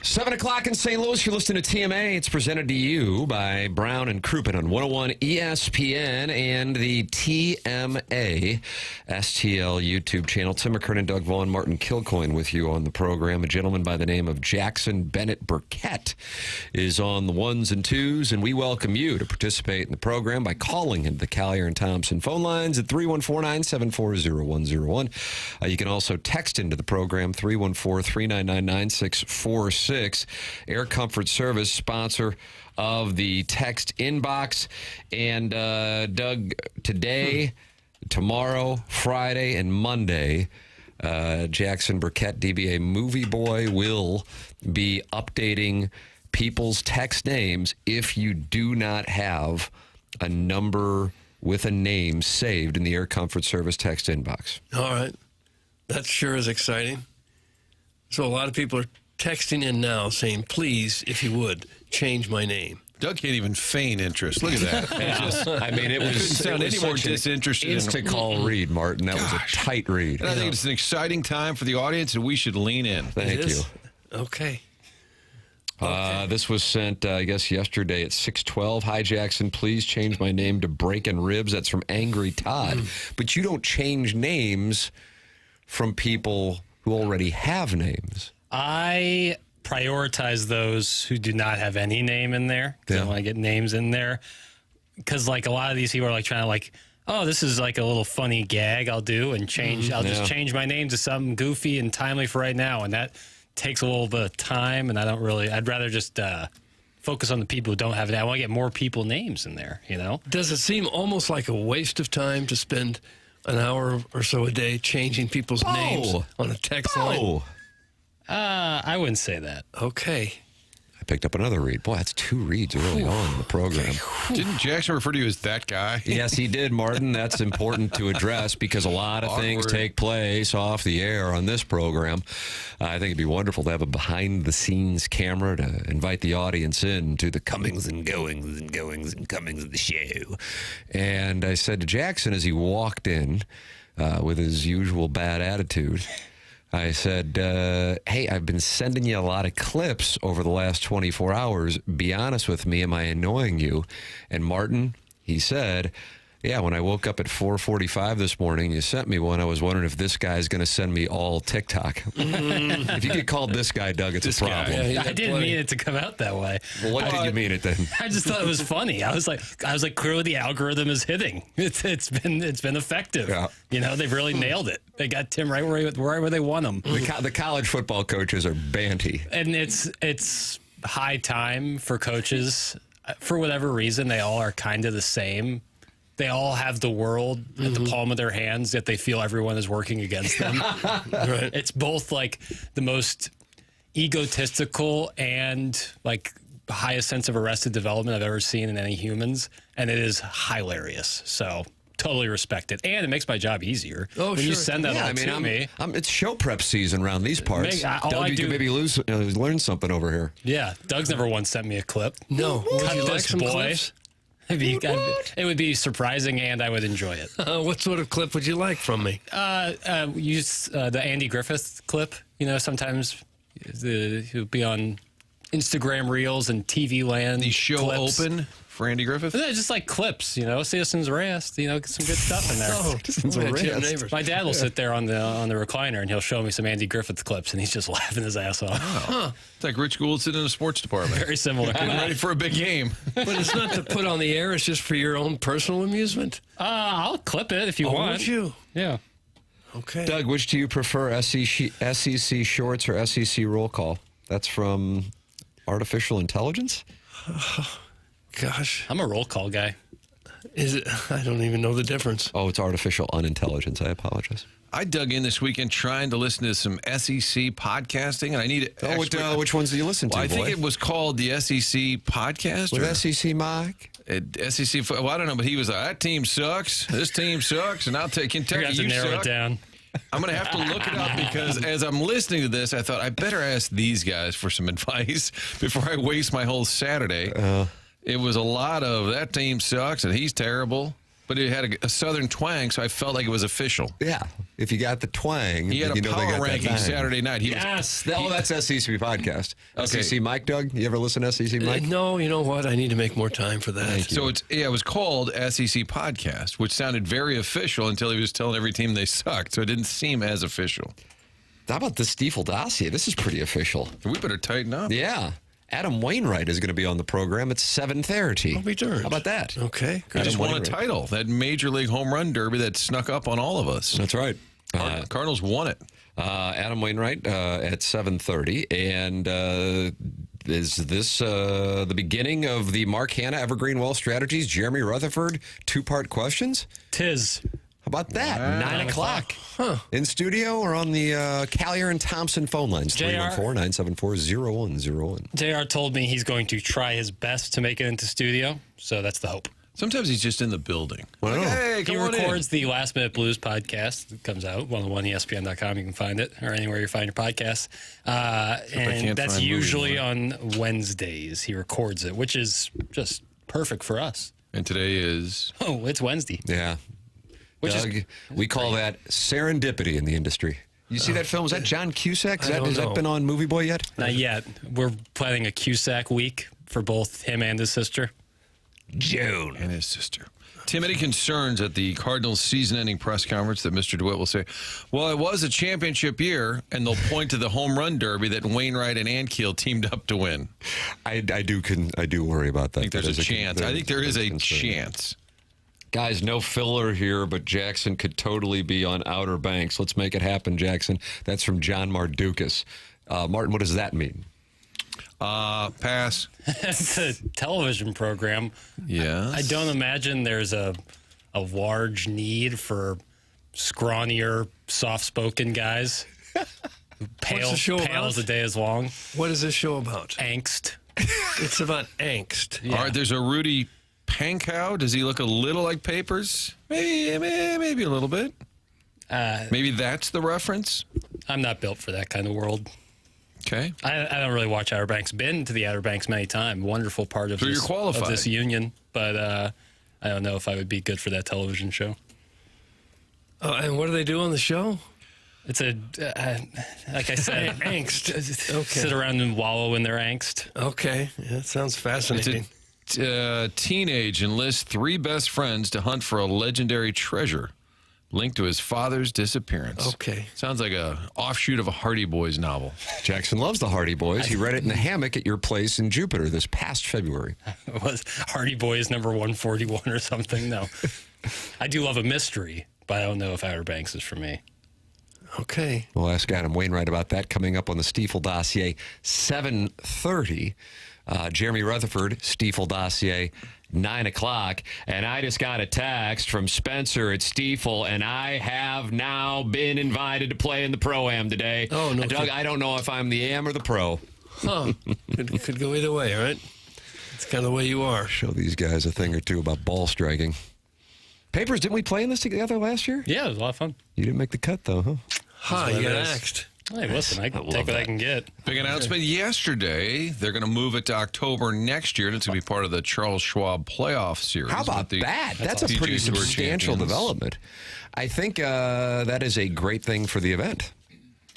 7 o'clock in St. Louis, you're listening to TMA. It's presented to you by Brown and Crouppen on 101 ESPN and the TMA STL YouTube channel. Tim McKernan, Doug Vaughn, Martin Kilcoyne with you on the program. A gentleman by the name of Jackson Burkett is on the ones and twos, and we welcome you to participate in the program by calling into the Collier and Thompson phone lines at 314-974-0101. You can also text into the program 314-399-9646. Air Comfort Service, sponsor of the text inbox. And Doug, today, tomorrow, Friday, and Monday, Jackson Burkett, DBA Movie Boy, will be updating people's text names if you do not have a number with a name saved in the Air Comfort Service text inbox. All right. That sure is exciting. So a lot of people are texting in now saying, please, if you would, change my name. Doug can't even feign interest. Look at that. I mean, it was sound any more disinterested. Insta-call read, Martin. That was a tight read. And I think it's an exciting time for the audience, and we should lean in. Thank you. Okay. This was sent, I guess, yesterday at 6:12. Hi, Jackson. Please change my name to Breakin' Ribs. That's from Angry Todd. But you don't change names from people who already have names. I prioritize those who do not have any name in there. Yeah. I want to get names in there. Because, like, a lot of these people are, like, trying to, like, oh, this is, like, a little funny gag I'll do and change. I'll just change my name to something goofy and timely for right now. And that takes a little bit of time, and I'd rather just focus on the people who don't have it. I want to get more people names in there, you know? Does it seem almost like a waste of time to spend an hour or so a day changing people's names on a text line? I wouldn't say that. Okay. I picked up another read. Boy, that's two reads early on in the program. Didn't Jackson refer to you as that guy? Yes, he did, Martin. That's important to address because a lot of things take place off the air on this program. I think it'd be wonderful to have a behind-the-scenes camera to invite the audience in to the comings and goings and goings and comings of the show. And I said to Jackson as he walked in with his usual bad attitude, I said, hey, I've been sending you a lot of clips over the last 24 hours. Be honest with me. Am I annoying you? And Martin, he said, yeah, when I woke up at 4:45 this morning, you sent me one. I was wondering if this guy's going to send me all TikTok. If you get called this guy, Doug, it's a problem. Yeah, I didn't mean it to come out that way. Well, what did you mean it then? I just thought it was funny. I was like, clearly the algorithm is hitting. It's been effective. Yeah. You know, they've really nailed it. They got Tim right where they want him. The college football coaches are banty. And it's high time for coaches. For whatever reason, they all are kind of the same. They all have the world at the palm of their hands, yet they feel everyone is working against them. Right. It's both like the most egotistical and like highest sense of arrested development I've ever seen in any humans, and it is hilarious. So totally respect it, and it makes my job easier. Oh, when sure. you send that to me. It's show prep season around these parts. Doug, you can maybe learn something over here. Yeah, Doug's never once sent me a clip. No. Cut Would you like this some boy. clips? It would be surprising, and I would enjoy it. What sort of clip would you like from me? Use the Andy Griffith clip. You know, sometimes he'll be on Instagram Reels and TV Land. The show clips. open for Andy Griffith? Yeah, just like clips, you know, Citizens Arrest, you know, get some good stuff in there. Citizens Arrest. My dad will sit there on the recliner and he'll show me some Andy Griffith clips, and he's just laughing his ass off. Oh. It's like Rich Gould sitting in the sports department. Very similar. Getting ready for a big game. But it's not to put on the air. It's just for your own personal amusement. I'll clip it if you want. Would you? Yeah. Okay. Doug, which do you prefer, SEC shorts or SEC roll call? That's from Artificial Intelligence? Gosh. I'm a roll call guy. Is it? I don't even know the difference. Oh, it's Artificial Unintelligence. I apologize. I dug in this weekend trying to listen to some SEC podcasting, and I need it. Which ones do you listen to, I think it was called the SEC podcast. With SEC Mike? SEC, well, I don't know, but he was like, that team sucks, this team sucks, and I'll take Kentucky, You're going to narrow it down. I'm going to have to look it up because as I'm listening to this, I thought I better ask these guys for some advice before I waste my whole Saturday. It was a lot of that team sucks and he's terrible. but it had a southern twang, so I felt like it was official. Yeah. If you got the twang, He had you a know they power got that ranking nine. Saturday night. Yes. That's SEC podcast. Okay. SEC Mike, Doug? You ever listen to SEC Mike? No, you know what? I need to make more time for that. So it was called SEC Podcast, which sounded very official until he was telling every team they sucked, so it didn't seem as official. How about the Stiefel dossier? This is pretty official. We better tighten up. Yeah. Adam Wainwright is going to be on the program at 7:30. I'll be darned. How about that? Okay. He Good. just won a Wainwright. title, that Major League Home Run Derby that snuck up on all of us. That's right. Cardinals won it. Adam Wainwright at 7:30. And is this the beginning of the Mark Hanna Evergreen Wealth Strategies, Jeremy Rutherford, two-part questions? Tis. How about that? 9 o'clock. In studio or on the Callier and Thompson phone lines? JR. 314-974-0101. JR told me he's going to try his best to make it into studio, so that's the hope. Sometimes he's just in the building. Wow. Like, hey, He come on in. records the Last Minute Blues podcast. It comes out, 101ESPN.com. You can find it, or anywhere you find your podcasts. And can't that's find usually on Wednesdays. He records it, which is just perfect for us. And today is... Oh, it's Wednesday. Yeah. Doug, we call that serendipity in the industry. You see that film? Is that John Cusack? I don't Has that know. been on Movie Boy yet? Not yet. We're planning a Cusack week for both him and his sister. June. And his sister. Tim, any concerns at the Cardinals season-ending press conference that Mr. DeWitt will say, well, it was a championship year, and they'll point to the home run derby that Wainwright and Ankiel teamed up to win. I do worry about that. I think there's a chance. I think there is a chance. Guys, no filler here, but Jackson could totally be on Outer Banks. Let's make it happen, Jackson. That's from John Mardukas. Martin, what does that mean? Pass. It's a television program. Yes. I don't imagine there's a large need for scrawnier, soft-spoken guys. What's the show pale about? as the day is long. What is this show about? Angst. It's about angst. All right, there's a Rudy Pankow. Does he look a little like Papers? Maybe a little bit. Maybe that's the reference. I'm not built for that kind of world. Okay. I don't really watch Outer Banks. Been to the Outer Banks many times. Wonderful part of, So you're qualified. of this union, but I don't know if I would be good for that television show. And what do they do on the show? It's a, like I said, Angst. Okay. Sit around and wallow in their angst. Okay. Yeah, that sounds fascinating. It's a teenage enlists 3 best friends to hunt for a legendary treasure linked to his father's disappearance. Okay. Sounds like a offshoot of a Hardy Boys novel. Jackson loves the Hardy Boys. He read it in the hammock at your place in Jupiter this past February. Was Hardy Boys number 141 or something? No. I do love a mystery, but I don't know if Outer Banks is for me. Okay. We'll ask Adam Wainwright about that coming up on the Stiefel dossier, 7:30. Jeremy Rutherford, Stiefel dossier, 9 o'clock. And I just got a text from Spencer at Stiefel, and I have now been invited to play in the Pro-Am today. Oh, no. Doug, I don't know if I'm the Am or the Pro. Huh. Could go either way, right? It's kind of the way you are. Show these guys a thing or two about ball striking. Papers, didn't we play in this together last year? Yeah, it was a lot of fun. You didn't make the cut, though, huh? Hi, you what got it is. axed. Hey, listen, I can love take what I that. can get. Big announcement yesterday. They're going to move it to October next year, and it's going to be part of the Charles Schwab playoff series. How about with the that? That's a PGA pretty Tour substantial champions. development. I think that is a great thing for the event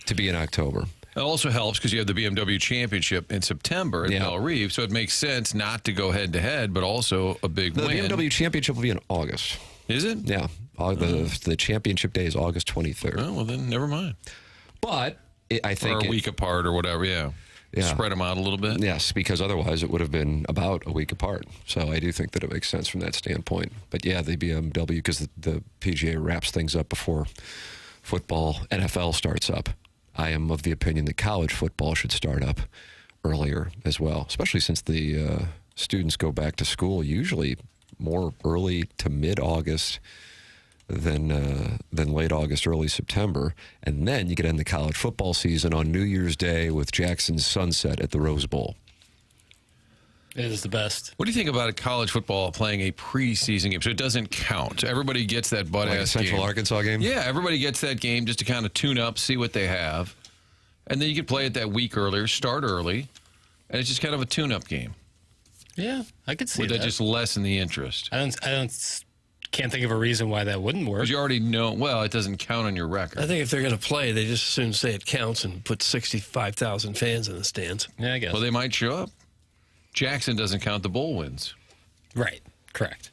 to be in October. It also helps because you have the BMW Championship in September at Yeah. Belle Reve, so it makes sense not to go head-to-head, but also a big The win. BMW Championship will be in August. Is it? Yeah. The championship day is August 23rd. Oh, well, then never mind. But I Or think a week apart or whatever, yeah. Yeah. Spread them out a little bit. Yes, because otherwise it would have been about a week apart. So I do think that it makes sense from that standpoint. But yeah, the BMW, because the PGA wraps things up before football, NFL starts up. I am of the opinion that college football should start up earlier as well, especially since the students go back to school usually more early to mid-August than late August, early September. And then you get in the college football season on New Year's Day with Jackson's sunset at the Rose Bowl. It is the best. What do you think about college football playing a preseason game so it doesn't count? Everybody gets that Like a butt-ass Central game. Arkansas game? Yeah, everybody gets that game just to kind of tune up, see what they have. And then you can play it that week earlier, start early, and it's just kind of a tune-up game. Yeah, I could see Would that. that just lessen the interest? I don't can't think of a reason why that wouldn't work. Because you already know, well, it doesn't count on your record. I think if they're going to play, they just as soon say it counts and put 65,000 fans in the stands. Yeah, I guess. Well, they might show up. Jackson doesn't count the bowl wins. Right. Correct.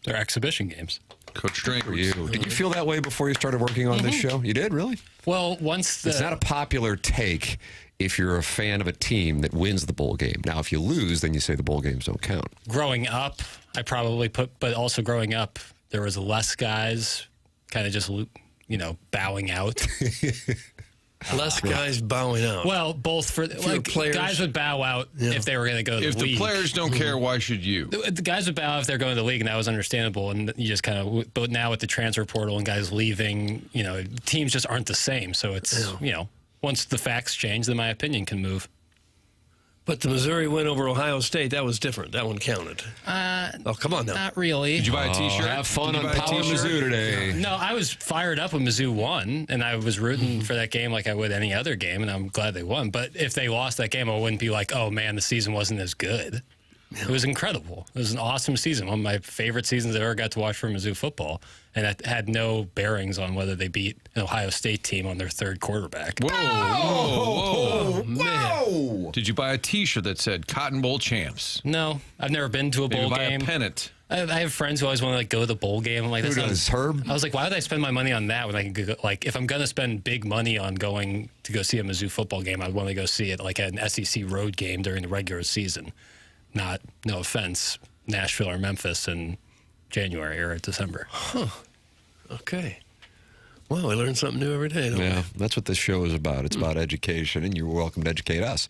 They're exhibition games. Coach Drake. Did you feel that way before you started working on this show? You did, really? Well, once It's not a popular take if you're a fan of a team that wins the bowl game. Now, if you lose, then you say the bowl games don't count. growing up, I probably but also growing up, there was less guys kind of just, bowing out. Less guys bowing out. Well, both for players. guys would bow out if they were going to go to If the league. the players don't care, why should you? The guys would bow out if they're going to the league, and that was understandable. And you just kind of, but now with the transfer portal and guys leaving, teams just aren't the same. So it's, once the facts change, then my opinion can move. But the Missouri win over Ohio State, that was different. That one counted. Oh, come on now. Not really. Did you buy a T-shirt? Have fun Did on you buy a Power T-shirt? Mizzou today. No, I was fired up when Mizzou won, and I was rooting for that game like I would any other game, and I'm glad they won. But if they lost that game, I wouldn't be like, oh, man, the season wasn't as good. It was incredible. It was an awesome season, one of my favorite seasons I ever got to watch for Mizzou football, and it had no bearings on whether they beat an Ohio State team on their third quarterback. Whoa. Whoa! Did you buy a T-shirt that said Cotton Bowl champs? No, I've never been to a Did you bowl buy game. a pennant? I have friends who always want to go to the bowl game. I'm like, Who that does, sounds- Herb? I was like, why would I spend my money on that when I can go, if I'm going to spend big money on going to go see a Mizzou football game, I'd want to go see it like an SEC road game during the regular season. Not, no offense, Nashville or Memphis in January or December. Okay. Well, we learn something new every day, don't Yeah, that's what this show is about. It's about education, and you're welcome to educate us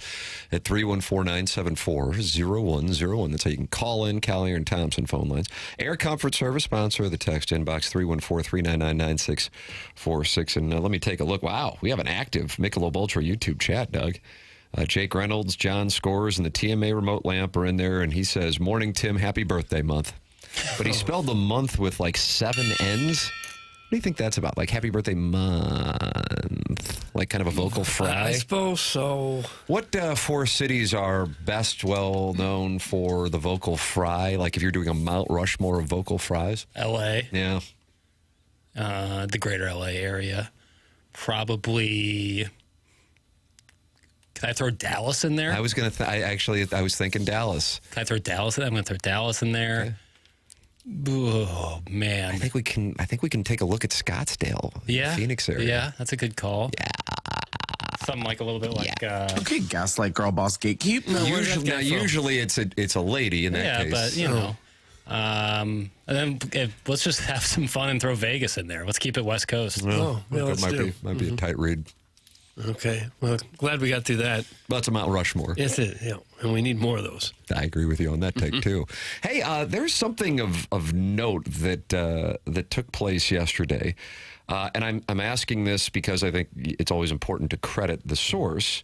at 314-974-0101. That's how you can call in, Callier and Thompson phone lines. Air Comfort Service, sponsor of the text inbox, 314-399-9646. And let me take a look. Wow, we have an active Michelob Ultra YouTube chat, Doug. Jake Reynolds, John Scores, and the TMA remote lamp are in there, and he says, "Morning, Tim, happy birthday month." But he spelled the month with like 7 N's. What do you think that's about? Like happy birthday month? Like kind of a vocal fry? I suppose so. What 4 cities are best well known for the vocal fry? Like if you're doing a Mount Rushmore of vocal fries? L.A., Yeah. the greater L.A. area. Probably... Can I throw Dallas in there? I was going to, I was thinking Dallas. Can I throw Dallas in there? I'm going to throw Dallas in there. Oh, man. I think we can take a look at Scottsdale, Yeah. Phoenix area. Yeah, that's a good call. Yeah. Something like a little bit like... Okay, gaslight girl boss gatekeep. Usually it's a lady in that yeah, case. but, and then let's just have some fun and throw Vegas in there. Let's keep it West Coast. Yeah, that let's do. might be a tight read. Okay. Well, glad we got through that. That's a Mount Rushmore. Yes, it is. Yeah. And we need more of those. I agree with you on that take too. Hey, there's something of note that took place yesterday, and I'm asking this because I think it's always important to credit the source.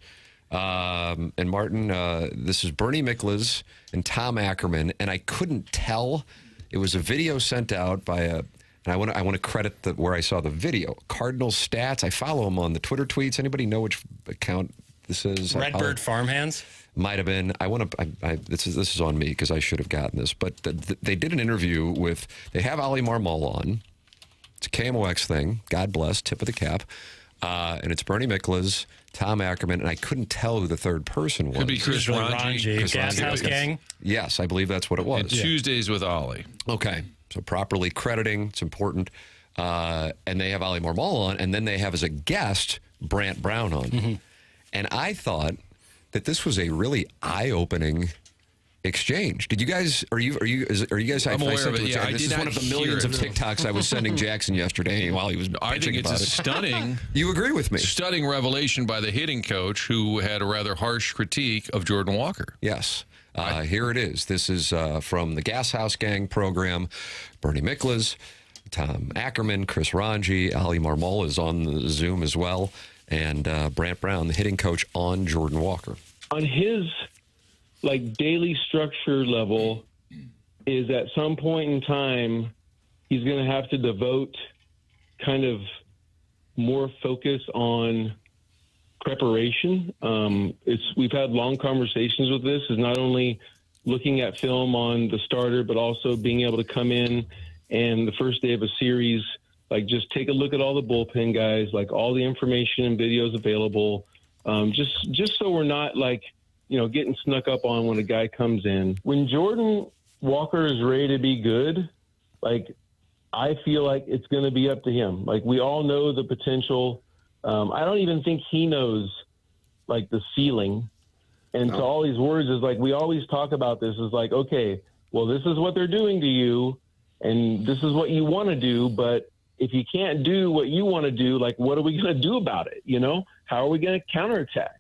And Martin, this is Bernie Miklasz and Tom Ackerman, and I couldn't tell. It was a video sent out by a. And I want to credit where I saw the video. Cardinal Stats. I follow him on the Twitter tweets. Anybody know which account this is? Redbird Farmhands? Might have been. This is on me because I should have gotten this. But they did an interview with. They have Ali Marmol on. It's a KMOX thing. God bless. Tip of the cap. And it's Bernie Miklasz, Tom Ackerman, and I couldn't tell who the third person was. Could be Chris Usually Ranji. Ranji. Gas House Gang? Yes, I believe that's what it was. And Tuesdays with Ollie. Okay, so properly crediting, it's important. And they have Ali Marmol on, and then they have as a guest Brant Brown on. Mm-hmm. And I thought that this was a really eye-opening exchange. Did you guys? Are you guys? I'm aware of it. Yeah, I this did is one not of the millions of hear it. TikToks I was sending Jackson yesterday while he was I think bitching it's about a it. stunning, You agree with me? stunning revelation by the hitting coach who had a rather harsh critique of Jordan Walker. Yes. Here it is. This is from the Gas House Gang program. Bernie Miklasz, Tom Ackerman, Chris Ranji, Ali Marmol is on the Zoom as well, and Brant Brown, the hitting coach, on Jordan Walker. On his daily structure level, is at some point in time he's going to have to devote kind of more focus on preparation. We've had long conversations with this. Is not only looking at film on the starter, but also being able to come in and the first day of a series, like just take a look at all the bullpen guys, like all the information and videos available, just so we're not like, getting snuck up on when a guy comes in. When Jordan Walker is ready to be good, like I feel like it's going to be up to him. Like we all know the potential. I don't even think he knows like the ceiling. And so all these words is like, we always talk about this is like, okay, well, this is what they're doing to you and this is what you want to do. But if you can't do what you want to do, like, what are we going to do about it? How are we going to counterattack?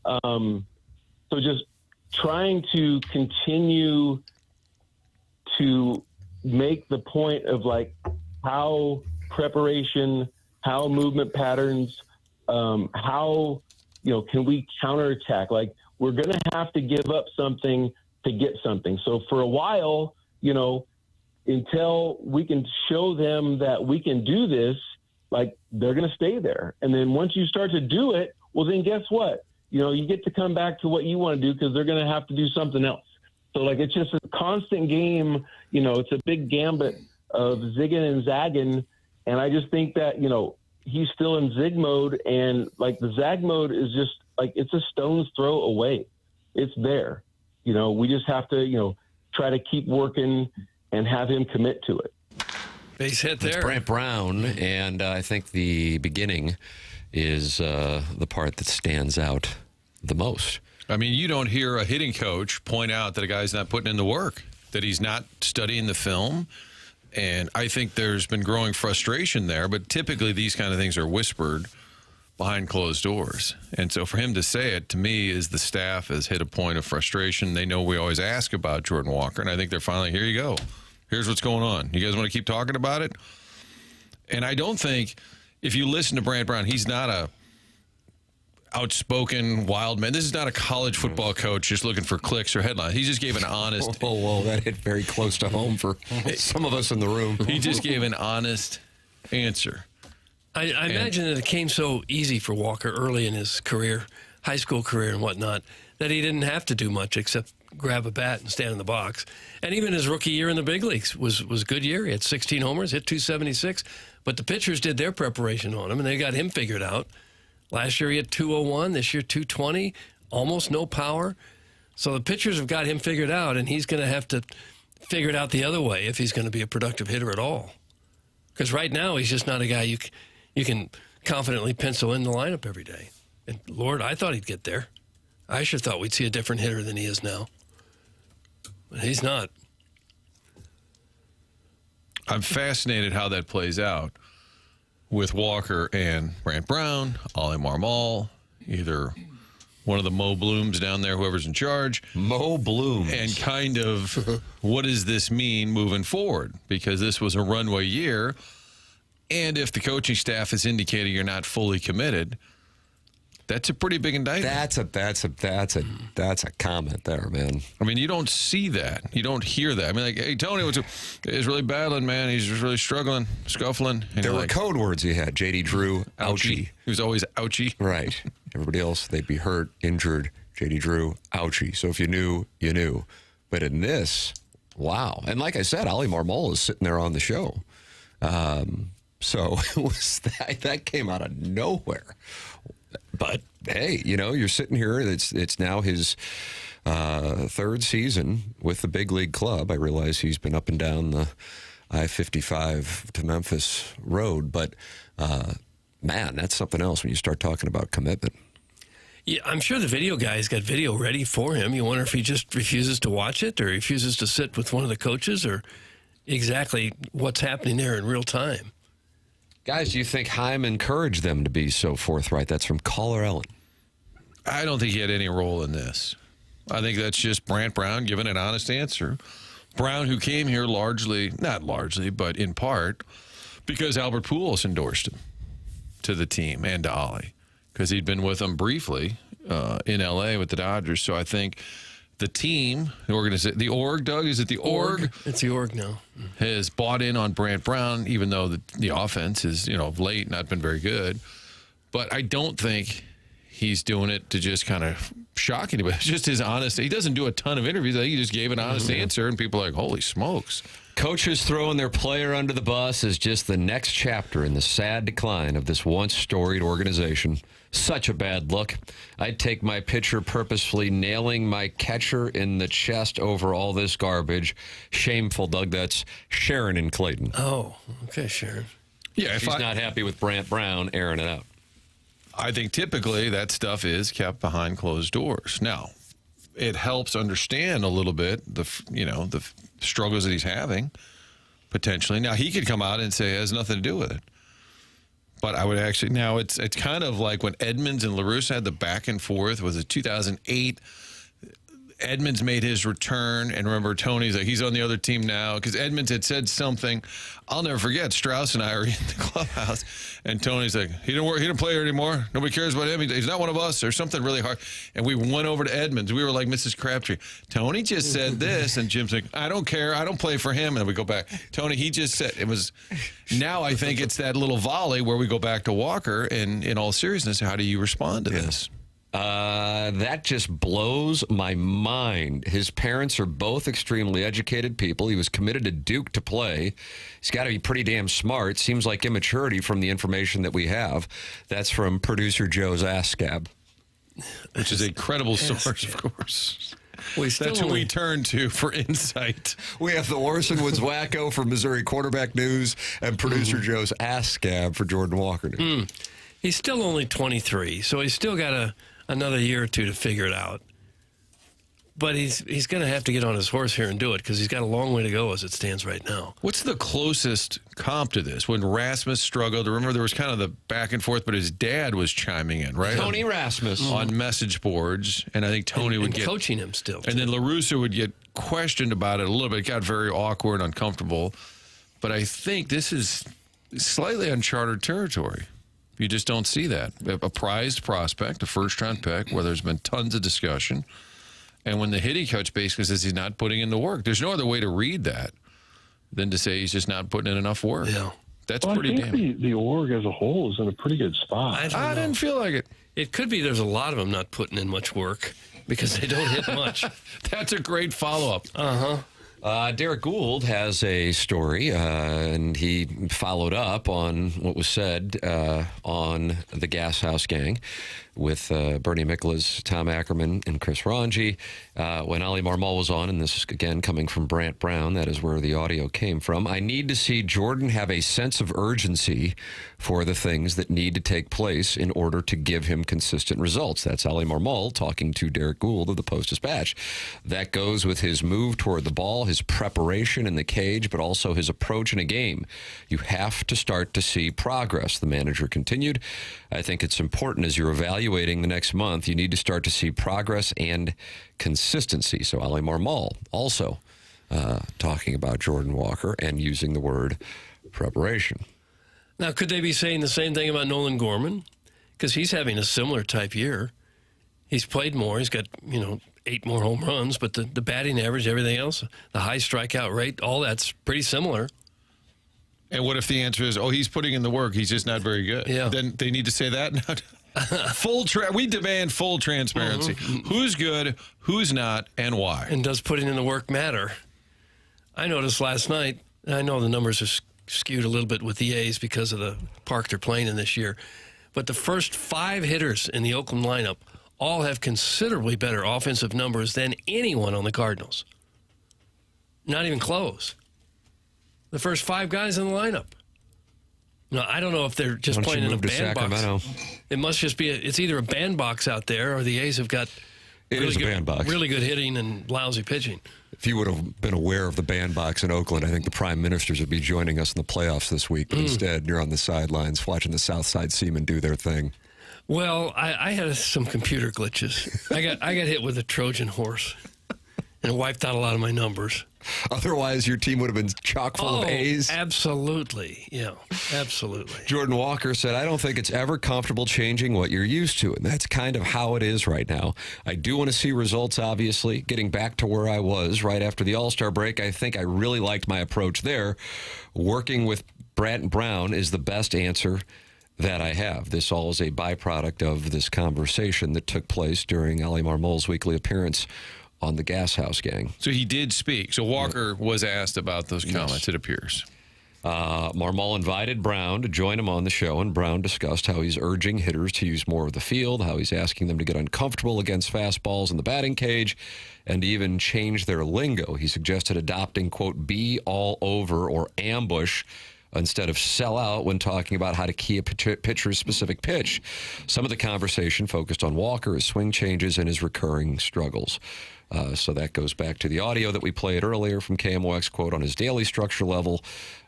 So just trying to continue to make the point of like how preparation, how movement patterns, how, can we counterattack? Like, we're going to have to give up something to get something. So for a while, until we can show them that we can do this, like they're going to stay there. And then once you start to do it, well, then guess what? You get to come back to what you want to do because they're going to have to do something else. So like, it's just a constant game. It's a big gambit of zigging and zagging. And I just think that, he's still in zig mode, and like the zag mode is just like, it's a stone's throw away. It's there. We just have to, try to keep working and have him commit to it. Base hit there. It's Brant Brown, and I think the beginning is the part that stands out the most. I mean, you don't hear a hitting coach point out that a guy's not putting in the work, that he's not studying the film. And I think there's been growing frustration there, but typically these kind of things are whispered behind closed doors. And so for him to say it, to me, is the staff has hit a point of frustration. They know we always ask about Jordan Walker, and I think they're finally, here you go. Here's what's going on. You guys want to keep talking about it? And I don't think, if you listen to Brant Brown, he's not a outspoken wild man. This is not a college football coach just looking for clicks or headlines. He just gave an honest. Whoa, that hit very close to home for some of us in the room. He just gave an honest answer. I imagine that it came so easy for Walker early in his career, high school career and whatnot, that he didn't have to do much except grab a bat and stand in the box. And even his rookie year in the big leagues was a good year. He had 16 homers, hit 276. But the pitchers did their preparation on him, and they got him figured out. Last year he had 201. This year 220. Almost no power. So the pitchers have got him figured out, and he's going to have to figure it out the other way if he's going to be a productive hitter at all. Because right now he's just not a guy you can confidently pencil in the lineup every day. And Lord, I thought he'd get there. I sure thought we'd see a different hitter than he is now. But he's not. I'm fascinated how that plays out with Walker and Brant Brown, Ollie Marmol, either one of the Mo Blooms down there, whoever's in charge. Mo Blooms. And kind of, what does this mean moving forward? Because this was a runway year. And if the coaching staff is indicating you're not fully committed, that's a pretty big indictment. That's a comment there, man. I mean, you don't see that. You don't hear that. I mean, like, hey, Tony is really battling, man. He's just really struggling, scuffling. And There were code words he had. J.D. Drew, ouchie. He was always ouchie. Right. Everybody else, they'd be hurt, injured. J.D. Drew, ouchie. So if you knew, you knew. But in this, wow. And like I said, Ollie Marmol is sitting there on the show. So it was that came out of nowhere. But hey, you're sitting here. It's now his third season with the big league club. I realize he's been up and down the I-55 to Memphis road, but man, that's something else when you start talking about commitment. Yeah, I'm sure the video guy's got video ready for him. You wonder if he just refuses to watch it or refuses to sit with one of the coaches or exactly what's happening there in real time. Guys, do you think Heim encouraged them to be so forthright? That's from Caller Ellen. I don't think he had any role in this. I think that's just Brant Brown giving an honest answer. Brown, who came here not largely, but in part, because Albert Pujols endorsed him to the team and to Ollie, because he'd been with them briefly in L.A. with the Dodgers. So I think the team, the organization, the org, Doug, is it the org? It's the org now. Has bought in on Brant Brown, even though the offense is, of late not been very good. But I don't think he's doing it to just kind of shock anybody. It's just his honesty. He doesn't do a ton of interviews. I think he just gave an honest answer, and people are like, holy smokes. Coaches throwing their player under the bus is just the next chapter in the sad decline of this once storied organization. Such a bad look. I'd take my pitcher purposefully nailing my catcher in the chest over all this garbage. Shameful, Doug. That's Sharon in Clayton. Oh, okay, Sharon. Yeah, She's not happy with Brant Brown airing it out. I think typically that stuff is kept behind closed doors. Now, it helps understand a little bit the struggles that he's having, potentially. Now, he could come out and say it has nothing to do with it. But I would actually, now it's kind of like when Edmonds and LaRusse had the back and forth. Was it 2008? Edmonds made his return, and remember, Tony's like, he's on the other team now, because Edmonds had said something. I'll never forget, Strauss and I are in the clubhouse, and Tony's like, he didn't play here anymore. Nobody cares about him. He's not one of us, or something really hard. And we went over to Edmonds. We were like Mrs. Crabtree. Tony just said this, and Jim's like, I don't care. I don't play for him. And we go back. Tony, he just said, it was, now I think it's that little volley where we go back to Walker, and in all seriousness, how do you respond to this? That just blows my mind. His parents are both extremely educated people. He was committed to Duke to play. He's got to be pretty damn smart. Seems like immaturity from the information that we have. That's from producer Joe's ass scab. Which is a credible source, of course. That's who we turn to for insight. We have the Orson Woods wacko for Missouri Quarterback News and producer Joe's ass scab for Jordan Walker News. He's still only 23, so he's still got another year or two to figure it out. But he's going to have to get on his horse here and do it, because he's got a long way to go as it stands right now. What's the closest comp to this? When Rasmus struggled, remember there was kind of the back and forth, but his dad was chiming in, right? Tony Rasmus. On message boards, and I think Tony would get coaching him still. And then LaRusse would get questioned about it a little bit. It got very awkward, uncomfortable. But I think this is slightly uncharted territory. You just don't see that. A prized prospect, a first-round pick, where there's been tons of discussion. And when the hitting coach basically says he's not putting in the work, there's no other way to read that than to say he's just not putting in enough work. Yeah. That's pretty damn. I think the org as a whole is in a pretty good spot. I didn't feel like it. It could be there's a lot of them not putting in much work because they don't hit much. That's a great follow-up. Derek Gould has a story, and he followed up on what was said on the Gas House Gang with Bernie Miklasz, Tom Ackerman, and Chris Ranji when Ali Marmol was on, and this is, again, coming from Brant Brown. That is where the audio came from. I need to see Jordan have a sense of urgency for the things that need to take place in order to give him consistent results. That's Ali Marmol talking to Derek Gould of the Post-Dispatch. That goes with his move toward the ball, his preparation in the cage, but also his approach in a game. You have to start to see progress, the manager continued. I think it's important as you're evaluating the next month, you need to start to see progress and consistency. So Ali Marmol also talking about Jordan Walker and using the word preparation. Now, could they be saying the same thing about Nolan Gorman? Because he's having a similar type year. He's played more. He's got, 8 more home runs, but the batting average, everything else, the high strikeout rate, all that's pretty similar. And what if the answer is, he's putting in the work, he's just not very good? Yeah. Then they need to say that now. We demand full transparency. Who's good, who's not, and why? And does putting in the work matter? I noticed last night, I know the numbers are skewed a little bit with the A's because of the park they're playing in this year, but the first 5 hitters in the Oakland lineup all have considerably better offensive numbers than anyone on the Cardinals. Not even close. The first 5 guys in the lineup. No, I don't know if they're just playing in a bandbox. It must just be it's either a bandbox out there or the A's have got really good hitting and lousy pitching. If you would have been aware of the bandbox in Oakland, I think the prime ministers would be joining us in the playoffs this week. But instead, you're on the sidelines watching the Southside Seamen do their thing. Well, I had some computer glitches. I got hit with a Trojan horse, and it wiped out a lot of my numbers. Otherwise, your team would have been chock full of A's. Absolutely. Yeah, absolutely. Jordan Walker said, I don't think it's ever comfortable changing what you're used to, and that's kind of how it is right now. I do want to see results, obviously. Getting back to where I was right after the All-Star break, I think I really liked my approach there. Working with Brant Brown is the best answer that I have. This all is a byproduct of this conversation that took place during Ali Marmol's weekly appearance on the Gas House Gang. So he did speak. So Walker was asked about those comments, it appears. Marmol invited Brown to join him on the show, and Brown discussed how he's urging hitters to use more of the field, how he's asking them to get uncomfortable against fastballs in the batting cage, and to even change their lingo. He suggested adopting, quote, be all over or ambush instead of sell out when talking about how to key a pitcher's specific pitch. Some of the conversation focused on Walker, his swing changes, and his recurring struggles. So that goes back to the audio that we played earlier from KMOX, quote, on his daily structure level.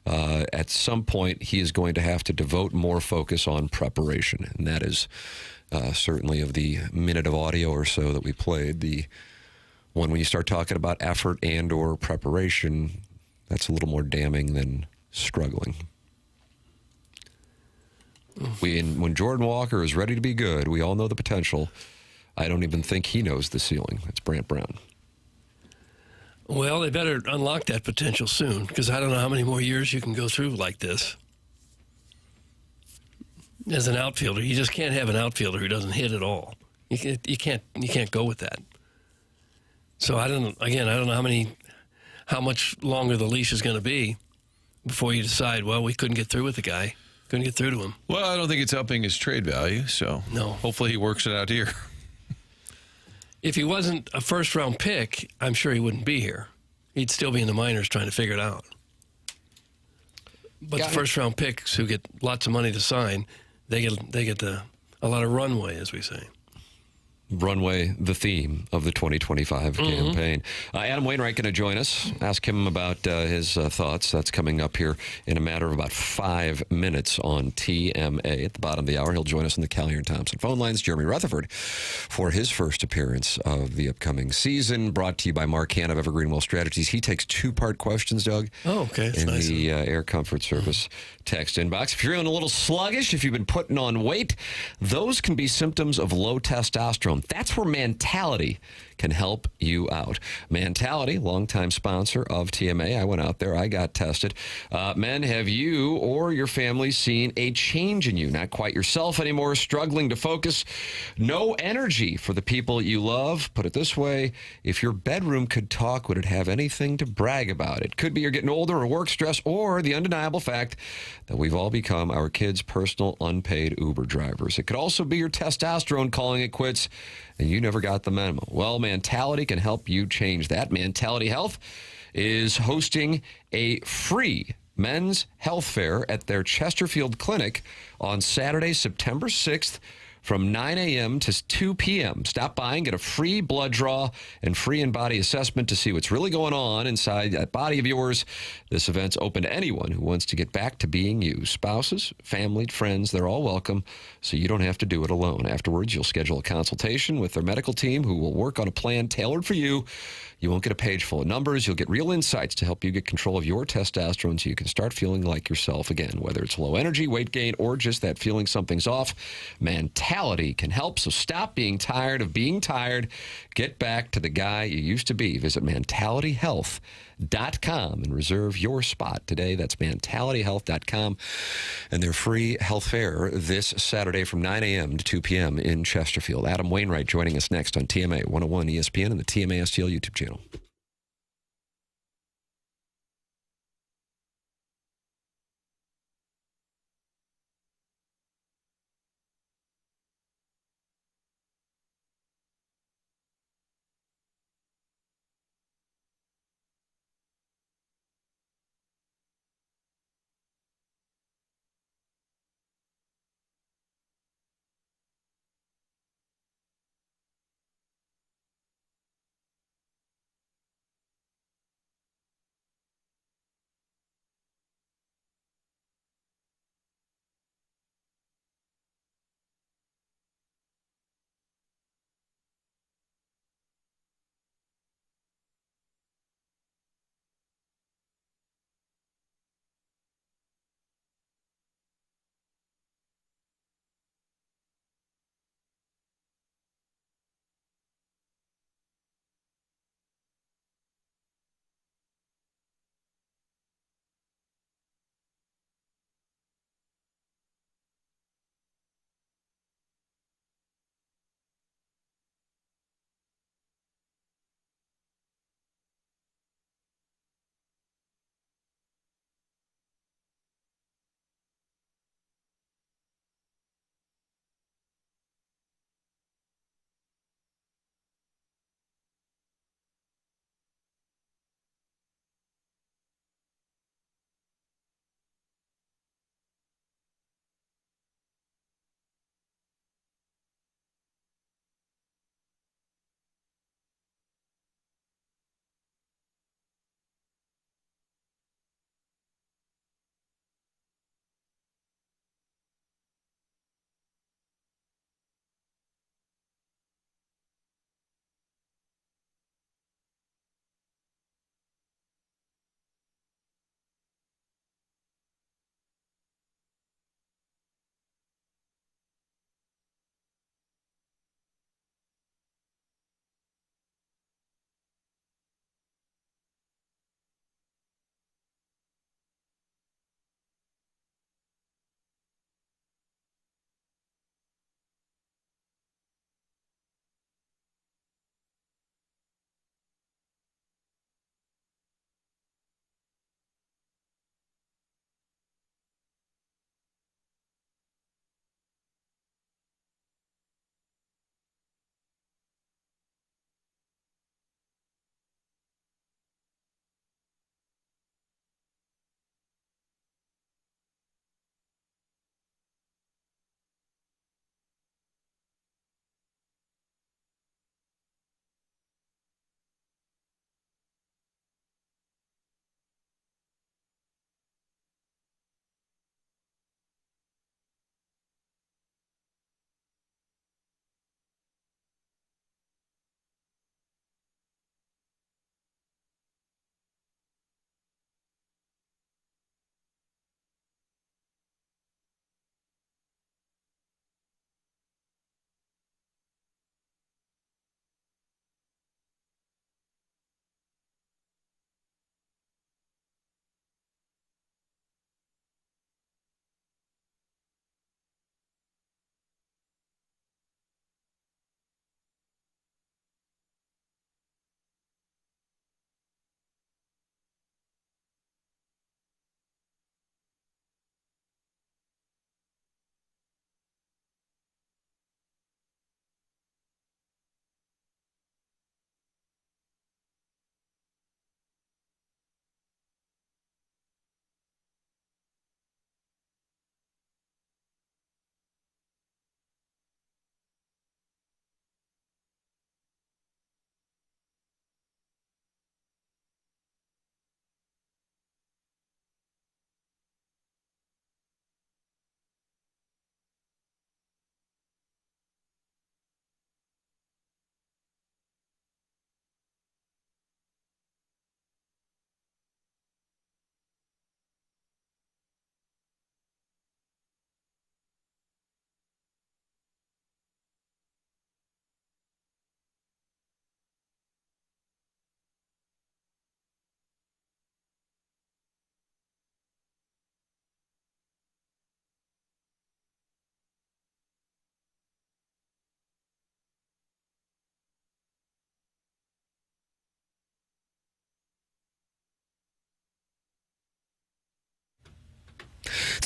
At some point, he is going to have to devote more focus on preparation. And that is certainly of the minute of audio or so that we played. The one when you start talking about effort and or preparation, that's a little more damning than struggling. When Jordan Walker is ready to be good, we all know the potential. I don't even think he knows the ceiling. That's Brant Brown. Well, they better unlock that potential soon, because I don't know how many more years you can go through like this. As an outfielder, you just can't have an outfielder who doesn't hit at all. You can't go with that. So I don't know how much longer the leash is going to be before you decide, well, we couldn't get through with the guy. Couldn't get through to him. Well, I don't think it's upping his trade value, so no. Hopefully he works it out here. If he wasn't a first-round pick, I'm sure he wouldn't be here. He'd still be in the minors trying to figure it out. But the first-round picks who get lots of money to sign, they get a lot of runway, as we say. Runway, the theme of the 2025 campaign. Adam Wainwright going to join us. Ask him about his thoughts. That's coming up here in a matter of about 5 minutes on TMA. At the bottom of the hour, he'll join us on the Callier and Thompson phone lines. Jeremy Rutherford for his first appearance of the upcoming season. Brought to you by Mark Hanna of Evergreen Wealth Strategies. He takes two-part questions, Doug. Oh, okay. That's in nice. the Air Comfort Service text inbox. If you're feeling a little sluggish, if you've been putting on weight, those can be symptoms of low testosterone. That's where Mentality can help you out. Mentality, longtime sponsor of TMA. I went out there. I got tested. Men, have you or your family seen a change in you? Not quite yourself anymore, struggling to focus, no energy for the people you love. Put it this way, if your bedroom could talk, would it have anything to brag about? It could be you're getting older or work stress, or the undeniable fact that we've all become our kids' personal unpaid Uber drivers. It could also be your testosterone calling it quits and you never got the memo. Well, Mentality can help you change that. Mentality Health is hosting a free men's health fair at their Chesterfield clinic on Saturday, September 6th from 9 a.m. to 2 p.m. Stop by and get a free blood draw and free in-body assessment to see what's really going on inside that body of yours. This event's open to anyone who wants to get back to being you. Spouses, family, friends, they're all welcome, so you don't have to do it alone. Afterwards, you'll schedule a consultation with their medical team who will work on a plan tailored for you. You won't get a page full of numbers. You'll get real insights to help you get control of your testosterone so you can start feeling like yourself again, whether it's low energy, weight gain, or just that feeling something's off. Mentality can help, so stop being tired of being tired. Get back to the guy you used to be. Visit mentalityhealth.com and reserve your spot today. That's mentalityhealth.com and their free health fair this Saturday from 9 a.m. to 2 p.m. in Chesterfield. Adam Wainwright joining us next on TMA 101 ESPN and the TMA STL YouTube channel.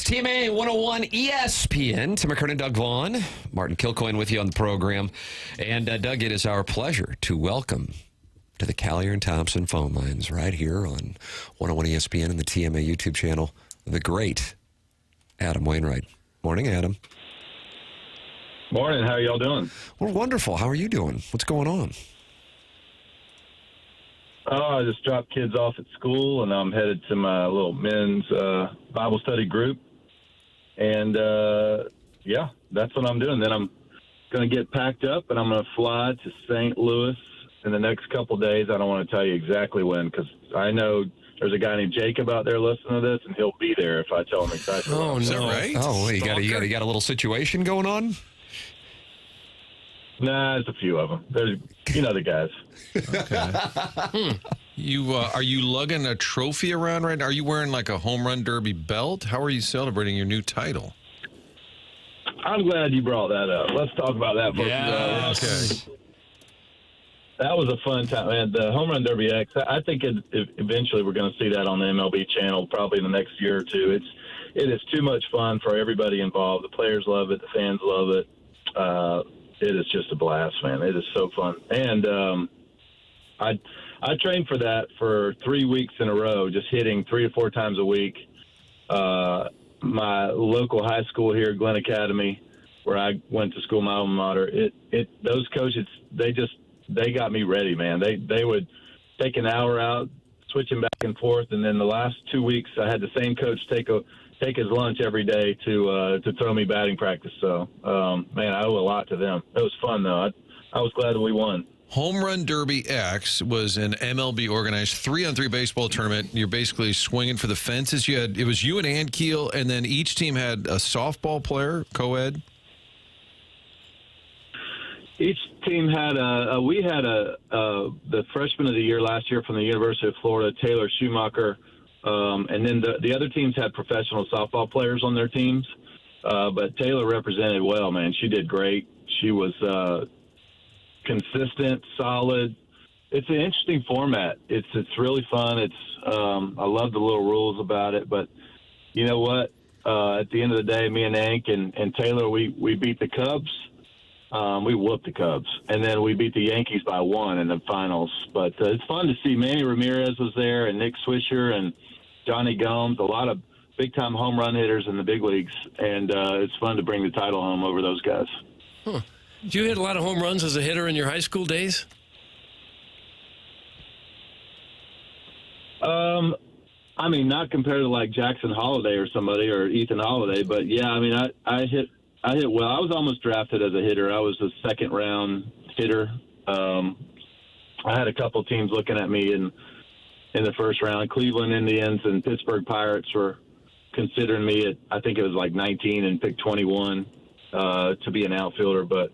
TMA 101 ESPN. Tim McKernan, Doug Vaughn, Martin Kilcoyne with you on the program. And Doug, it is our pleasure to welcome to the Callier and Thompson phone lines right here on 101 ESPN and the TMA YouTube channel, the great Adam Wainwright. Morning, Adam. Morning. How y'all doing? We're wonderful. How are you doing? What's going on? Oh, I just dropped kids off at school, and I'm headed to my little men's Bible study group. And, yeah, that's what I'm doing. Then I'm going to get packed up, and I'm going to fly to St. Louis in the next couple of days. I don't want to tell you exactly when, because I know there's a guy named Jacob out there listening to this, and he'll be there if I tell him exactly when. Oh, Is no. that right? Oh, you got a little situation going on? Nah, there's a few of them. There's, you know the guys. You are you lugging a trophy around right now? Are you wearing like a home run derby belt? How are you celebrating your new title? I'm glad you brought that up. Let's talk about that for Okay. That was a fun time, man. The Home Run Derby X, I think eventually we're going to see that on the MLB channel probably in the next year or two. It is too much fun for everybody involved. The players love it. The fans love it. It is just a blast, man. It is so fun. And I trained for that for 3 weeks in a row, just hitting 3 or 4 times a week. My local high school here, Glenn Academy, where I went to school, my alma mater, those coaches, they got me ready, man. They would take an hour out, switching back and forth, and then the last 2 weeks I had the same coach take his lunch every day to throw me batting practice. So, man, I owe a lot to them. It was fun, though. I was glad that we won. Home Run Derby X was an MLB organized 3-on-3 baseball tournament. You're basically swinging for the fences. It was you and Ankiel, and then each team had a softball player, co-ed. Each team had the freshman of the year last year from the University of Florida, Taylor Schumacher, and then the other teams had professional softball players on their teams. But Taylor represented well, man. She did great. She was consistent, solid. It's an interesting format. It's really fun. I love the little rules about it. But you know what? At the end of the day, me and Hank and Taylor, we beat the Cubs. We whooped the Cubs, and then we beat the Yankees by 1 in the finals. But it's fun to see. Manny Ramirez was there, and Nick Swisher, and Johnny Gomes, a lot of big-time home run hitters in the big leagues, and it's fun to bring the title home over those guys. Huh. Did you hit a lot of home runs as a hitter in your high school days? I mean, not compared to like Jackson Holiday or somebody or Ethan Holiday, but yeah, I mean, I hit well. I was almost drafted as a hitter. I was a second-round hitter. I had a couple teams looking at me in the first round. Cleveland Indians and Pittsburgh Pirates were considering me at, I think it was like 19 and picked 21 to be an outfielder. But,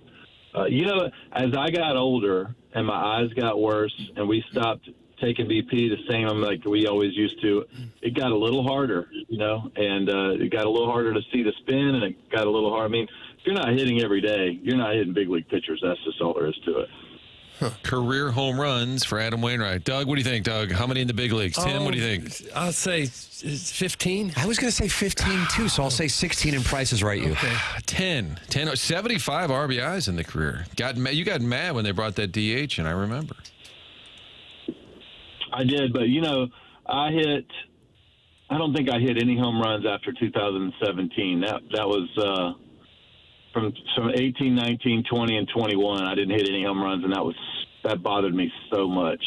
you know, as I got older and my eyes got worse and we stopped taking BP the same like we always used to, it got a little harder, you know, and it got a little harder to see the spin, and it got a little hard. I mean, if you're not hitting every day, you're not hitting big league pitchers. That's just all there is to it. Career home runs for Adam Wainwright. Doug, what do you think, Doug? How many in the big leagues? Tim, what do you think? I'll say 15. I was going to say 15 too, so I'll say 16 and Price is Right you. Okay. 10, 75 RBIs in the career. You got mad when they brought that DH in, I remember. I did, but, you know, I don't think I hit any home runs after 2017. That was from 18, 19, 20, and 21. I didn't hit any home runs, and that bothered me so much.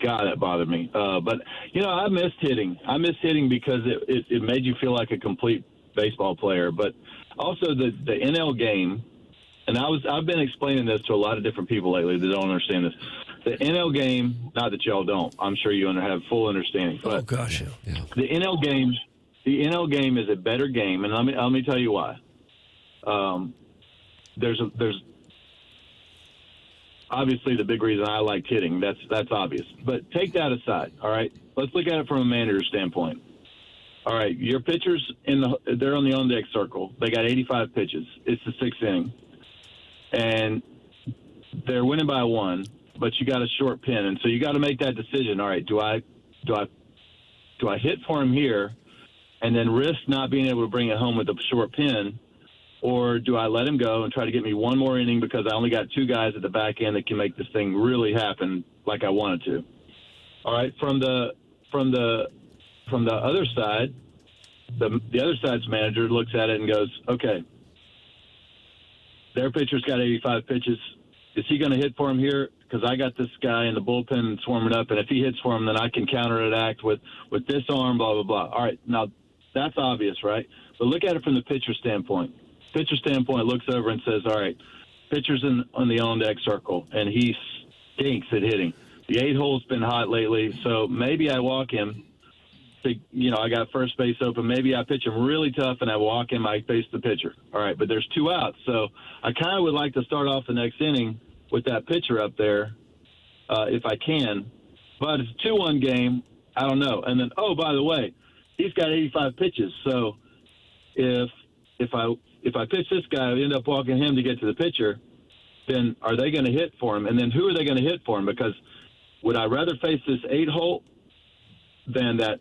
God, that bothered me. But, you know, I missed hitting. I missed hitting because it made you feel like a complete baseball player. But also the NL game, and I've been explaining this to a lot of different people lately that don't understand this. The NL game, not that y'all don't, I'm sure you have full understanding. But Oh, gosh. Yeah. the NL game is a better game, and let me tell you why. There's obviously the big reason I liked hitting. That's obvious. But take that aside. All right, let's look at it from a manager standpoint. All right, your pitchers they're on the on deck circle. They got 85 pitches. It's the 6th inning, and they're winning by 1. But you got a short pin, and so you got to make that decision. All right, do I hit for him here and then risk not being able to bring it home with a short pin? Or do I let him go and try to get me one more inning because I only got 2 guys at the back end that can make this thing really happen like I wanted to? All right, from the other side, the other side's manager looks at it and goes, okay, their pitcher's got 85 pitches. Is he going to hit for him here? Because I got this guy in the bullpen swarming up, and if he hits for him, then I can counteract with this arm, blah, blah, blah. All right, now that's obvious, right? But look at it from the pitcher standpoint. Pitcher standpoint looks over and says, all right, pitcher's on the on-deck circle, and he stinks at hitting. The 8-hole's been hot lately, so maybe I walk him. I got first base open. Maybe I pitch him really tough, and I walk him. I face the pitcher. All right, but there's 2 outs, so I kind of would like to start off the next inning with that pitcher up there if I can. But it's a 2-1 game. I don't know. And then, oh, by the way, he's got 85 pitches, so if I pitch this guy, I end up walking him to get to the pitcher, then are they going to hit for him? And then who are they going to hit for him? Because would I rather face this 8-hole than that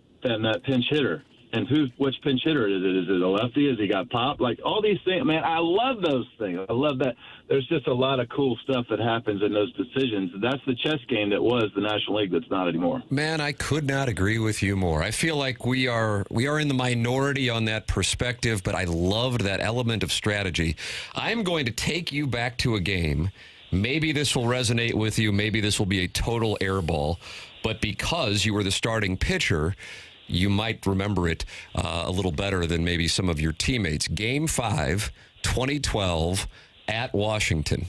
pinch hitter? And which pinch hitter is it? Is it a lefty? Has he got pop? Like all these things, man, I love those things. I love that. There's just a lot of cool stuff that happens in those decisions. That's the chess game that was the National League that's not anymore. Man, I could not agree with you more. I feel like we are in the minority on that perspective, but I loved that element of strategy. I'm going to take you back to a game. Maybe this will resonate with you. Maybe this will be a total airball. But because you were the starting pitcher, you might remember it a little better than maybe some of your teammates. Game 5, 2012 at Washington.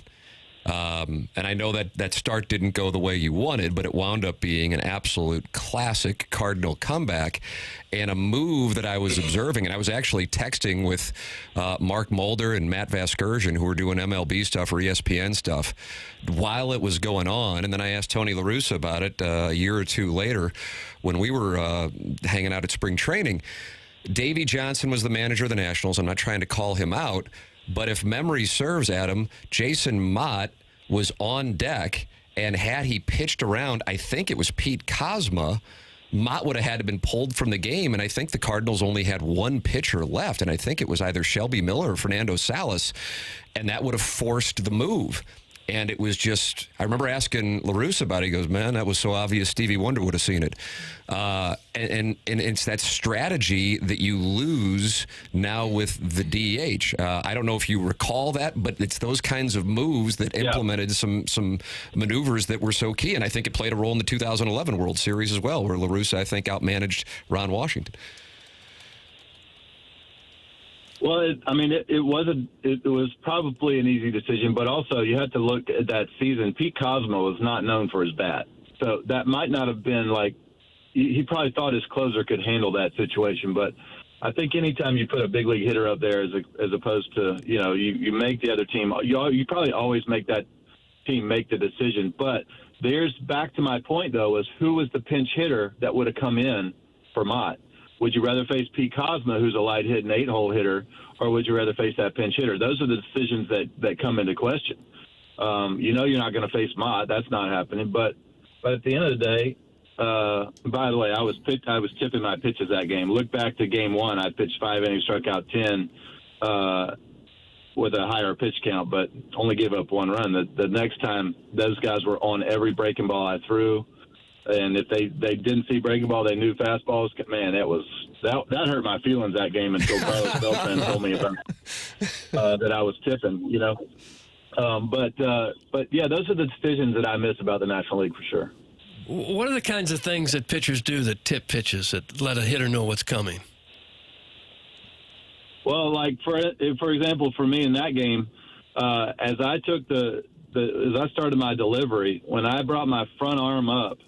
And I know that start didn't go the way you wanted, but it wound up being an absolute classic Cardinal comeback and a move that I was observing. And I was actually texting with Mark Mulder and Matt Vasgersian, who were doing MLB stuff or ESPN stuff, while it was going on. And then I asked Tony La Russa about it a year or 2 later when we were hanging out at spring training. Davey Johnson was the manager of the Nationals. I'm not trying to call him out, but if memory serves, Adam, Jason Mott was on deck, and had he pitched around, I think it was Pete Kozma, Mott would have had to been pulled from the game, and I think the Cardinals only had 1 pitcher left, and I think it was either Shelby Miller or Fernando Salas, and that would have forced the move. And it was just, I remember asking La Russa about it. He goes, man, that was so obvious Stevie Wonder would have seen it. And it's that strategy that you lose now with the DH. I don't know if you recall that, but it's those kinds of moves that implemented some maneuvers that were so key. And I think it played a role in the 2011 World Series as well, where La Russa, I think, outmanaged Ron Washington. Well, it was probably an easy decision, but also you had to look at that season. Pete Kozma was not known for his bat, so that might not have been like he probably thought his closer could handle that situation. But I think anytime you put a big league hitter up there, as opposed to you make the other team, you probably always make that team make the decision. But there's back to my point though, was who was the pinch hitter that would have come in for Mott? Would you rather face Pete Kozma, who's a light hit and 8-hole hitter, or would you rather face that pinch hitter? Those are the decisions that come into question. You're not going to face Mott. That's not happening. But at the end of the day, by the way, I was tipping my pitches that game. Look back to game 1. I pitched 5 innings, struck out 10 with a higher pitch count, but only gave up 1 run. The next time, those guys were on every breaking ball I threw. And if they didn't see breaking ball, they knew fastballs. Man, that hurt my feelings that game until Carlos Beltran told me about that I was tipping. But yeah, those are the decisions that I miss about the National League for sure. What are the kinds of things that pitchers do that tip pitches that let a hitter know what's coming? Well, like for example, for me in that game, as I took as I started my delivery, when I brought my front arm up.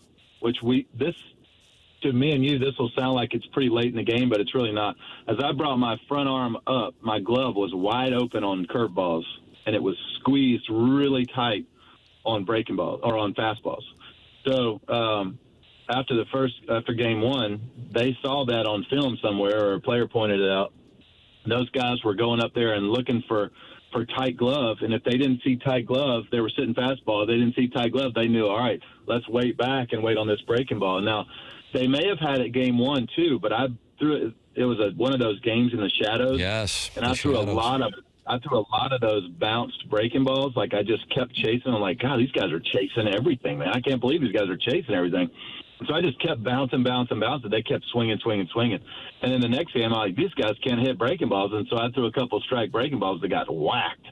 To me and you, this will sound like it's pretty late in the game, but it's really not. As I brought my front arm up, my glove was wide open on curveballs, and it was squeezed really tight on breaking balls or on fastballs. So after game 1, they saw that on film somewhere, or a player pointed it out. Those guys were going up there and looking for tight glove, and if they didn't see tight glove, they were sitting fastball. If they didn't see tight glove, they knew, all right, let's wait back and wait on this breaking ball. Now, they may have had it game 1 too, but I threw it one of those games in the shadows. Yes. And I threw a lot of those bounced breaking balls. Like I just kept chasing. I'm like, God, these guys are chasing everything, man. I can't believe these guys are chasing everything. So I just kept bouncing. They kept swinging. And then the next game, I'm like, these guys can't hit breaking balls. And so I threw a couple strike breaking balls that got whacked,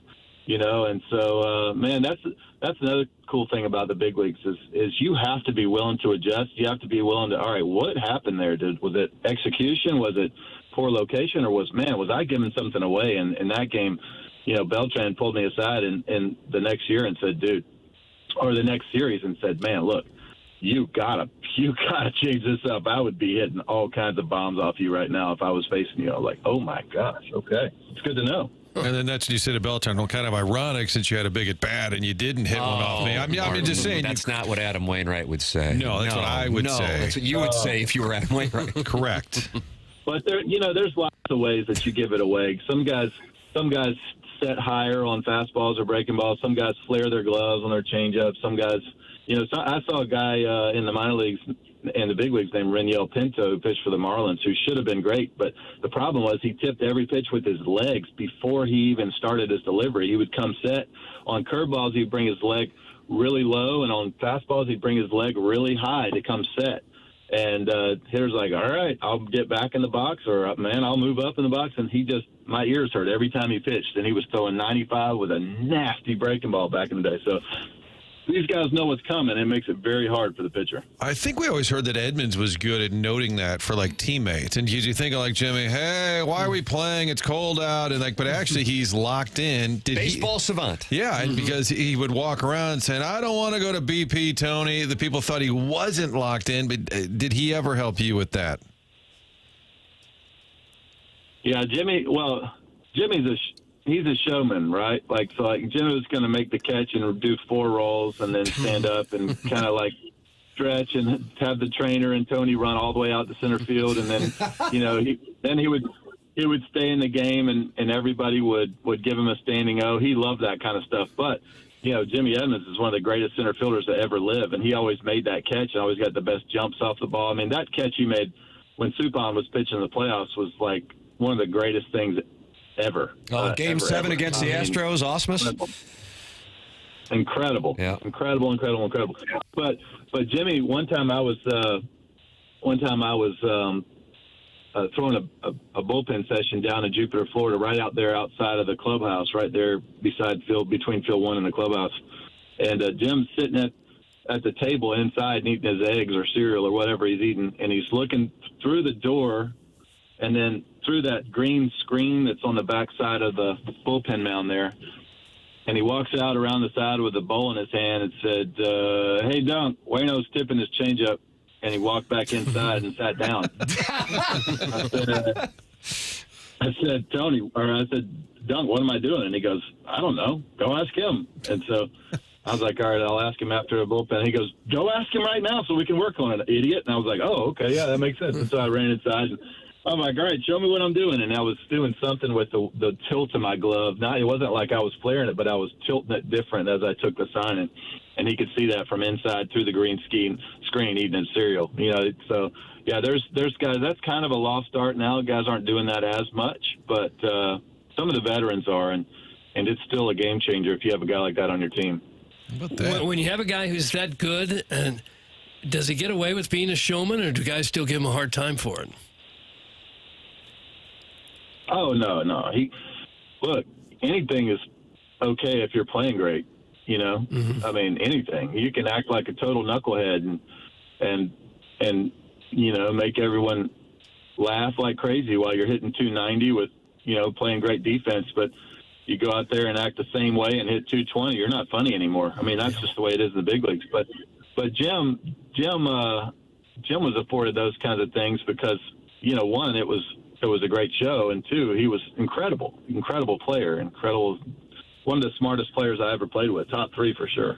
And so, man, that's another cool thing about the big leagues is you have to be willing to adjust. You have to be willing to, all right, what happened there? Was it execution? Was it poor location? Or was I giving something away? And in that game, Beltran pulled me aside in the next year and said, dude, or the next series and said, man, look, you gotta change this up. I would be hitting all kinds of bombs off you right now if I was facing you. I was like, oh my gosh, okay, it's good to know. And then that's what you said to Beltran. Well, kind of ironic since you had a big at bat and you didn't hit one off me. I'm just saying. That's not what Adam Wainwright would say. No, that's what I would say. That's what you would say if you were Adam Wainwright. Correct. But there's lots of ways that you give it away. Some guys set higher on fastballs or breaking balls. Some guys flare their gloves on their changeup. Some guys. I saw a guy in the minor leagues and the big leagues named Reniel Pinto who pitched for the Marlins who should have been great. But the problem was he tipped every pitch with his legs before he even started his delivery. He would come set. On curveballs, he'd bring his leg really low, and on fastballs, he'd bring his leg really high to come set. And hitter's like, all right, I'll get back in the box, or, man, I'll move up in the box. And my ears hurt every time he pitched. And he was throwing 95 with a nasty breaking ball back in the day. So these guys know what's coming. It makes it very hard for the pitcher. I think we always heard that Edmonds was good at noting that for teammates. And you think of Jimmy, hey, why are we playing? It's cold out. And but actually he's locked in. Baseball savant. Yeah, and because he would walk around saying, I don't want to go to BP, Tony. The people thought he wasn't locked in, but did he ever help you with that? Yeah, Jimmy's he's a showman, right? Jimmy was going to make the catch and do 4 rolls and then stand up and kind of stretch and have the trainer and Tony run all the way out to center field. And then, he would stay in the game and everybody would give him a standing O. He loved that kind of stuff. But, Jimmy Edmonds is one of the greatest center fielders to ever live. And he always made that catch and always got the best jumps off the ball. I mean, that catch he made when Suppan was pitching in the playoffs was one of the greatest things ever. Game 7 against the Astros, Ausmus. Incredible. Yeah. Incredible. But Jimmy, one time I was throwing a bullpen session down in Jupiter, Florida, right out there outside of the clubhouse, right there between field 1 and the clubhouse. And Jim's sitting at the table inside and eating his eggs or cereal or whatever he's eating, and he's looking through the door and then through that green screen that's on the backside of the bullpen mound there. And he walks out around the side with a bowl in his hand and said, hey, Dunk, Wayno's tipping his changeup. And he walked back inside and sat down. I said, Dunk, what am I doing? And he goes, I don't know. Go ask him. And so I was like, all right, I'll ask him after the bullpen. He goes, go ask him right now so we can work on it, idiot. And I was like, oh, okay, yeah, that makes sense. And so I ran inside and I'm like, all right, show me what I'm doing. And I was doing something with the tilt of my glove. Now, it wasn't like I was flaring it, but I was tilting it different as I took the sign. And he could see that from inside through the green screen eating his cereal. So, yeah, there's guys. That's kind of a lost art now. Guys aren't doing that as much. But some of the veterans are, and it's still a game changer if you have a guy like that on your team. How about that? When you have a guy who's that good, and does he get away with being a showman, or do guys still give him a hard time for it? Oh, no. Look, anything is okay if you're playing great, I mean, anything. You can act like a total knucklehead and make everyone laugh like crazy while you're hitting 290 with, playing great defense. But you go out there and act the same way and hit 220, you're not funny anymore. I mean, that's just the way it is in the big leagues. But Jim was afforded those kinds of things because, one, it was a great show, and 2, he was incredible player, one of the smartest players I ever played with, top 3 for sure.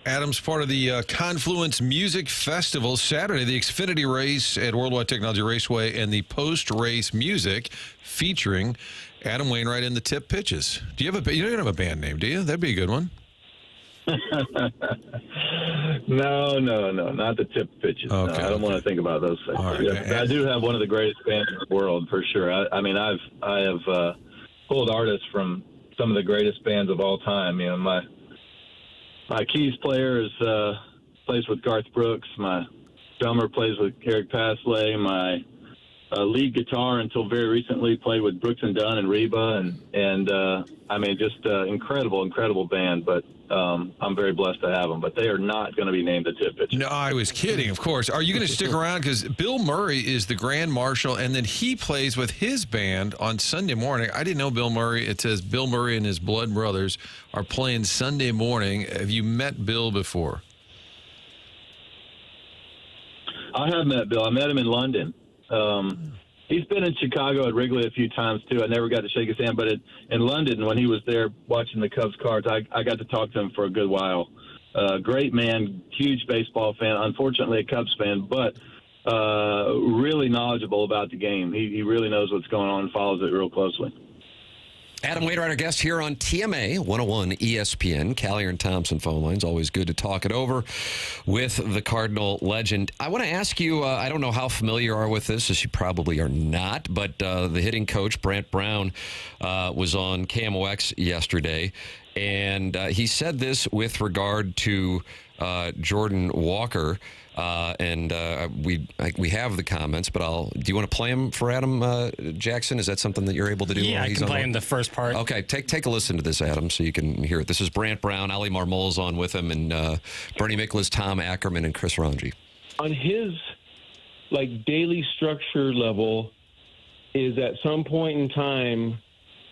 Adam's part of the Confluence Music Festival Saturday, the Xfinity race at Worldwide Technology Raceway, and the post-race music featuring Adam Wainwright and the Tip Pitches. You don't have a band name, do you? That'd be a good one. No, not the tip pitches. Okay, No, I don't want to think about those things. All right. Yeah, I do have one of the greatest bands in the world for sure. I mean, I have pulled artists from some of the greatest bands of all time. You know, my keys player plays with Garth Brooks. My drummer plays with Eric Pasley. My lead guitar until very recently played with Brooks and Dunn and Reba, and I mean, just incredible band. But I'm very blessed to have them. But they are not going to be named the tip pitchers. No, I was kidding, of course. Are you going to stick around? Because Bill Murray is the Grand Marshal, and then he plays with his band on Sunday morning. I didn't know Bill Murray. It says Bill Murray and his Blood Brothers are playing Sunday morning. Have you met Bill before? I have met Bill. I met him in London. He's been in Chicago at Wrigley a few times too. I never got to shake his hand, but in London when he was there watching the Cubs cards, I got to talk to him for a good while. Great man, huge baseball fan. Unfortunately, a Cubs fan, but really knowledgeable about the game. He really knows what's going on and follows it real closely. Adam Wainwright, our guest here on TMA 101 ESPN. Callier and Thompson phone lines. Always good to talk it over with the Cardinal legend. I want to ask you, I don't know how familiar you are with this, as you probably are not, but the hitting coach, Brant Brown, was on KMOX yesterday, and he said this with regard to Jordan Walker. We have the comments, but do you want to play them for Adam Jackson? Is that something that you're able to do? Yeah, I can play him the first part. Okay, take a listen to this, Adam, so you can hear it. This is Brant Brown, Ali Marmol's on with him, and Bernie Miklasz, Tom Ackerman, and Chris Ranji. On his daily structure level, is at some point in time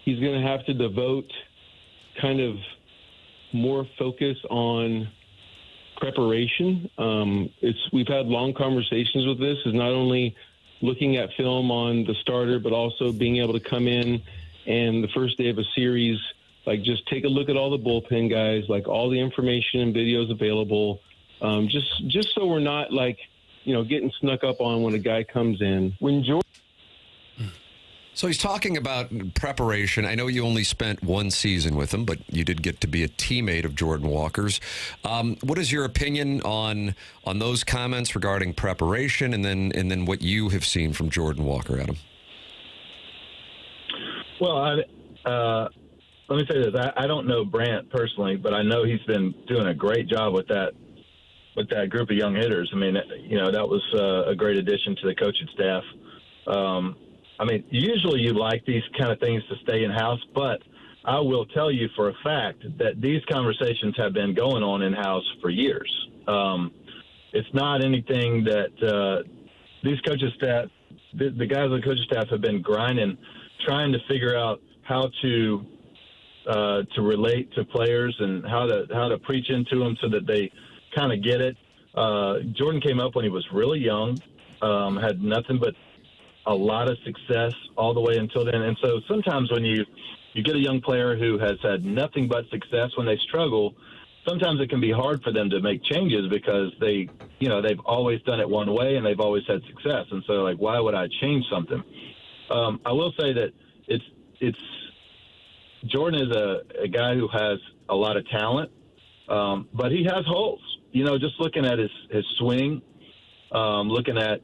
he's going to have to devote kind of more focus on preparation. We've had long conversations with this. Is not only looking at film on the starter, but also being able to come in and the first day of a series, just take a look at all the bullpen guys, all the information and videos available, just so we're not getting snuck up on when a guy comes in. When Jordan. So he's talking about preparation. I know you only spent one season with him, but you did get to be a teammate of Jordan Walker's. What is your opinion on those comments regarding preparation, and then what you have seen from Jordan Walker, Adam? Well, let me say this. I don't know Brant personally, but I know he's been doing a great job with that group of young hitters. I mean, that was a great addition to the coaching staff. I mean, usually you like these kind of things to stay in-house, but I will tell you for a fact that these conversations have been going on in-house for years. It's not anything that these coaches staff, the guys on the coaching staff have been grinding, trying to figure out how to relate to players and how to preach into them so that they kind of get it. Jordan came up when he was really young, had nothing but a lot of success all the way until then. And so sometimes when you get a young player who has had nothing but success, when they struggle, sometimes it can be hard for them to make changes because they've always done it one way and they've always had success. And so why would I change something? I will say that it's Jordan is a guy who has a lot of talent, but he has holes. Just looking at his swing, looking at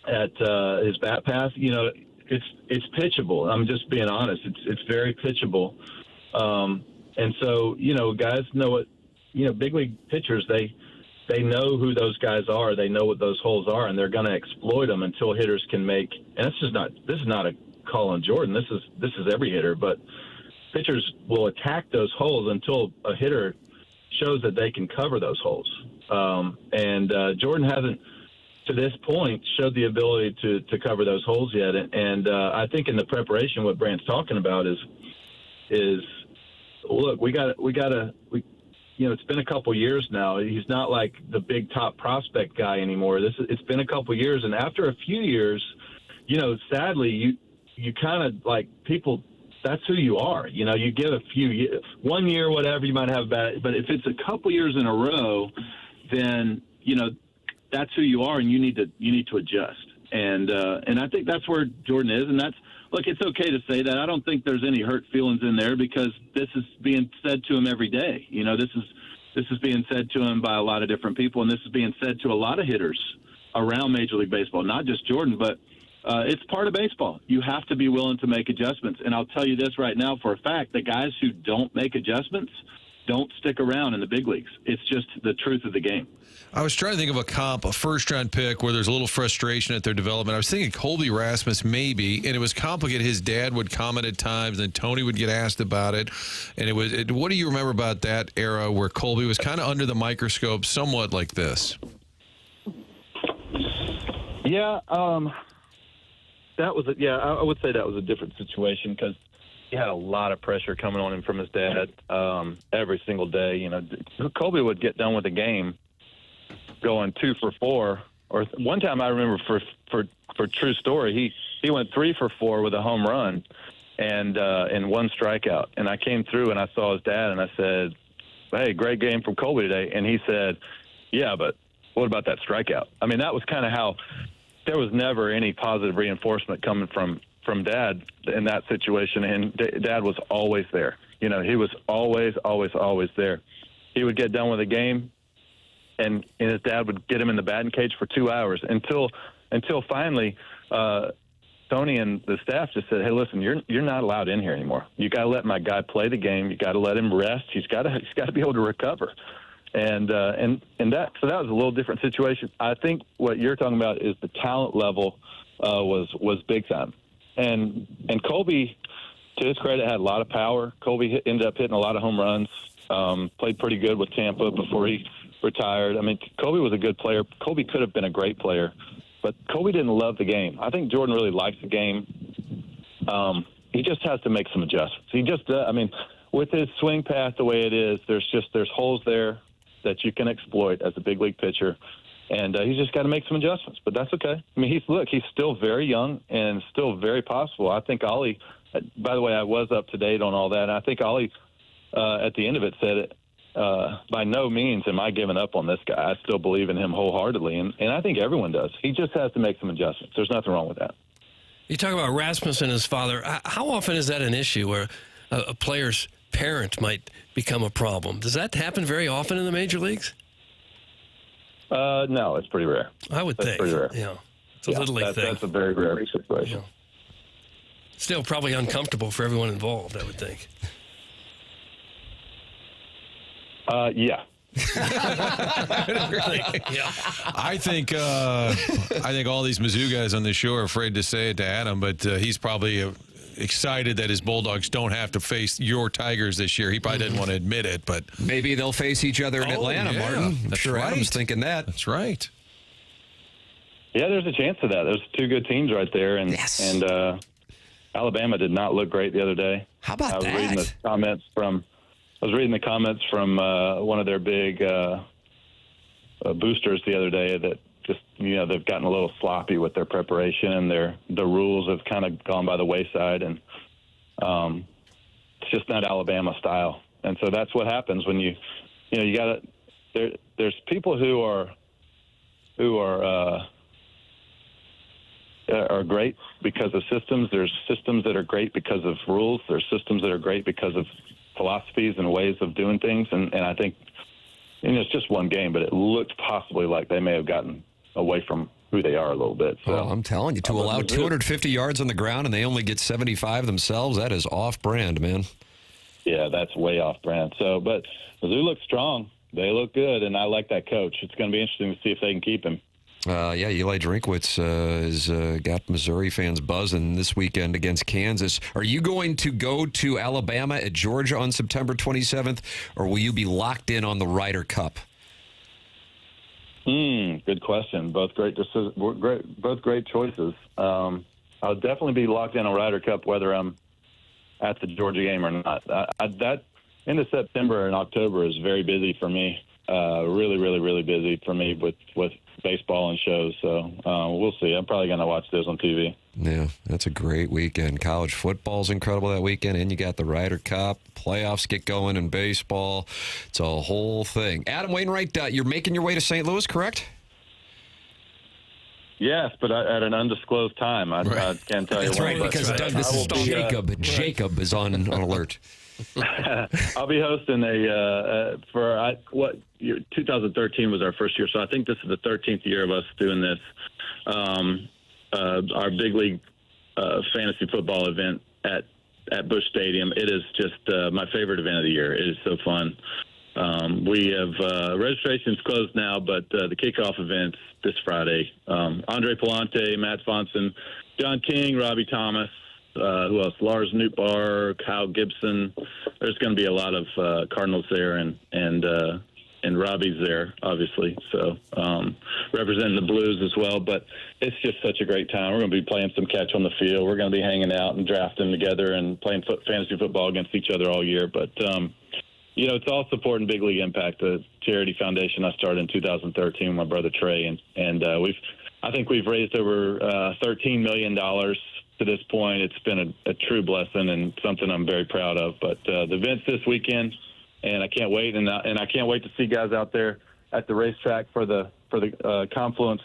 his bat path, it's pitchable. I'm just being honest. It's very pitchable. And so, guys know what, big league pitchers, they know who those guys are. They know what those holes are, and they're going to exploit them until hitters can make, and this is not a call on Jordan. This is every hitter, but pitchers will attack those holes until a hitter shows that they can cover those holes. And Jordan hasn't, to this point, showed the ability to cover those holes yet. And I think in the preparation, what Brant's talking about is look, we got to it's been a couple years now. He's not like the big top prospect guy anymore. It's been a couple years, and after a few years, sadly, you kind of people. That's who you are. You get a few years, 1 year, whatever, you might have bad, but if it's a couple years in a row, then that's who you are, and you need to adjust. And I think that's where Jordan is, and that's look, it's okay to say that. I don't think there's any hurt feelings in there because this is being said to him every day. You know, this is being said to him by a lot of different people, and this is being said to a lot of hitters around Major League Baseball, not just Jordan, but it's part of baseball. You have to be willing to make adjustments. And I'll tell you this right now for a fact, the guys who don't make adjustments don't stick around in the big leagues. It's just the truth of the game. I was trying to think of a first-round pick where there's a little frustration at their development. I was thinking Colby Rasmus maybe, and it was complicated. His dad would comment at times, and Tony would get asked about it. And what do you remember about that era where Colby was kind of under the microscope, somewhat like this? Yeah, I would say that was a different situation because he had a lot of pressure coming on him from his dad every single day. You know, Colby would get done with the game going 2 for 4. Or one time I remember for true story, he went 3 for 4 with a home run and 1 strikeout. And I came through and I saw his dad and I said, "Hey, great game from Colby today." And he said, "Yeah, but what about that strikeout?" I mean, that was kind of how there was never any positive reinforcement coming from Dad in that situation, and Dad was always there. You know, he was always there. He would get done with a game, and his dad would get him in the batting cage for 2 hours until finally Tony and the staff just said, "Hey, listen, you're not allowed in here anymore. You got to let my guy play the game. You got to let him rest. He's got to be able to recover." And that was a little different situation. I think what you're talking about is the talent level was big time. And Colby, to his credit, had a lot of power. Colby ended up hitting a lot of home runs, played pretty good with Tampa before he retired. I mean, Colby was a good player. Colby could have been a great player, but Colby didn't love the game. I think Jordan really likes the game. He just has to make some adjustments. He just, with his swing path the way it is, there's holes there that you can exploit as a big league pitcher. And he's just got to make some adjustments, but that's okay. I mean, he's still very young and still very possible. I think Ollie, by the way, I was up to date on all that. And I think Ollie, at the end of it, said, by no means am I giving up on this guy. I still believe in him wholeheartedly. And I think everyone does. He just has to make some adjustments. There's nothing wrong with that. You talk about Rasmus and his father. How often is that an issue where a player's parent might become a problem? Does that happen very often in the major leagues? No, it's pretty rare. I would think. Pretty rare. Yeah, it's a little league thing. That's a very rare situation. Yeah. Still probably uncomfortable for everyone involved, I would think. Yeah. I think all these Mizzou guys on the show are afraid to say it to Adam, but he's probably excited that his Bulldogs don't have to face your Tigers this year. He probably didn't want to admit it, but maybe they'll face each other in Atlanta, yeah. Martin. I'm That's sure right. Adam's thinking that. That's right. Yeah, there's a chance of that. There's 2 good teams right there, and Alabama did not look great the other day. How about I was that? reading the comments from one of their big boosters the other day that just, they've gotten a little sloppy with their preparation and the rules have kind of gone by the wayside, and it's just not Alabama style. And so that's what happens when you got to. There's people who are great because of systems. There's systems that are great because of rules. There's systems that are great because of philosophies and ways of doing things. And I think, it's just one game, but it looked possibly like they may have gotten away from who they are a little bit. So I'm telling you, to allow 250 yards on the ground and they only get 75 themselves, that is off-brand, man. Yeah, that's way off-brand. So, but Mizzou looks strong. They look good, and I like that coach. It's going to be interesting to see if they can keep him. Eli Drinkwitz has got Missouri fans buzzing this weekend against Kansas. Are you going to go to Alabama at Georgia on September 27th, or will you be locked in on the Ryder Cup? Good question. Both great choices. I'll definitely be locked in on Ryder Cup whether I'm at the Georgia game or not. That end of September and October is very busy for me. Really, really, really busy for me with baseball and shows. So we'll see. I'm probably going to watch those on TV. Yeah, that's a great weekend. College football's incredible that weekend, and you got the Ryder Cup. Playoffs get going in baseball. It's a whole thing. Adam Wainwright, you're making your way to St. Louis, correct? Yes, but at an undisclosed time. I can't tell you. That's right, when, because but, Doug, this is I will be, Jacob. Jacob is on alert. I'll be hosting 2013 was our first year, so I think this is the 13th year of us doing this. Our big league fantasy football event at Busch Stadium. It is just my favorite event of the year. It is so fun. We have registrations closed now, but the kickoff event's this Friday. Andre Palante, Matt Swanson, John King, Robbie Thomas, who else? Lars Nootbaar, Kyle Gibson. There's going to be a lot of Cardinals there, and Robbie's there, obviously. So representing the Blues as well. But it's just such a great time. We're going to be playing some catch on the field. We're going to be hanging out and drafting together and playing fantasy football against each other all year. But it's all supporting Big League Impact, the charity foundation I started in 2013 with my brother Trey, and I think we've raised over $13 million to this point. It's been a true blessing and something I'm very proud of. But the event's this weekend, and I can't wait, and I can't wait to see guys out there at the racetrack for the Confluence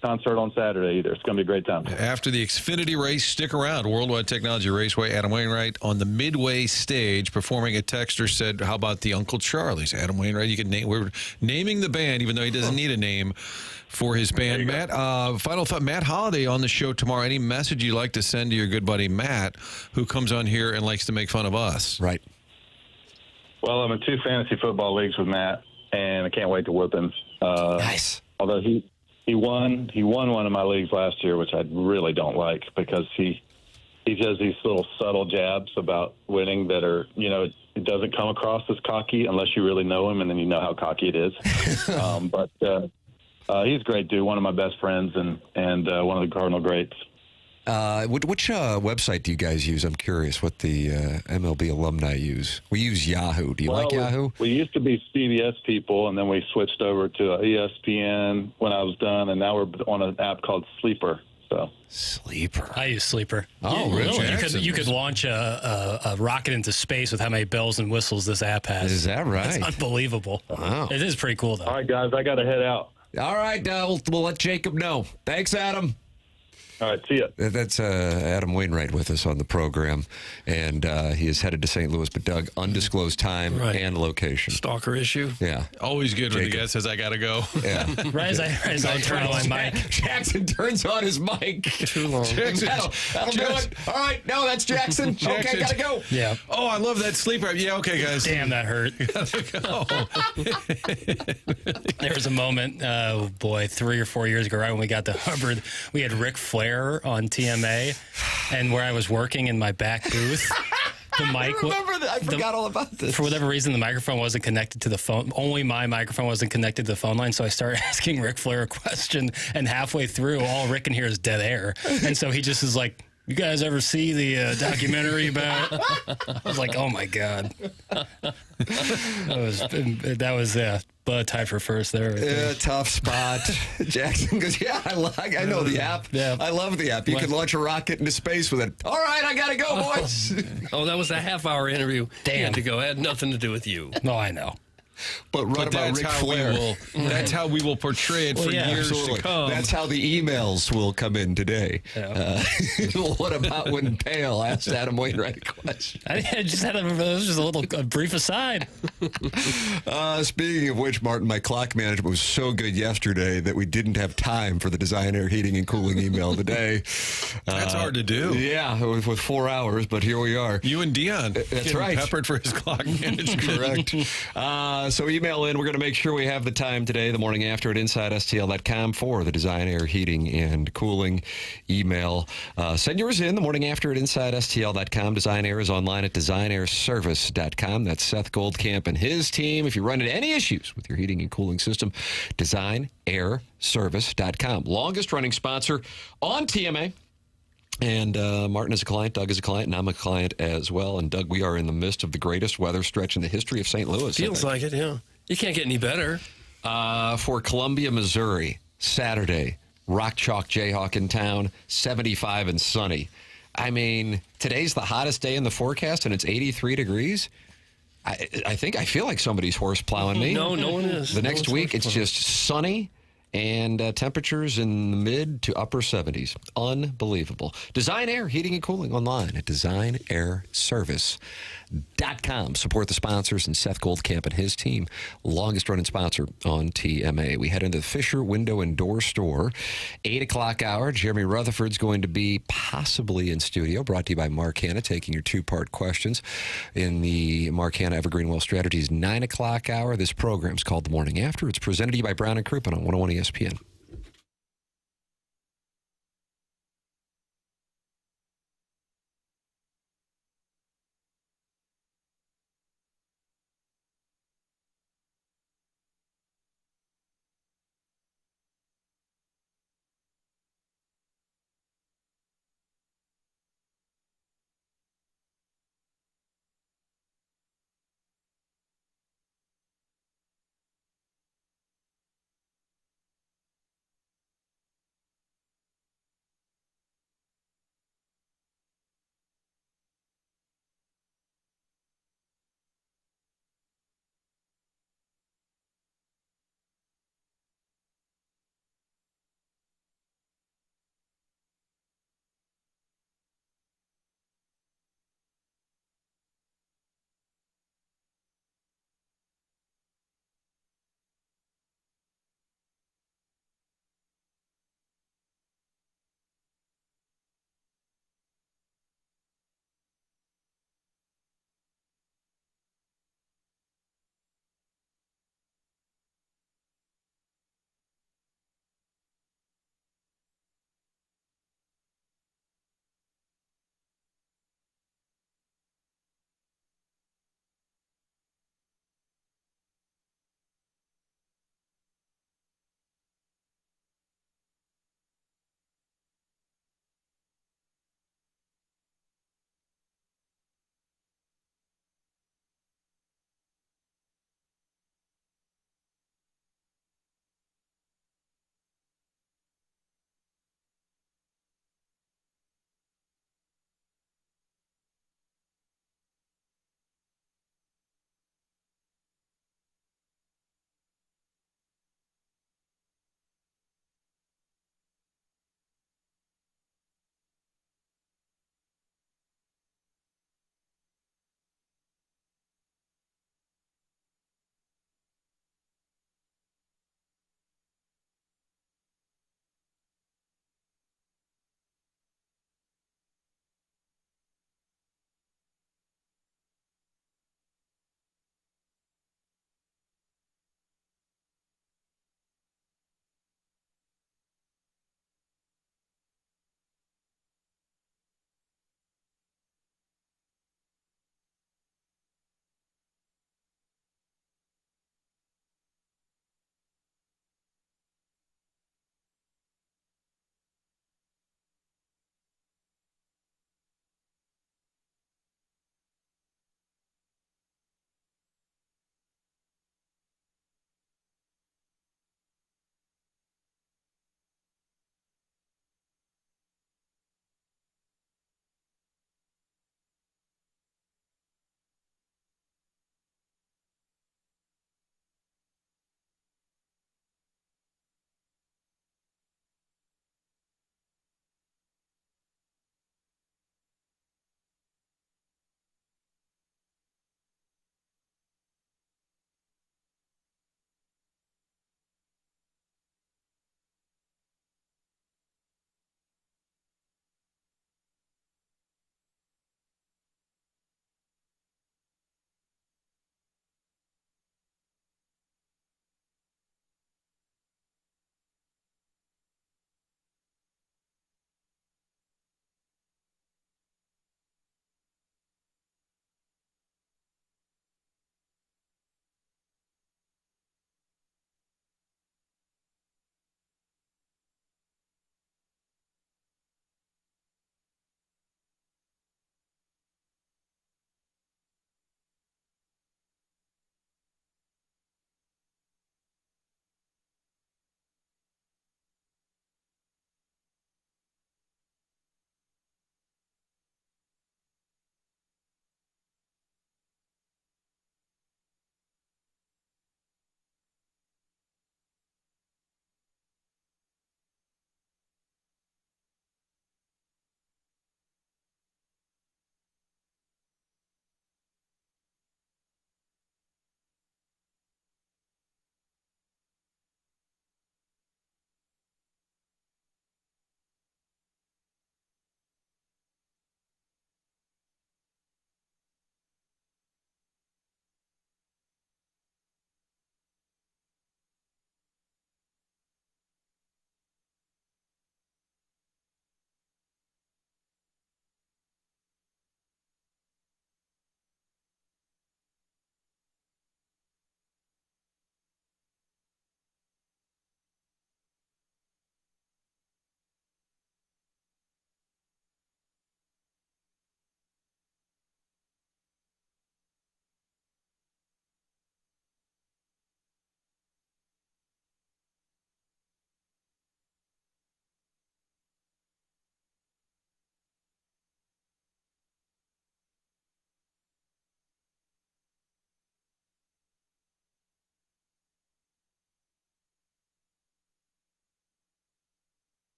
concert on Saturday either. It's going to be a great time. After the Xfinity race, stick around. Worldwide Technology Raceway, Adam Wainwright on the midway stage performing. A texter said, how about the Uncle Charlie's? Adam Wainwright, you can name. We're naming the band, even though he doesn't need a name for his band. Matt, final thought, Matt Holliday on the show tomorrow. Any message you'd like to send to your good buddy Matt, who comes on here and likes to make fun of us? Right. Well, I'm in 2 fantasy football leagues with Matt, and I can't wait to whip him. Nice. Although he won one of my leagues last year, which I really don't like because he does these little subtle jabs about winning that are, it doesn't come across as cocky unless you really know him, and then you know how cocky it is. But he's a great dude, one of my best friends, and one of the Cardinal greats. Which website do you guys use? I'm curious what the MLB alumni use. We use Yahoo. Do you like Yahoo? We used to be CBS people, and then we switched over to ESPN when I was done, and now we're on an app called Sleeper. So Sleeper. I use Sleeper. Oh, really? You could launch a rocket into space with how many bells and whistles this app has. Is that right? It's unbelievable. Wow. It is pretty cool, though. all right, guys, I got to head out. All right, we'll let Jacob know. Thanks, Adam. All right, see ya. That's Adam Wainwright with us on the program, and he is headed to St. Louis. But Doug, undisclosed time and location. Stalker issue. Yeah, Always good when the guy says, I got to go. yeah. Right as I turn on my mic. Jackson turns on his mic. Too long. That'll do it. All right, no, that's Jackson. Okay, gotta go. Yeah. Oh, I love that sleeper. Yeah, okay, guys. Damn, that hurt. There was a moment, 3 or 4 years ago, right when we got to Hubbard, we had Ric Flair on TMA, and where I was working in my back booth, the mic. I forgot all about this. For whatever reason, the microphone wasn't connected to the phone. Only my microphone wasn't connected to the phone line, so I started asking Ric Flair a question, and halfway through, all Rick can hear is dead air, and so he just is like, "You guys ever see the documentary about?" I was like, "Oh my god." That was tied for first there. Right there. Tough spot. Jackson goes, yeah, I know the app. Yeah. I love the app. You can launch a rocket into space with it. All right, I got to go, boys. Oh, that was a half-hour interview. Damn. He had to go. It had nothing to do with you. No, I know. But right about that's Ric how Flair. that's how we will portray it for years to come. That's how the emails will come in today. Yeah. What about when Pale asked Adam Wainwright a question? I just had it was just a brief aside. Speaking of which, Martin, my clock management was so good yesterday that we didn't have time for the design, air, heating, and cooling email today. That's hard to do. Yeah, with 4 hours, but here we are. You and Dion. That's right. Peppered for his clock management. Correct. So email in. We're going to make sure we have the time today, the morning after, at InsideSTL.com for the design, air, heating, and cooling email. Send yours in the morning after at InsideSTL.com. Design Air is online at DesignAirService.com. That's Seth Goldcamp and his team. If you run into any issues with your heating and cooling system, DesignAirService.com. Longest running sponsor on TMA. And Martin is a client, Doug is a client, and I'm a client as well. And Doug, we are in the midst of the greatest weather stretch in the history of St. Louis. Feels like it, yeah. You can't get any better. For Columbia, Missouri, Saturday, Rock Chalk Jayhawk in town, 75 and sunny. I mean, today's the hottest day in the forecast, and it's 83 degrees. I feel like somebody's horse plowing me. No one is. The next week, it's just sunny and temperatures in the mid to upper 70s. Unbelievable. Design Air Heating and Cooling online at designairservice.com. Support the sponsors and Seth Goldcamp and his team, longest running sponsor on TMA. We head into the Fisher Window and Door Store, 8 o'clock hour. Jeremy Rutherford's going to be possibly in studio, brought to you by Mark Hanna, taking your two-part questions in the Mark Hanna Evergreen Wealth Strategies 9 o'clock hour. This program's called The Morning After. It's presented to you by Brown and Crouppen on 101 ESPN.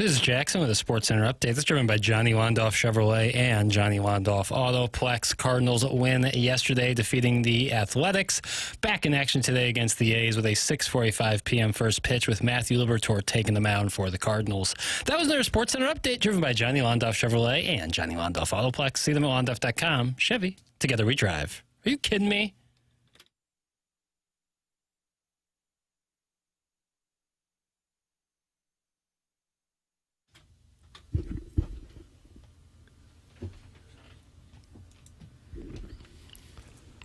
This is Jackson with a Sports Center update. That's driven by Johnny Wandolph Chevrolet and Johnny Wandolph Autoplex. Cardinals win yesterday, defeating the Athletics. Back in action today against the A's with a 6:45 p.m. first pitch with Matthew Liberatore taking the mound for the Cardinals. That was their Sports Center update, driven by Johnny Wandolph Chevrolet and Johnny Wandolph Autoplex. See them at wandolph.com. Chevy, together we drive. Are you kidding me?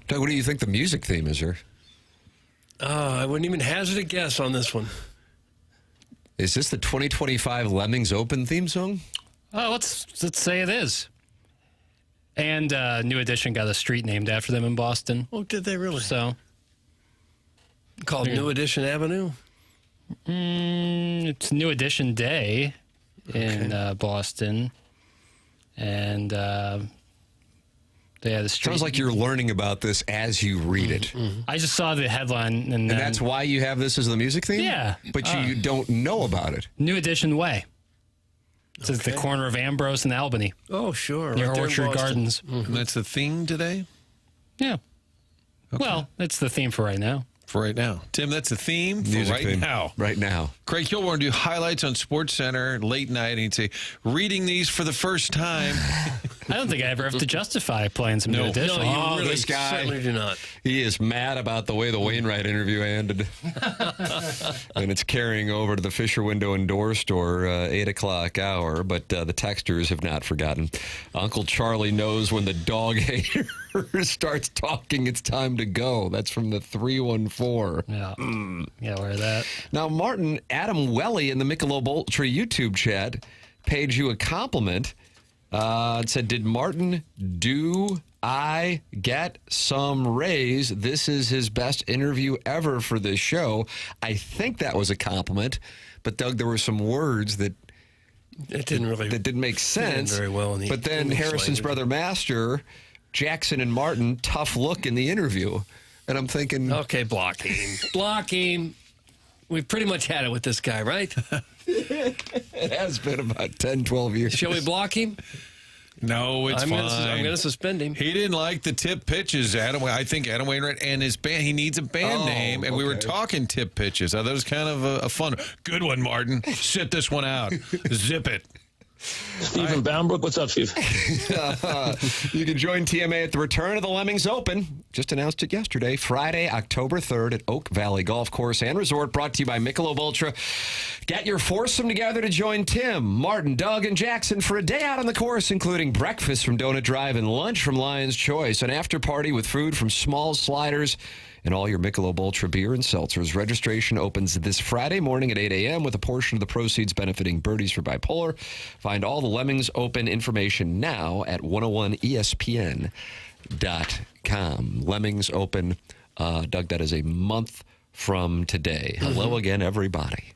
Doug, what do you think the music theme is here? I wouldn't even hazard a guess on this one. Is this the 2025 Lemmings Open theme song? Oh, let's say it is. And New Edition got a street named after them in Boston. Oh, did they really? So Called New Edition Avenue? it's New Edition Day in Boston. And they had a street. Sounds like you're learning about this as you read it. I just saw the headline. And then, that's why you have this as the music theme? Yeah. But you don't know about it. New Edition Way. It's at the corner of Ambrose and Albany, Oh, sure. near right there in Orchard Boston. Gardens. And that's the theme today? Yeah. Well, that's the theme for right now. For right now. Tim, that's the theme for Music right theme. now. Right now. Craig Kilborn would do highlights on Sports Center late night, and he'd say, reading these for the first time. I don't think I ever have to justify playing some New Edition. No, you Oh, really this guy. certainly do not. He is mad about the way the Wainwright interview ended. And it's carrying over to the Fisher Window and Door Store, 8 o'clock hour. But the texters have not forgotten. Uncle Charlie knows when the dog hater starts talking, it's time to go. That's from the 314. Yeah. Yeah, wear that. Now, Martin, Adam Welly in the Michelob Ultra YouTube chat paid you a compliment. It said, did Martin do I get some raise? This is his best interview ever for this show. I think that was a compliment. But, Doug, there were some words that It didn't really. that didn't make sense. very well in the but then English Harrison's language. brother Master, Jackson and Martin, tough look in the interview. And I'm thinking, Okay, block him. Block him. We've pretty much had it with this guy, right? it has been about 10, 12 years. Shall we block him? No, it's I'm fine. going to suspend him. He didn't like the tip pitches, Adam. I think Adam Wainwright and his band, he needs a band Oh, name, and we were okay. talking tip pitches. I thought it was kind of a fun. Good one, Martin. Sit this one out. Zip it. Stephen Boundbrook, what's up, Steve? You can join TMA at the return of the Lemmings Open. Just announced it yesterday, Friday, October 3rd at Oak Valley Golf Course and Resort, brought to you by Michelob Ultra. Get your foursome together to join Tim, Martin, Doug, and Jackson for a day out on the course, including breakfast from Donut Drive and lunch from Lion's Choice, an after party with food from Small Sliders, and all your Michelob Ultra beer and seltzers. Registration opens this Friday morning at 8 a.m. with a portion of the proceeds benefiting Birdies for Bipolar. Find all the Lemmings Open information now at 101ESPN.com. Lemmings Open, Doug, that is a month from today. Hello again, everybody.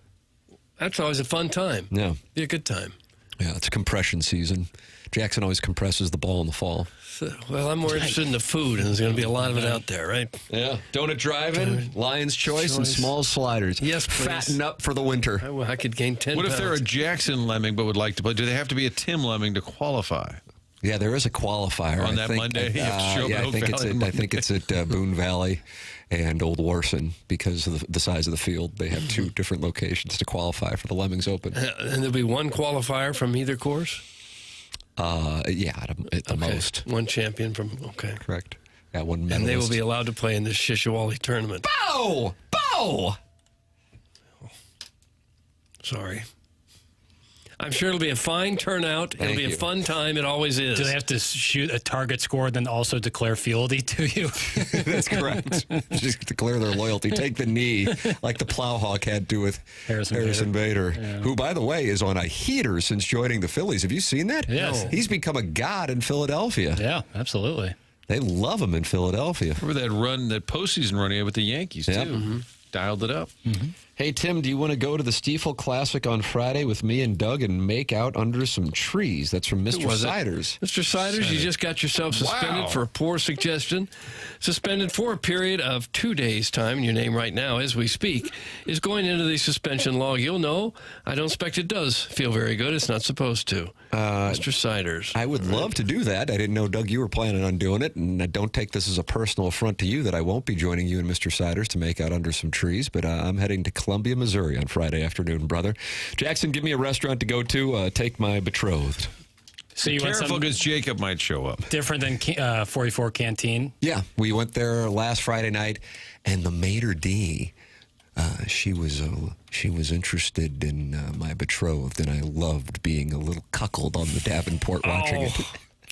That's always a fun time. Yeah. Be a good time. Yeah, it's compression season. Jackson always compresses the ball in the fall. So, well, I'm more interested in the food, and there's going to be a lot of it out there, right? Yeah. Donut Drive-In, Lion's Choice, and Small Sliders. Yes, please. Fatten up for the winter. I could gain 10 What if pounds. they're a Jackson Lemming but would like to play? Do they have to be a Tim Lemming to qualify? Yeah, there is a qualifier. On that Monday? You have to show up at I Oak think Valley on I think it's at Boone Valley and Old Warson because of the size of the field. They have two different locations to qualify for the Lemmings Open. And there'll be one qualifier from either course? Yeah, at the most. One champion from, okay. Correct. Yeah, one medalist. And they will be allowed to play in this Shishawali tournament. Bow! Bow! Sorry. I'm sure it'll be a fine turnout. It'll Thank be a you. fun time. It always is. Do they have to shoot a target score and then also declare fealty to you? That's correct. Just declare their loyalty. Take the knee, like the Plowhawk had to with Harrison Bader, who, by the way, is on a heater since joining the Phillies. Have you seen that? Yes. He's become a god in Philadelphia. Yeah, absolutely. They love him in Philadelphia. Remember that run, that postseason run he had with the Yankees, Yep. too? Dialed it up. Hey, Tim, do you want to go to the Stiefel Classic on Friday with me and Doug and make out under some trees? That's from Mr. Siders. Mr. Siders, you just got yourself suspended for a poor suggestion. Suspended for a period of 2 days' time. And your name right now, as we speak, is going into the suspension log. You'll know. I don't expect it does feel very good. It's not supposed to. Mr. Siders. I would love to do that. I didn't know, Doug, you were planning on doing it. And I don't take this as a personal affront to you that I won't be joining you and Mr. Siders to make out under some trees. But I'm heading to Columbia, Missouri on Friday afternoon, brother. Jackson, give me a restaurant to go to. Take my betrothed. So you went Careful because Jacob might show up. different than 44 Canteen? Yeah, we went there last Friday night, and the maitre d', she was interested in my betrothed, and I loved being a little cuckled on the Davenport watching it.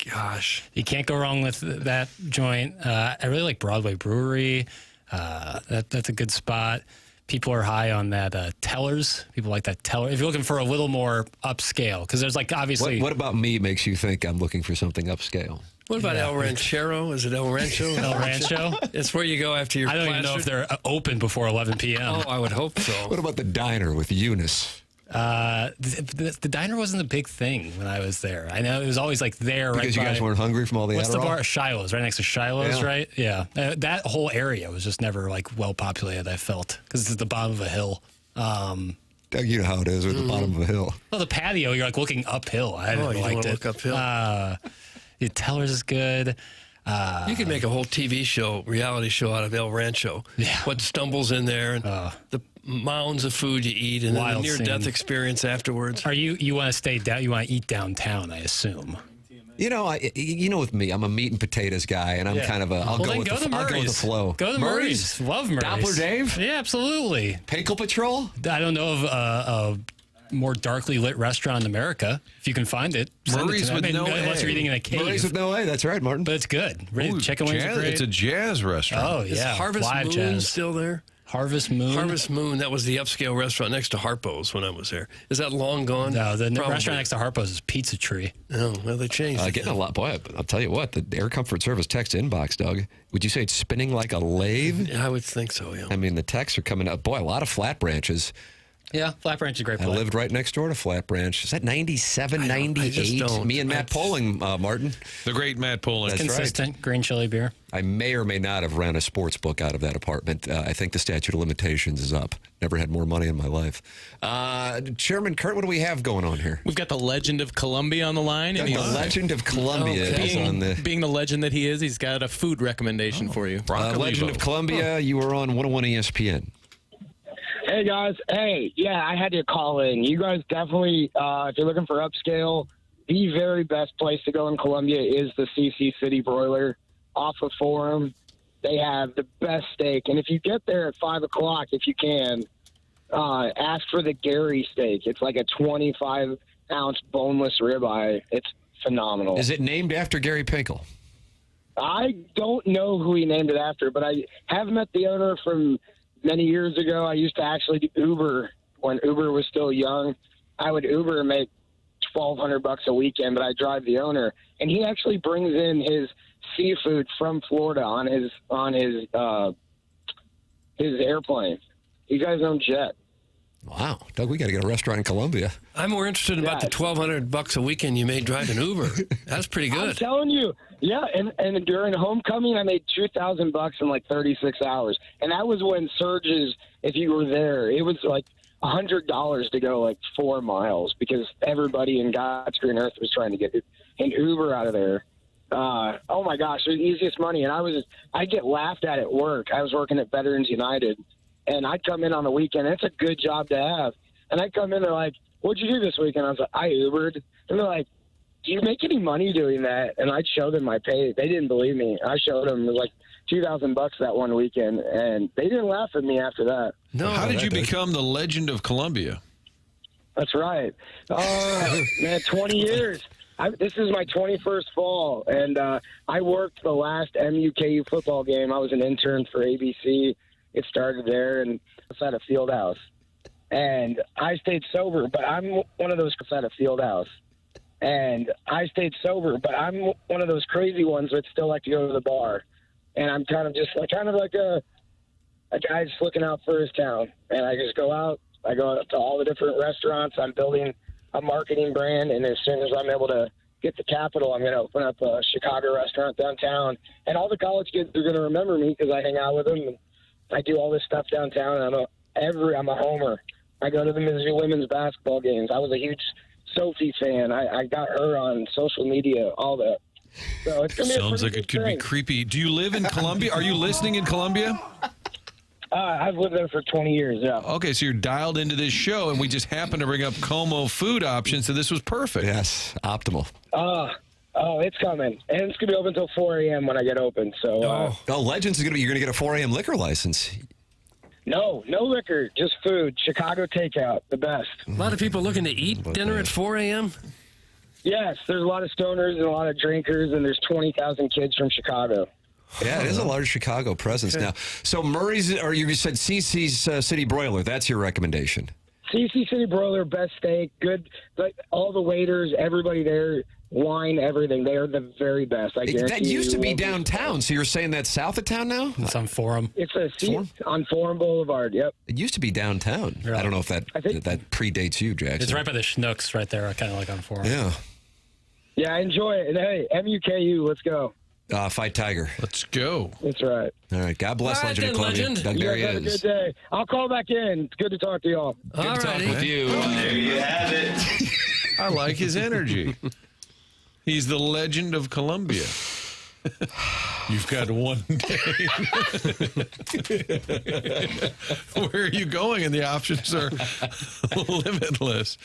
Gosh. You can't go wrong with that joint. I really like Broadway Brewery. That's a good spot. People are high on that Tellers. People like that Teller. If you're looking for a little more upscale, because there's like obviously. What about me makes you think I'm looking for something upscale? What about El Ranchero? Is it El Rancho? El Rancho? It's where you go after your I don't even know if they're open before 11 p.m. Oh, I would hope so. What about the diner with Eunice? The diner wasn't a big thing when I was there. I know it was always like there Because right you guys by, weren't hungry from all the what's Adderall? the bar? Shiloh's, right next to Shiloh's, Yeah. right? Yeah. That whole area was just never like well populated, I felt, because it's at the bottom of a hill. Doug, you know how it is at the bottom of a hill. Well, the patio, you're like looking uphill. I didn't you like wanna it. look uphill? The Tellers is good. You could make a whole TV show, reality show out of El Rancho. Yeah. What stumbles in there, and the mounds of food you eat, and then the Wild near-death scene. experience afterwards. Are you want to stay down? You want to eat downtown? I assume. You know, with me, I'm a meat and potatoes guy, and I'm kind of a. I'll go with the flow. Go to Murray's. Love Murray's. Doppler Dave? Yeah, absolutely. Pinkel Patrol? I don't know of a more darkly lit restaurant in America. If you can find it, send Murray's it to me. with no unless you're A. eating in a cave. Murray's with no A. That's right, Martin. But it's good. Really, chicken wings are great. It's a jazz restaurant. Oh Is yeah, Harvest live Moon jazz. still there? Harvest Moon. Harvest Moon, that was the upscale restaurant next to Harpo's when I was there. Is that long gone? No, the Probably. restaurant next to Harpo's is Pizza Tree. Oh, well, they changed it. Getting a lot. Boy, I'll tell you what, the Air Comfort Service text inbox, Doug, would you say it's spinning like a lathe? Yeah, I would think so, yeah. I mean, the texts are coming up. Boy, a lot of Flat Branches. Yeah, Flat Branch is a great I place. lived right next door to Flat Branch. Is that 97, I just 98? don't. Me and Matt Poling, Martin. The great Matt Poling. That's right. Consistent green chili beer. I may or may not have ran a sports book out of that apartment. I think the statute of limitations is up. Never had more money in my life. Chairman Kurt, what do we have going on here? We've got the legend of Columbia on the line. The And Legend of Columbia is on the... being the legend that he is, he's got a food recommendation for you. Legend of Columbia, you were on 101 ESPN. Hey, guys. Hey, yeah, I had to call in. You guys definitely, if you're looking for upscale, the very best place to go in Columbia is the CC City Broiler off of Forum. They have the best steak. And if you get there at 5 o'clock, if you can, ask for the Gary steak. It's like a 25-ounce boneless ribeye. It's phenomenal. Is it named after Gary Pinkel? I don't know who he named it after, but I have met the owner from many years ago. I used to actually do Uber when Uber was still young. I would Uber and make $1,200 a weekend, but I drive the owner, and he actually brings in his seafood from Florida on his airplane. You guys own jet. Wow, Doug, we got to get a restaurant in Columbia. I'm more interested about the $1,200 a weekend you made driving Uber. That's pretty I'm good. telling you, yeah. And during homecoming, I made $2,000 in like 36 hours, and that was when surges. If you were there, it was like $100 to go like 4 miles because everybody in God's green earth was trying to get an Uber out of there. Oh my gosh, it was the easiest money, and I get laughed at work. I was working at Veterans United. And I'd come in on the weekend. It's a good job to have. And I'd come in, they're like, what'd you do this weekend? I was like, I Ubered. And they're like, do you make any money doing that? And I'd show them my pay. They didn't believe me. I showed them, it was like $2,000 that one weekend. And they didn't laugh at me after that. No, How did you become the legend of Columbia? That's right. Oh, man, 20 years. This is my 21st fall. And I worked the last MUKU football game. I was an intern for ABC. It started there and outside a field house. And I stayed sober, but I'm one of those outside a field house. And I stayed sober, but I'm one of those crazy ones that still like to go to the bar. And I'm kind of like a a guy just looking out for his town. And I just go out. I go to all the different restaurants. I'm building a marketing brand, and as soon as I'm able to get the capital, I'm going to open up a Chicago restaurant downtown. And all the college kids are going to remember me because I hang out with them. And I do all this stuff downtown. And I'm a homer. I go to the Missouri women's basketball games. I was a huge Sophie fan. I got her on social media, all that. So it's gonna be Sounds like it could be creepy. Do you live in Columbia? Are you listening in Columbia? I've lived there for 20 years, yeah. Okay, so you're dialed into this show, and we just happened to bring up Como food options, so this was perfect. Yes, optimal. Oh, it's coming. And it's going to be open until 4 a.m. when I get open. So, Legends is going to be, you're going to get a 4 a.m. liquor license. No liquor, just food. Chicago takeout, the best. A lot of people looking to eat dinner at 4 a.m.? Yes, there's a lot of stoners and a lot of drinkers, and there's 20,000 kids from Chicago. Yeah, it is a large Chicago presence now. So Murray's, or you said CC's City Broiler, that's your recommendation? CC City Broiler, best steak, good. Like, all the waiters, everybody there, wine, everything. They are the very best. I guarantee. That used to be downtown, so you're saying that's south of town now? It's on Forum. It's on Forum Boulevard, yep. It used to be downtown. Really? I don't know if that predates you, Jackson. It's right by the Schnucks right there, kind of like on Forum. Yeah. Yeah, I enjoy it. And hey, MUKU, let's go. Fight Tiger. Let's go. That's right. All right. God bless All right, Legend of then, Columbia. Legend. Doug, You there guys he have a is. good day. I'll call back in. It's good to talk to y'all. Good to talk with you. There you have it. I like his energy. He's the Legend of Columbia. You've got one day. Where are you going? And the options are limitless.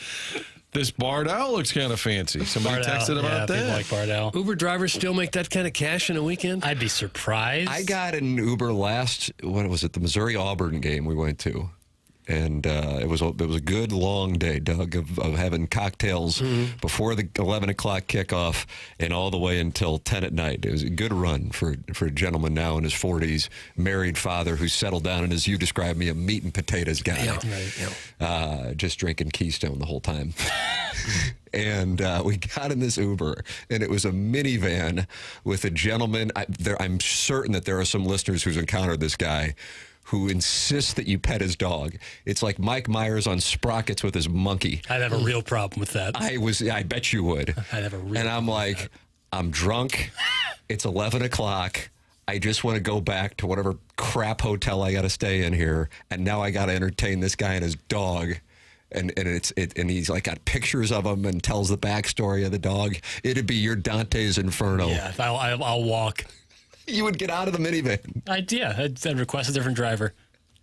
This Bardell looks kind of fancy. Somebody texted about that. People like Bardell. Uber drivers still make that kind of cash in a weekend? I'd be surprised. I got an Uber what was it, the Missouri-Auburn game we went to. And it was a good long day, Doug, of having cocktails before the 11 o'clock kickoff and all the way until 10 at night. It was a good run for a gentleman now in his 40s, married father who settled down and, as you described me, a meat and potatoes guy. Yeah. Just drinking Keystone the whole time. And we got in this Uber, and it was a minivan with a gentleman. I'm certain that there are some listeners who's encountered this guy who insists that you pet his dog. It's like Mike Myers on Sprockets with his monkey. I'd have a real problem with that. I bet you would. I'd have a real And I'm like, I'm drunk. It's 11 o'clock. I just want to go back to whatever crap hotel I got to stay in here. And now I got to entertain this guy and his dog. And he's like got pictures of him and tells the backstory of the dog. It'd be your Dante's Inferno. Yeah, I'll walk. You would get out of the minivan. I'd request a different driver.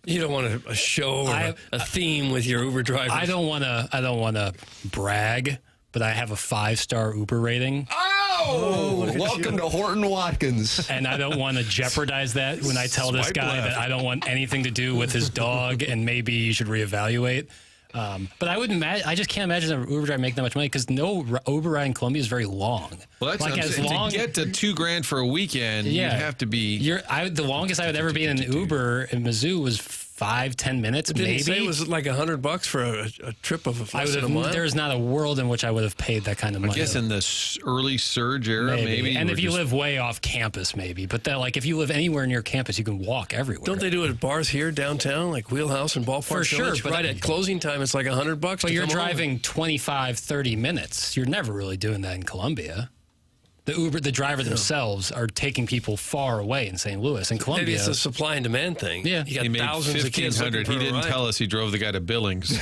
You don't want a show or a theme with your Uber drivers. I don't want to brag, but I have a 5-star Uber rating. Oh, welcome to Horton Watkins. And I don't want to jeopardize that when I tell this guy that I don't want anything to do with his dog and maybe you should reevaluate. But I just can't imagine an Uber driver making that much money because no Uber ride in Columbia is very long. Well, that's to get to $2,000 for a weekend, you'd have to be. The longest I would ever be in an Uber in Mizzou was 5-10 minutes, Didn't maybe. Say it was like $100 for a trip of less than a mile? There's not a world in which I would have paid that kind of money. I guess in the early surge era, maybe. And if you live way off campus, maybe. But if you live anywhere near campus, you can walk everywhere. Don't they do it at bars here downtown, like Wheelhouse and Ballpark? For sure. But right at closing time, it's like $100. But you're driving 25, 30 minutes. You're never really doing that in Columbia. The driver themselves are taking people far away in St. Louis. In Columbia, maybe it's a supply and demand thing. Yeah, you got he made thousands of kids. He didn't tell us he drove the guy to Billings.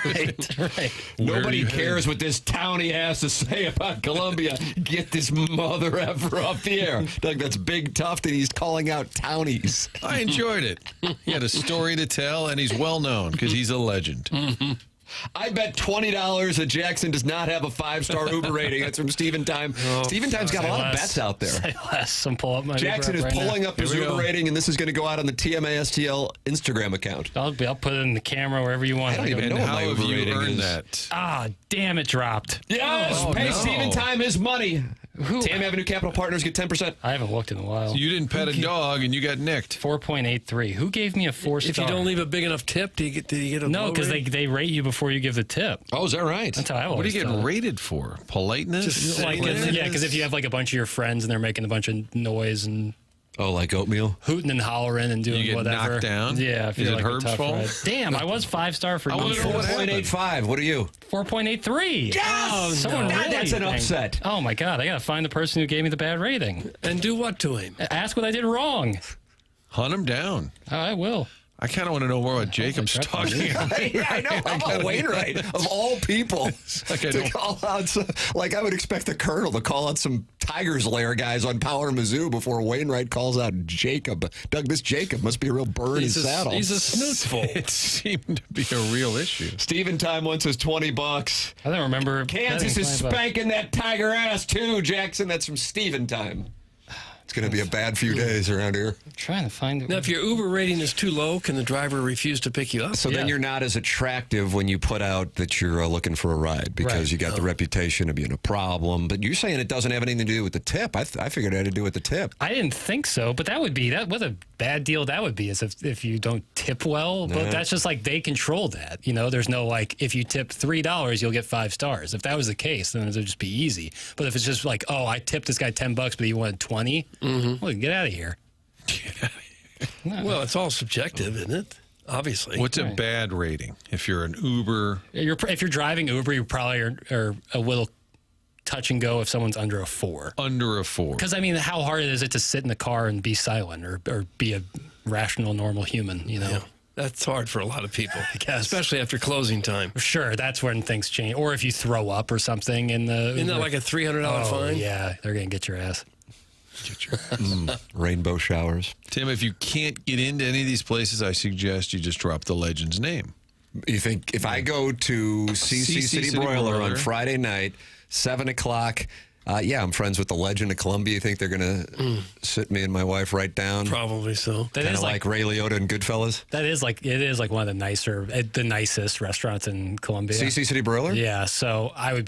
right. Nobody cares what this townie has to say about Columbia. Get this mother effer off the air. Doug, that's Big Tough that he's calling out townies. I enjoyed it. He had a story to tell, and he's well known because he's a legend. Mm-hmm. I bet $20 that Jackson does not have a 5-star Uber rating. That's from Stephen Time. Stephen Time's got a lot of bets out there. Say less. I'm pulling up my Jackson is pulling up his Uber rating, and this is going to go out on the TMASTL Instagram account. I'll put it in the camera wherever you want. I don't even know what my Uber rating is. That? Ah, damn, it dropped. Yes, pay Stephen Time his money. Tam Avenue Capital Partners get 10%. I haven't looked in a while. So you didn't pet a dog and you got nicked. 4.83. Who gave me a 4-star? If you don't leave a big enough tip, do you get a No, because they rate you before you give the tip. Oh, is that right? That's how I always What do you get thought. rated for? Politeness? Just Because if you have like a bunch of your friends and they're making a bunch of noise and Oh, like oatmeal? hooting and hollering and doing You get whatever. knocked down? Yeah, I feel Is it like Herb's a tough fault? ride. Damn, I was 5-star for I wanna years. know what happened. 4.85. What are you? 4.83. Yes! Oh, someone No, really that's an banged- upset. Oh my God, I gotta find the person who gave me the bad rating. And do what to him? Ask what I did wrong. Hunt him down. I will. I kind of want to know more what Jacob's that's talking about. Yeah, I know. How about Wainwright, of all people, Like I to don't- call out like I would expect the Colonel to call out some Tigers Lair guys on Power Mizzou before Wainwright calls out Jacob. Doug, this Jacob must be a real bird in He's saddle. a snootful. It seemed to be a real issue. Steven Time wants his $20. I don't remember. Kansas betting is 20 bucks. spanking that Tiger ass too, Jackson. That's from Steven Time. It's going to be a bad few days around here. I'm trying to find it. Now, if your Uber rating is too low, can the driver refuse to pick you up? So then you're not as attractive when you put out that you're looking for a ride because Right. you got the reputation of being a problem. But you're saying it doesn't have anything to do with the tip. I figured it had to do with the tip. I didn't think so, but that would be what a bad deal that would be is if you don't tip well. But that's just like they control that. You know, there's no like if you tip $3, you'll get 5 stars. If that was the case, then it would just be easy. But if it's just like, oh, I tipped this guy $10, but he wanted 20, well, get out of here. Well, it's all subjective, isn't it? Obviously. What's a bad rating if you're an Uber? If you're driving Uber, you probably are a little touch and go if someone's under a 4. Under a 4. Because, I mean, how hard is it to sit in the car and be silent or be a rational, normal human, you know? Yeah. That's hard for a lot of people, I guess. especially after closing time. Sure, that's when things change. Or if you throw up or something in the... Isn't that like a $300 fine? Yeah, they're going to get your ass. Rainbow showers. Tim, if you can't get into any of these places, I suggest you just drop the legend's name. You think if I go to CC City Broiler on Friday night, 7 o'clock, I'm friends with the legend of Columbia. You think they're going to sit me and my wife right down? Probably so. That Kind is of like Ray Liotta and Goodfellas? It is like one of the nicest restaurants in Columbia. CC City Broiler? Yeah, so I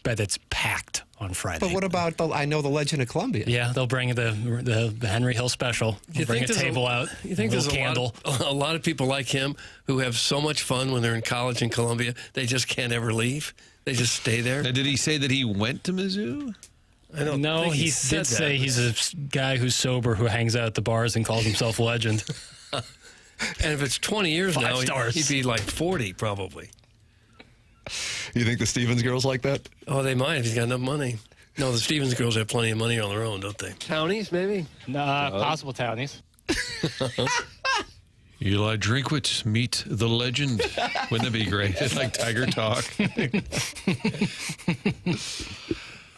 bet it's packed on Friday. But what about I know the legend of Columbia? Yeah, they'll bring the Henry Hill special. You Bring a think there's table out. You think a there's candle. a lot of people like him who have so much fun when they're in college in Columbia, they just can't ever leave. They just stay there. Now, did he say that he went to Mizzou? I don't No, think he said did that. say he's a guy who's sober who hangs out at the bars and calls himself a legend. And if it's 20 years 5 now, stars. he'd be like 40 probably. You think the Stevens girls like that? Oh, they might if he's got enough money. No, the Stevens girls have plenty of money on their own, don't they? Townies, maybe? Possible townies. Eli Drinkwitz, meet the legend. Wouldn't that be great? It's like Tiger Talk.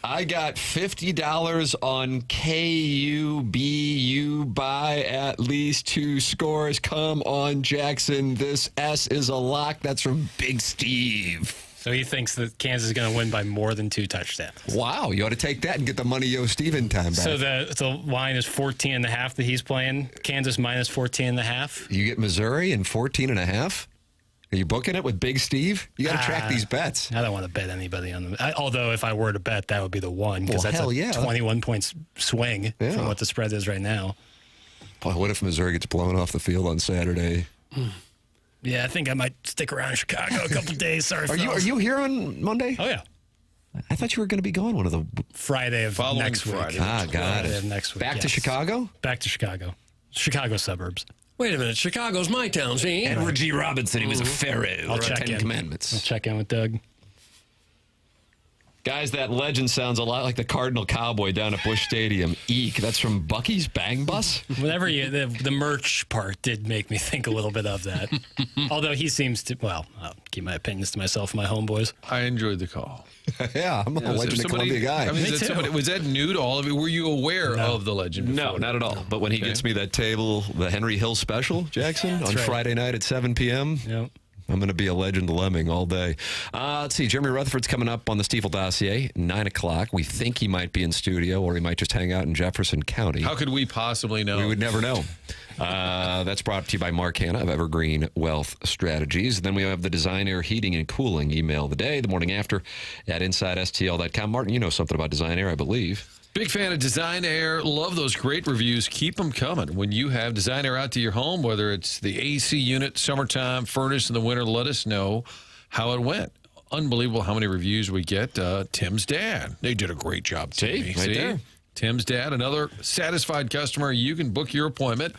I got $50 on KUBU by at least 2 scores. Come on, Jackson. This S is a lock. That's from Big Steve. So he thinks that Kansas is going to win by more than 2 touchdowns. Wow, you ought to take that and get the money Yo Steven time back. So the line is 14.5 that he's playing. Kansas minus 14.5. You get Missouri in 14.5? Are you booking it with Big Steve? You got to track these bets. I don't want to bet anybody on them. Although if I were to bet, that would be the one because Well, that's hell a yeah. 21 points swing Yeah. from what the spread is right now. Boy, what if Missouri gets blown off the field on Saturday? Yeah, I think I might stick around in Chicago a couple days. Sorry, Are fellas. you here on Monday? Oh, yeah. I thought you were going to be gone one of the... Friday of Following next Friday. week. Ah, got Friday it. of next week. Back to yes. Chicago? Back to Chicago. Chicago suburbs. Wait a minute. Chicago's my town, see? Edward G. Robinson, he was a pharaoh. I'll check Ten in. Commandments. I'll check in with Doug. Guys, that legend sounds a lot like the Cardinal Cowboy down at Busch Stadium. Eek. That's from Bucky's Bang Bus? Whenever the merch part did make me think a little bit of that. Although he seems to, well, I'll keep my opinions to myself and my homeboys. I enjoyed the call. Yeah, I'm a Was Legend there of Columbia guy. I mean, Me too. was that new to all of you? Were you aware of the legend before? No, not at all. But when he gets me that table, the Henry Hill special, Jackson, on right. Friday night at 7 p.m., Yep. I'm going to be a legend lemming all day. Let's see. Jeremy Rutherford's coming up on the Stiefel dossier, 9 o'clock. We think he might be in studio or he might just hang out in Jefferson County. How could we possibly know? We would never know. That's brought to you by Mark Hanna of Evergreen Wealth Strategies. Then we have the Design Air Heating and Cooling email of the day, the morning after at InsideSTL.com. Martin, you know something about Design Air, I believe. Big fan of Design Air. Love those great reviews. Keep them coming. When you have Design Air out to your home, whether it's the AC unit, summertime, furnace in the winter, let us know how it went. Unbelievable how many reviews we get. Tim's dad. They did a great job, Timmy. right there. Tim's dad, another satisfied customer. You can book your appointment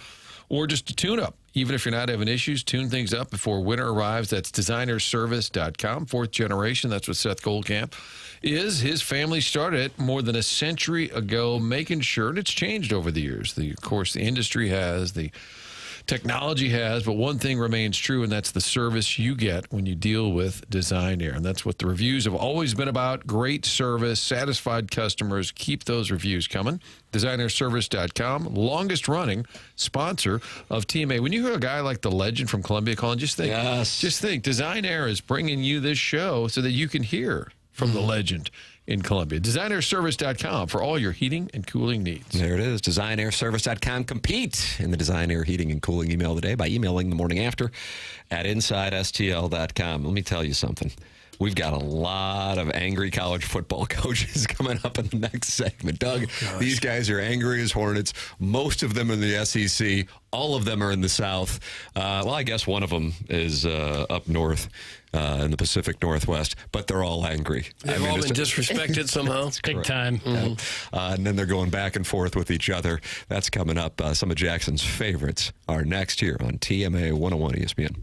or just a tune-up. Even if you're not having issues, tune things up before winter arrives. That's designerservice.com. Fourth generation, that's what Seth Goldcamp is. His family started it more than a century ago, making sure, and it's changed over the years. Of course, the industry has, the technology has, but one thing remains true, and that's the service you get when you deal with Design Air. And that's what the reviews have always been about. Great service, satisfied customers. Keep those reviews coming. Designerservice.com, longest running sponsor of TMA. When you hear a guy like the legend from Columbia calling, just think Design Air is bringing you this show so that you can hear from the legend in Columbia. Designerservice.com for all your heating and cooling needs. There it is. Designerservice.com. Compete in the Design Air heating and cooling email today by emailing the morning after at InsideSTL.com. Let me tell you something. We've got a lot of angry college football coaches coming up in the next segment. Doug, these guys are angry as hornets. Most of them in the SEC. All of them are in the South. Well, I guess one of them is up north in the Pacific Northwest, but they're all angry. They've all been disrespected somehow. Big time. And then they're going back and forth with each other. That's coming up. Some of Jackson's favorites are next here on TMA 101 ESPN.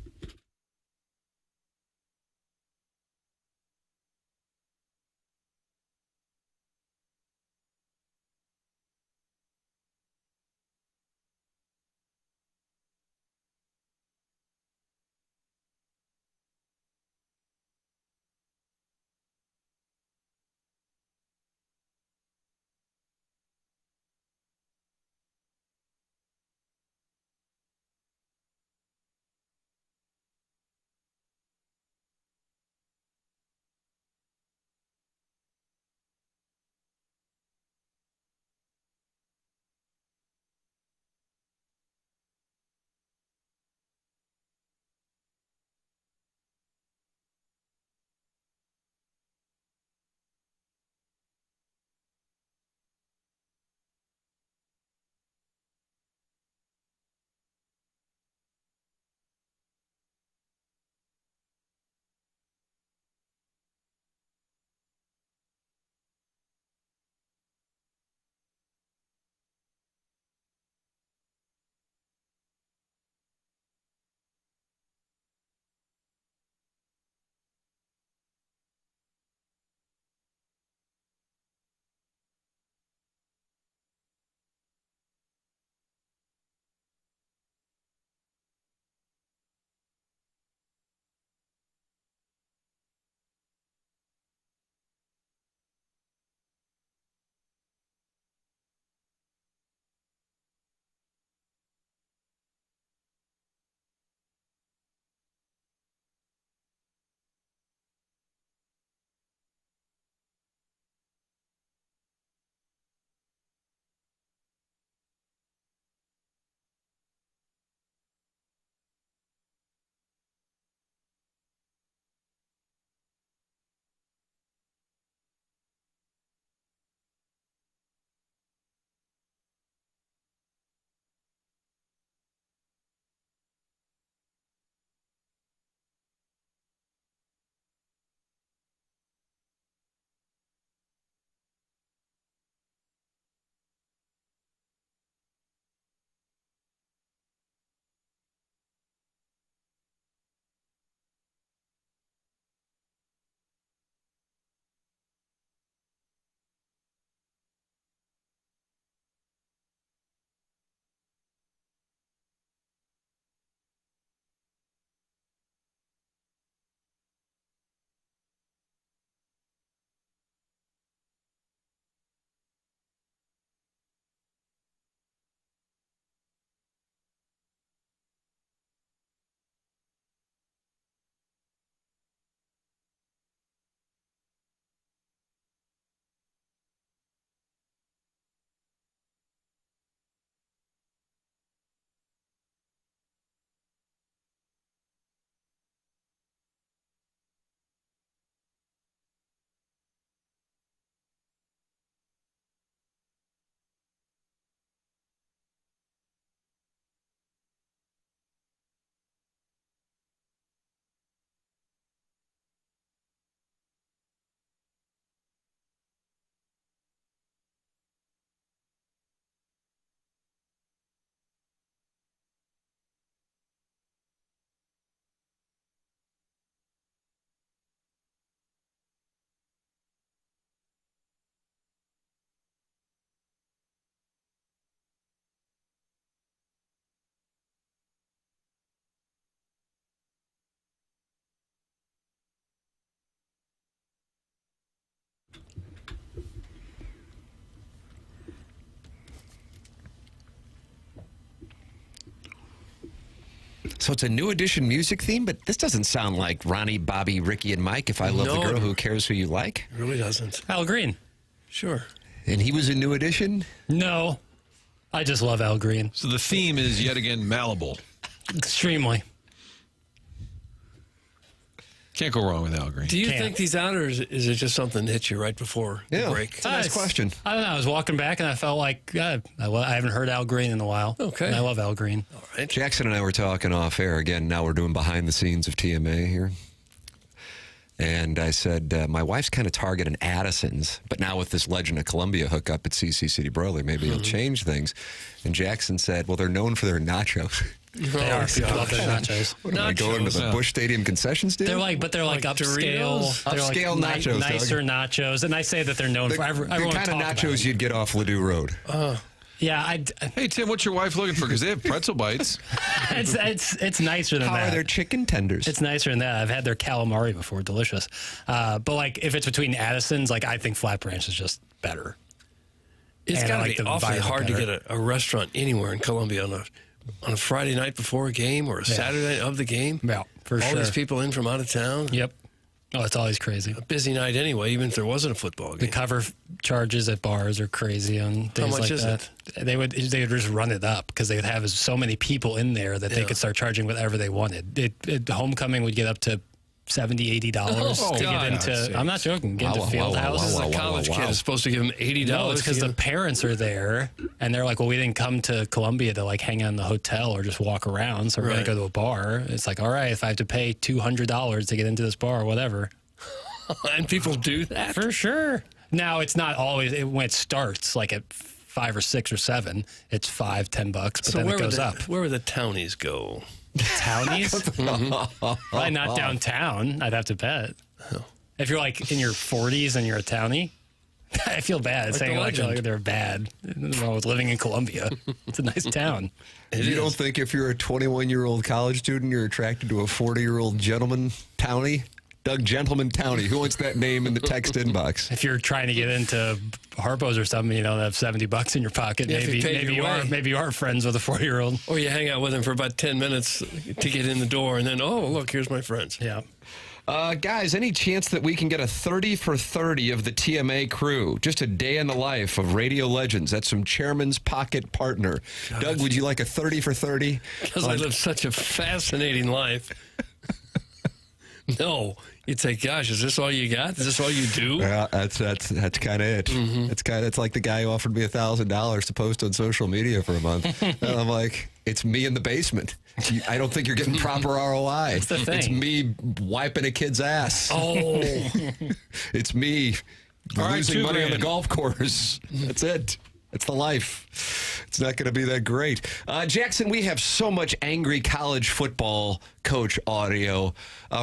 So it's a New Edition music theme, but this doesn't sound like Ronnie, Bobby, Ricky, and Mike. If I Love the Girl Who Cares Who You Like. It really doesn't. Al Green. Sure. And he was a New Edition? No. I just love Al Green. So the theme is yet again malleable. Extremely. Can't go wrong with Al Green. Do you think these out, or is it just something that hits you right before the break? It's a nice question. I don't know. I was walking back and I felt like I haven't heard Al Green in a while. Okay. And I love Al Green. All right. Jackson and I were talking off air. Again, now we're doing behind the scenes of TMA here. And I said, my wife's kind of targeting Addison's, but now with this Legend of Columbia hookup at CC City Broiler, maybe it'll change things. And Jackson said, well, they're known for their nachos. They are. People love their nachos. What, am I going to the Busch Stadium concession stand? They're like upscale. Doritos? They're Upscale like nachos, nicer nachos. And I say that they're known for everyone. The kind of nachos you'd get off Ladue Road. Yeah. Hey, Tim, what's your wife looking for? Because they have pretzel bites. It's nicer than How that. are their chicken tenders? It's nicer than that. I've had their calamari before. Delicious. But like if it's between Addison's, like I think Flat Branch is just better. It's got to be awfully hard to better. get a restaurant anywhere in Columbia on a Friday night before a game or a Saturday night of the game. Yeah, for All sure. these people in from out of town. Yep. Oh, it's always crazy. A busy night anyway, even if there wasn't a football The game. cover charges at bars are crazy on things much like is that. They would just run it up because they would have so many people in there that they could start charging whatever they wanted. Homecoming would get up to $70, $80 to get into. I'm not joking. Get into field house. A college kid is supposed to give him $80. No, it's because the parents are there and they're like, well, we didn't come to Columbia to like hang out in the hotel or just walk around, so we're gonna go to a bar. It's like, all right, if I have to pay $200 to get into this bar or whatever. And people do that for sure. Now it's not always when it starts like at 5 or 6 or 7. It's $5-10, but so then it goes up. Where would the townies go? Townies? Probably not downtown. I'd have to bet. If you're like in your 40s and you're a townie, I feel bad saying like they're bad. Nothing wrong with living in Columbia. It's a nice town. You don't think if you're a 21-year-old college student, you're attracted to a 40-year-old gentleman townie? Doug Gentleman Townie. Who wants that name in the text inbox? If you're trying to get into Harpo's or something, you know, have $70 in your pocket. Maybe you are friends with a 40-year-old. Or you hang out with him for about 10 minutes to get in the door, and then, oh, look, here's my friends. Yeah. Guys, any chance that we can get a 30 for 30 of the TMA crew? Just a day in the life of radio legends. That's from Chairman's Pocket Partner. God. Doug, would you like a 30 for 30? Because I live such a fascinating life. No. You'd say, gosh, is this all you got? Is this all you do? Yeah, that's kind of it. Mm-hmm. It's like the guy who offered me $1,000 to post on social media for a month. And I'm like, it's me in the basement. I don't think you're getting proper ROI. That's the thing. It's me wiping a kid's ass. Oh. It's me losing money on the golf course. That's it. It's the life. It's not going to be that great. Jackson, we have so much angry college football coach audio.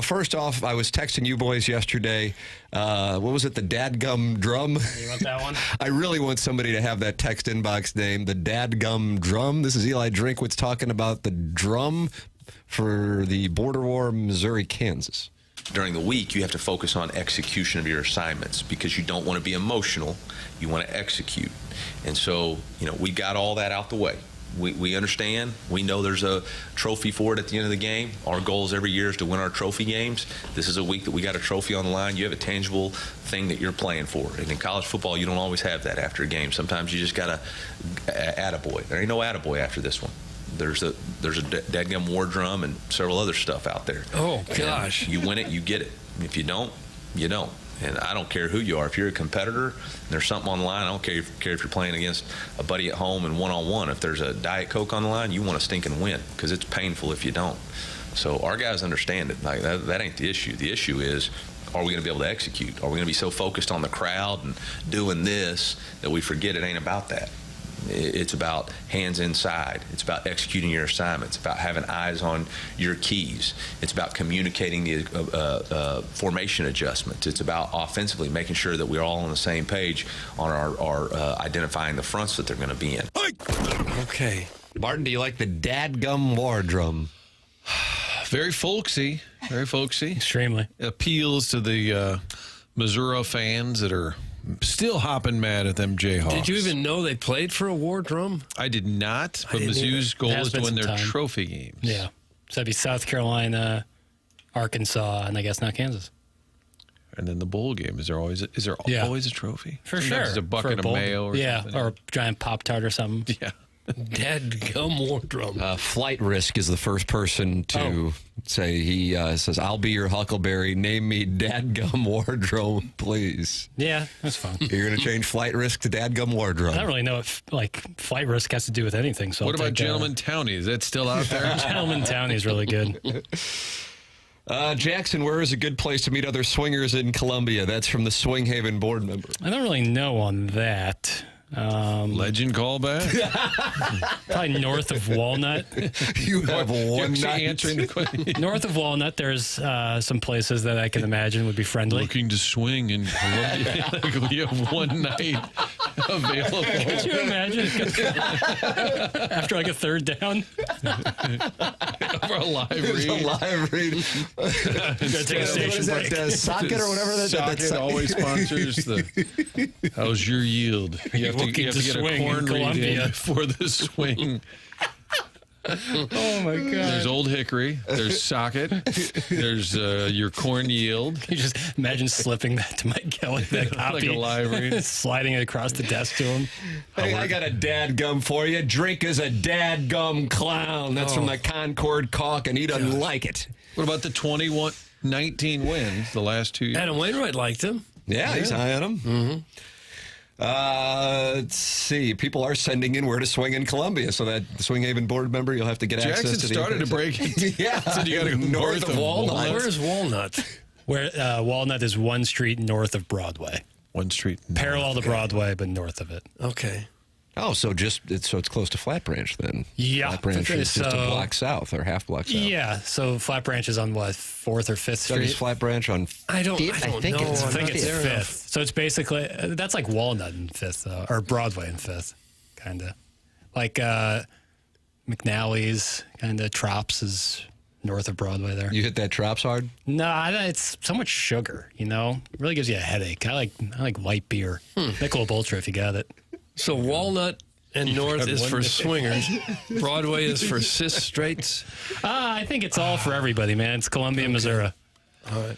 First off, I was texting you boys yesterday. What was it? The Dadgum Drum? You want that one? I really want somebody to have that text inbox name, the Dadgum Drum. This is Eli Drinkwitz talking about the drum for the border war, Missouri, Kansas. During the week, you have to focus on execution of your assignments because you don't want to be emotional. You want to execute. And so, we got all that out the way. We understand. We know there's a trophy for it at the end of the game. Our goals every year is to win our trophy games. This is a week that we got a trophy on the line. You have a tangible thing that you're playing for. And in college football, you don't always have that after a game. Sometimes you just got to attaboy. There ain't no attaboy after this one. There's a dadgum war drum and several other stuff out there. Oh, gosh. And you win it, you get it. If you don't, you don't. And I don't care who you are. If you're a competitor and there's something on the line, I don't care if you're playing against a buddy at home and one-on-one. If there's a Diet Coke on the line, you want to stink and win because it's painful if you don't. So our guys understand it. Like that ain't the issue. The issue is, are we going to be able to execute? Are we going to be so focused on the crowd and doing this that we forget it ain't about that? It's about hands inside. It's about executing your assignments. It's about having eyes on your keys. It's about communicating the formation adjustments. It's about offensively making sure that we're all on the same page on our identifying the fronts that they're going to be in. Okay. Martin, do you like the Dadgum War Drum? Very folksy. Very folksy. Extremely. Appeals to the Missourah fans that are still hopping mad at them Jayhawks. Did you even know they played for a war drum? I did not, but Mizzou's goal is to win their trophy games. Yeah. So that'd be South Carolina, Arkansas, and I guess not Kansas. And then the bowl game. Is there always a trophy? For Sometimes sure. It's a bucket of mayo or something. or a giant Pop-Tart or something. Yeah. Dadgum Wardrum. Flight Risk is the first person to say, he says, I'll be your Huckleberry. Name me Dadgum Wardrum, please. Yeah, that's fun. You're going to change Flight Risk to Dadgum Wardrum. I don't really know if Flight Risk has to do with anything. So What about Gentleman Townie? Is that still out there? Gentleman Townie is really good. Jackson, where is a good place to meet other swingers in Columbia? That's from the Swing Haven board member. I don't really know on that. Legend callback? Probably north of Walnut. You have one night. Answering the question. North of Walnut, there's some places that I can imagine would be friendly. Looking to swing in Columbia. We have one night available. Could you imagine? After like a third down? For a live It's read. a live read. Gotta take a station break. Socket or whatever Socket always sponsors the. How's your yield? You have to get a swing in corn read Columbia. in for the swing. Oh my God. There's Old Hickory. There's Socket. There's your corn yield. You just imagine slipping that to Mike Kelly, that copy, Like a live read. sliding it across the desk to him. Hey, I got a dadgum for you. Drink is a dadgum clown. That's from the Concord Caulk, and he doesn't like it. What about the 19 wins the last 2 years? Adam Wainwright liked him. Yeah, he's high on him. Mm-hmm. Let's see. People are sending in where to swing in Columbia, so that the Swing Haven board member, you'll have to get Jackson access to the started to break it. Yeah, Said you got to go north of Walnut. Where is Walnut? Where Walnut is one street north of Broadway. One street. Parallel to Broadway, but north of it. Okay. Oh, so it's close to Flat Branch then. Yeah. Flat Branch is just a So- block south or half block south. Yeah, so Flat Branch is on what, 4th or 5th So is Street? Flat Branch on I don't know. I think I'm it's not 5th. there enough. So it's basically, that's like Walnut in 5th, or Broadway in 5th, kind of. Like McNally's, kind of. Trops is north of Broadway there. You hit that Trops hard? No, it's so much sugar, you know? It really gives you a headache. I like white beer. Michelob Ultra if you got it. So Walnut and North got is one for day. swingers. Broadway is for cis straights. I think it's all for everybody, man. It's Columbia, Missouri. All right.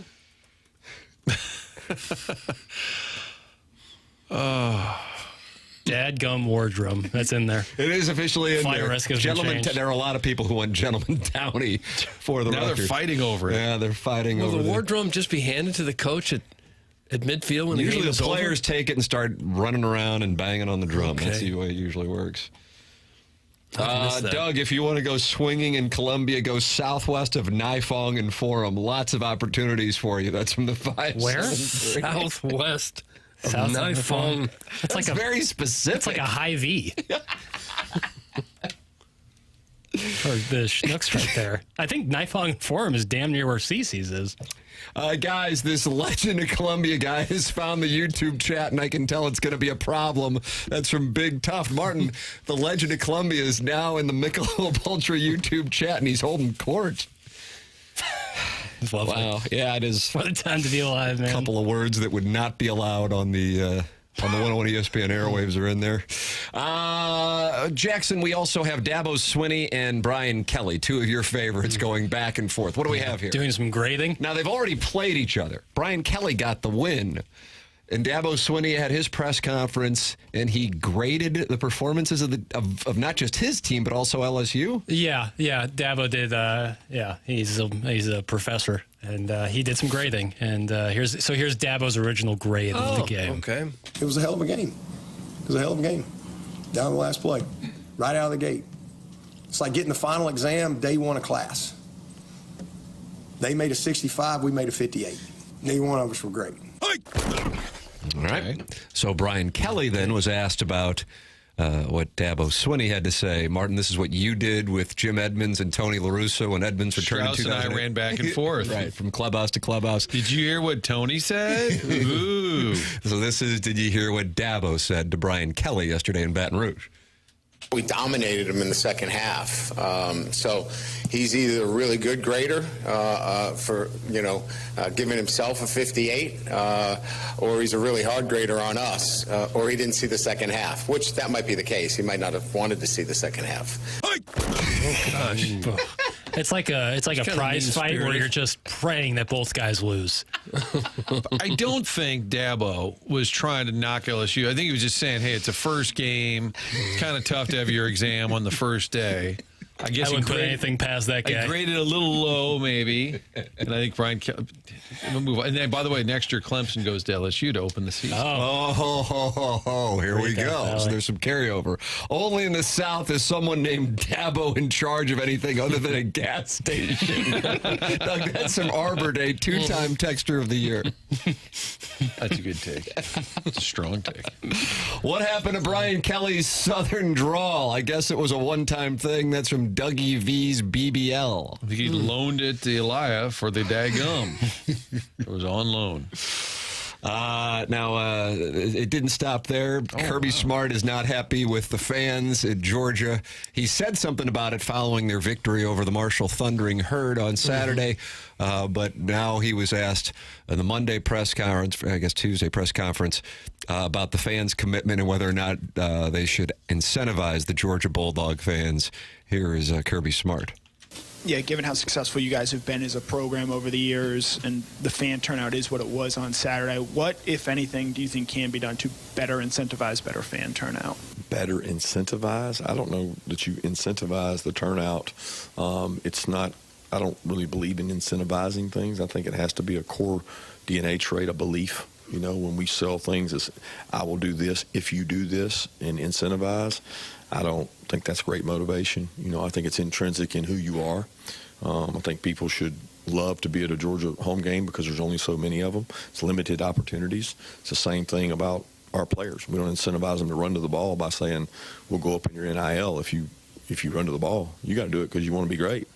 Dadgum Wardrum. That's in there. It is officially in Flight there. risk has been Gentlemen, changed. there are a lot of people who want Gentleman Townie for the Now record. they're fighting over it. Yeah, they're fighting Will over the it. wardrum just be handed to the coach at midfield when the Usually game is the over? players take it and start running around and banging on the drum. Okay. That's the way it usually works. I missed that. Doug, if you want to go swinging in Columbia, go southwest of Nifong and Forum. Lots of opportunities for you. That's from the 5. Where? Southwest. South of Nifong. It's like It's very specific. It's like a high V. Or the Schnucks right there. I think Nifong Forum is damn near where CC's is. Guys, this Legend of Columbia guy has found the YouTube chat, and I can tell it's going to be a problem. That's from Big Tough. Martin, the Legend of Columbia is now in the Michelob Ultra YouTube chat, and he's holding court. It's lovely. Wow. Yeah, it is What a time to be alive, man. a couple of words that would not be allowed on the 101 ESPN airwaves are in there. Jackson, we also have Dabo Swinney and Brian Kelly, two of your favorites, going back and forth. What do we have here? Doing some grading. Now, they've already played each other. Brian Kelly got the win. And Dabo Swinney had his press conference, and he graded the performances of not just his team, but also LSU. Yeah. Dabo did. He's a professor, and he did some grading. And here's Dabo's original grade of the game. Okay. It was a hell of a game. It was a hell of a game. Down the last play, right out of the gate. It's like getting the final exam day one of class. They made a 65, we made a 58. Neither one of us were great. All right. So Brian Kelly then was asked about what Dabo Swinney had to say. Martin, this is what you did with Jim Edmonds and Tony La Russa when Edmonds returned in Strauss and I 2008. ran back and forth. Right, from clubhouse to clubhouse. Did you hear what Tony said? Ooh. So did you hear what Dabo said to Brian Kelly yesterday in Baton Rouge? We dominated him in the second half. So he's either a really good grader for, giving himself a 58, or he's a really hard grader on us, or he didn't see the second half, which that might be the case. He might not have wanted to see the second half. Oh, gosh. It's like a prize fight where you're just praying that both guys lose. I don't think Dabo was trying to knock LSU. I think he was just saying, hey, it's a first game. It's kind of tough to have your exam on the first day. I guess I wouldn't put anything past that guy. I graded a little low, maybe. And I think Brian we'll move on. And then, by the way, next year Clemson goes to LSU to open the season. Here we go. So there's some carryover. Only in the South is someone named Dabo in charge of anything other than a gas station. Doug, that's some Arbor Day, 2-time Texter of the Year. That's a good take. It's a strong take. What happened to Brian Kelly's Southern drawl? I guess it was a one-time thing. That's from Dougie V's BBL. I think he loaned it to Elia for the daggum. It was on loan. Now, it didn't stop there. Kirby Smart is not happy with the fans at Georgia. He said something about it following their victory over the Marshall Thundering Herd on Saturday. But now he was asked in the Monday press conference, I guess Tuesday press conference, about the fans' commitment and whether or not they should incentivize the Georgia Bulldog fans. Here is Kirby Smart. Yeah, given how successful you guys have been as a program over the years and the fan turnout is what it was on Saturday, what, if anything, do you think can be done to better incentivize better fan turnout? Better incentivize? I don't know that you incentivize the turnout. It's not, I don't really believe in incentivizing things. I think it has to be a core DNA trait, a belief. You know, when we sell things as I will do this if you do this and incentivize, I don't think that's great motivation. You know, I think it's intrinsic in who you are. I think people should love to be at a Georgia home game because there's only so many of them. It's limited opportunities. It's the same thing about our players. We don't incentivize them to run to the ball by saying we'll go up in your NIL if you run to the ball. You got to do it because you want to be great.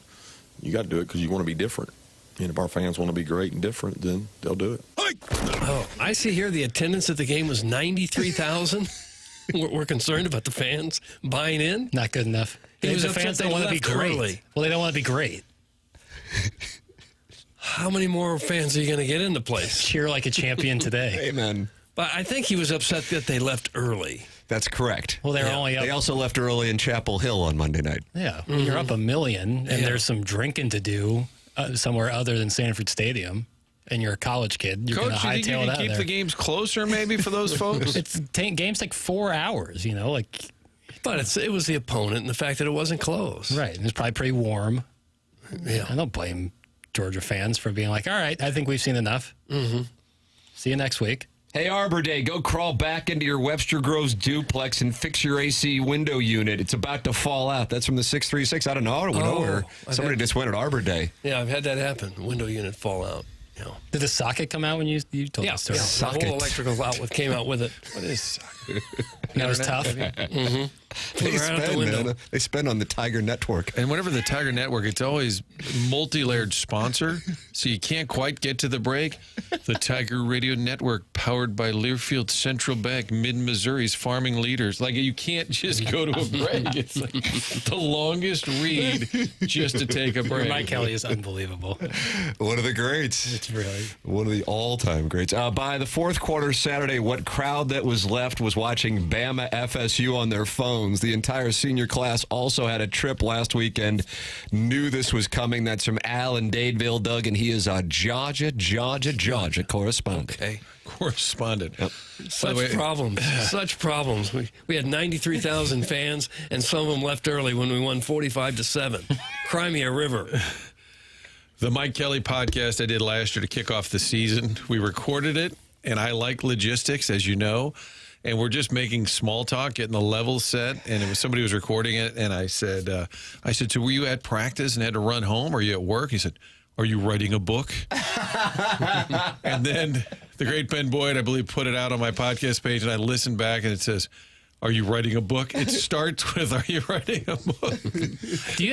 You got to do it because you want to be different. And if our fans want to be great and different, then they'll do it. Oh, I see here the attendance at the game was 93,000. We're concerned about the fans buying in. Not good enough. The fans don't want to be great. Early. Well, they don't want to be great. How many more fans are you going to get in the place? Cheer like a champion today. Amen. But I think he was upset that they left early. That's correct. Well, they were only up. They also left early in Chapel Hill on Monday night. Yeah, when you're up $1 million and there's some drinking to do somewhere other than Sanford Stadium, and you're a college kid, you're going to hightail it out there. Coach, you think you keep the games closer maybe for those folks? Games like 4 hours, you know, like. But it was the opponent and the fact that it wasn't close. Right. It was probably pretty warm. Yeah. I don't blame Georgia fans for being like, all right, I think we've seen enough. Mm-hmm. See you next week. Hey, Arbor Day, go crawl back into your Webster Groves duplex and fix your AC window unit. It's about to fall out. That's from the 636. I don't know. I don't know where. Somebody just went at Arbor Day. Yeah, I've had that happen. Window unit fall out. You know. Did the socket come out when you told us? Yeah, socket. The whole electrical outlet came out with it. What is socket? That was tough. Mm-hmm. They spend on the Tiger Network. And whenever the Tiger Network, it's always multi-layered sponsor, so you can't quite get to the break. The Tiger Radio Network, powered by Learfield Central Bank, Mid-Missouri's farming leaders. Like, you can't just go to a break. It's like the longest read just to take a break. Mike Kelly is unbelievable. One of the greats. It's really one of the all-time greats. By the fourth quarter Saturday, what crowd that was left was watching Bama FSU on their phones. The entire senior class also had a trip last weekend. Knew this was coming. That's from Al in Dadeville, Doug, and he is a Georgia correspondent. Okay. Correspondent. Yep. Such problems. Such problems. We had 93,000 fans, and some of them left early when we won 45-7. Cry me a river. The Mike Kelly podcast I did last year to kick off the season, we recorded it, and I like logistics, as you know, and we're just making small talk, getting the levels set, and it was somebody was recording it, and I said, so were you at practice and had to run home? Or are you at work? He said, are you writing a book? And then the great Ben Boyd, I believe, put it out on my podcast page, and I listened back, and it says, are you writing a book? It starts with, are you writing a book?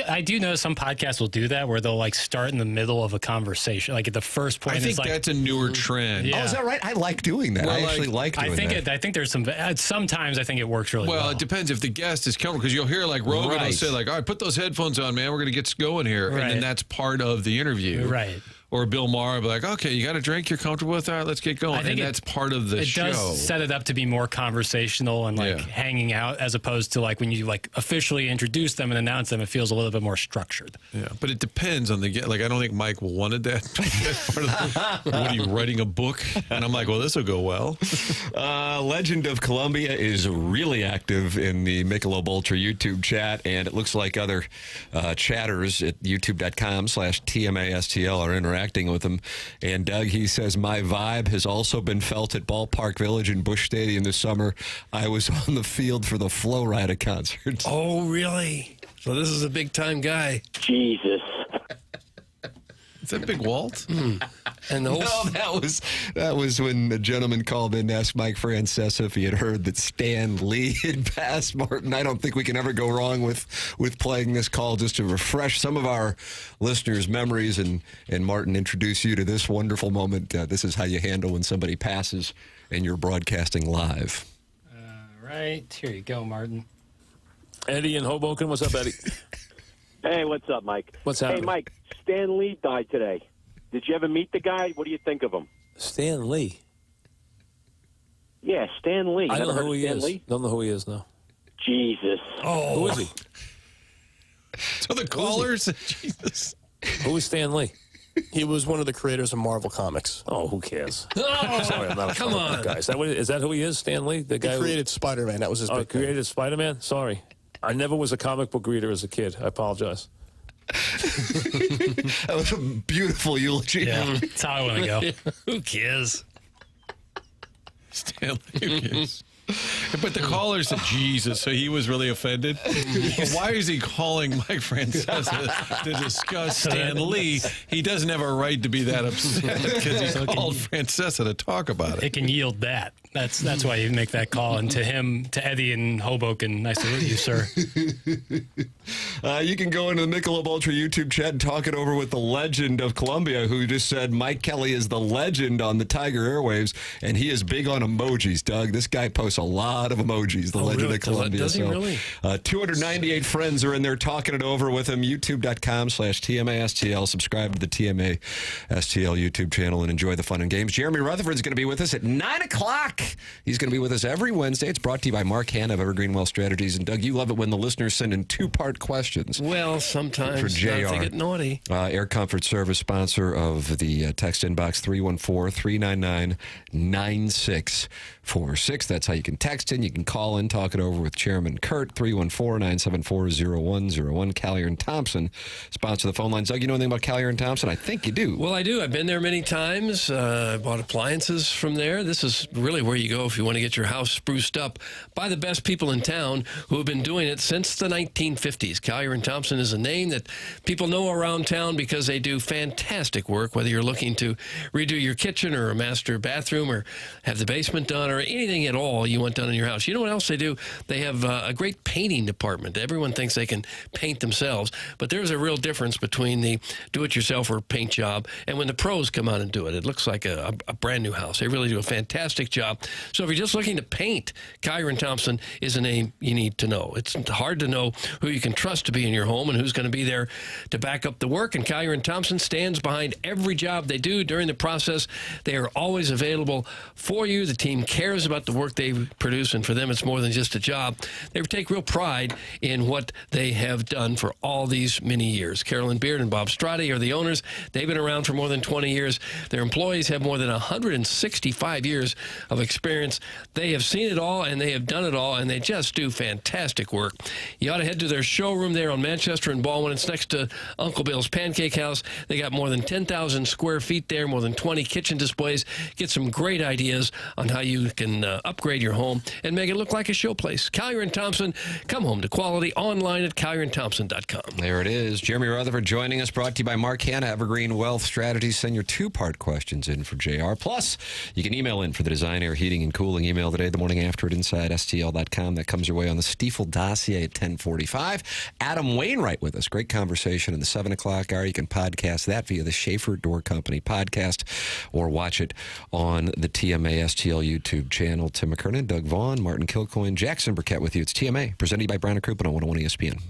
I do know some podcasts will do that where they'll like start in the middle of a conversation, like at the first point. I think that's a newer trend. Yeah. Oh, is that right? I like doing that. Well, I actually like doing that. I think there's some. Sometimes I think it works really well. Well, it depends if the guest is coming, because you'll hear like Rogan will say like, all right, put those headphones on, man. We're going to get going here. Right. And then that's part of the interview. Right. or Bill Maher be like, okay, you got a drink you're comfortable with? All right, let's get going. I think that's part of the show. It does set it up to be more conversational and hanging out, as opposed to like when you like officially introduce them and announce them, it feels a little bit more structured. Yeah, but it depends on the like. I don't think Mike wanted that. What are you writing a book? And I'm like, well, this will go well. Legend of Columbia is really active in the Michelob Ultra YouTube chat, and it looks like other chatters at youtube.com/TMASTL are interacting with him. And Doug, he says, my vibe has also been felt at Ballpark Village and Busch Stadium this summer. I was on the field for the Flo Rida concert. Oh, really? So this is a big-time guy. Jesus. Is that Big Walt? And the whole that was when the gentleman called in to ask Mike Francesa if he had heard that Stan Lee had passed Martin. I don't think we can ever go wrong with playing this call just to refresh some of our listeners' memories and Martin, introduce you to this wonderful moment. This is how you handle when somebody passes and you're broadcasting live. Right. Here you go, Martin. Eddie in Hoboken. What's up, Eddie? Hey, what's up, Mike? What's happening? Hey, Mike, Stan Lee died today. Did you ever meet the guy? What do you think of him? Stan Lee. Yeah, Stan Lee. I don't know Never who heard he of Stan is. Lee? Don't know who he is, no. Jesus. Oh. Who is he? So the callers, Jesus. Who is Stan Lee? He was one of the creators of Marvel Comics. Oh, who cares? Oh, Sorry, I'm not a come comic book on. guy. Is that who he is, Stan Lee? The guy He created Spider-Man. That was his big thing. created Spider-Man? Sorry. I never was a comic book reader as a kid. I apologize. That was a beautiful eulogy. Yeah, that's how I want to go. Who cares? Stanley, who cares? But the caller said Jesus, so he was really offended. Why is he calling Mike Francesa to discuss Stan Lee? He doesn't have a right to be that upset because he called Francesa to talk about it. It can yield that. That's why you make that call. And to him, to Eddie in Hoboken, nice to meet you, sir. You can go into the Michelob Ultra YouTube chat and talk it over with the legend of Columbia, who just said Mike Kelly is the legend on the Tiger airwaves, and he is big on emojis, Doug. This guy posts a lot of emojis, the legend really? of Columbia. Does he really? 298 friends are in there talking it over with him. YouTube.com/TMASTL. Subscribe to the TMA STL YouTube channel and enjoy the fun and games. Jeremy Rutherford is going to be with us at 9 o'clock. He's going to be with us every Wednesday. It's brought to you by Mark Hanna of Evergreen Wealth Strategies. And Doug, you love it when the listeners send in two-part questions. Well, sometimes for JR. they get naughty. Air Comfort Service, sponsor of the text inbox, 314-399-9646. That's how you can text in. You can call in, talk it over with Chairman Kurt, 314-974-0101. Callier and Thompson sponsor the phone lines. Doug, you know anything about Callier and Thompson? I think you do. Well, I do. I've been there many times. I bought appliances from there. This is really where you go if you want to get your house spruced up by the best people in town who have been doing it since the 1950s. Callier and Thompson is a name that people know around town because they do fantastic work, whether you're looking to redo your kitchen or a master bathroom or have the basement done or anything at all you want done in your house. You know what else they do? They have a great painting department. Everyone thinks they can paint themselves, but there's a real difference between the do-it-yourself or paint job and when the pros come out and do it. It looks like a brand new house. They really do a fantastic job. So if you're just looking to paint, Callier and Thompson is a name you need to know. It's hard to know who you can trust to be in your home and who's going to be there to back up the work. And Callier and Thompson stands behind every job they do during the process. They are always available for you. The team cares about the work they produce, and for them, it's more than just a job. They take real pride in what they have done for all these many years. Carolyn Beard and Bob Strati are the owners. They've been around for more than 20 years. Their employees have more than 165 years of experience. They have seen it all, and they have done it all, and they just do fantastic work. You ought to head to their showroom there on Manchester and Baldwin. It's next to Uncle Bill's Pancake House. They got more than 10,000 square feet there, more than 20 kitchen displays. Get some great ideas on how you can upgrade your home and make it look like a showplace. Callier and Thompson, come home to quality online at CallierandThompson.com. There it is. Jeremy Rutherford joining us, brought to you by Mark Hanna, Evergreen Wealth Strategies. Send your two-part questions in for JR. Plus, you can email in for the Design, Air, Heating, and Cooling email today, the morning after at InsideSTL.com. That comes your way on the Stiefel dossier at 10:45. Adam Wainwright with us. Great conversation in the 7 o'clock hour. You can podcast that via the Schaefer Door Company podcast or watch it on the TMA STL YouTube channel. Tim McKernan, Doug Vaughn, Martin Kilcoyne, Jackson Burkett with you. It's TMA, presented by Brown & Crouppen on 101 ESPN.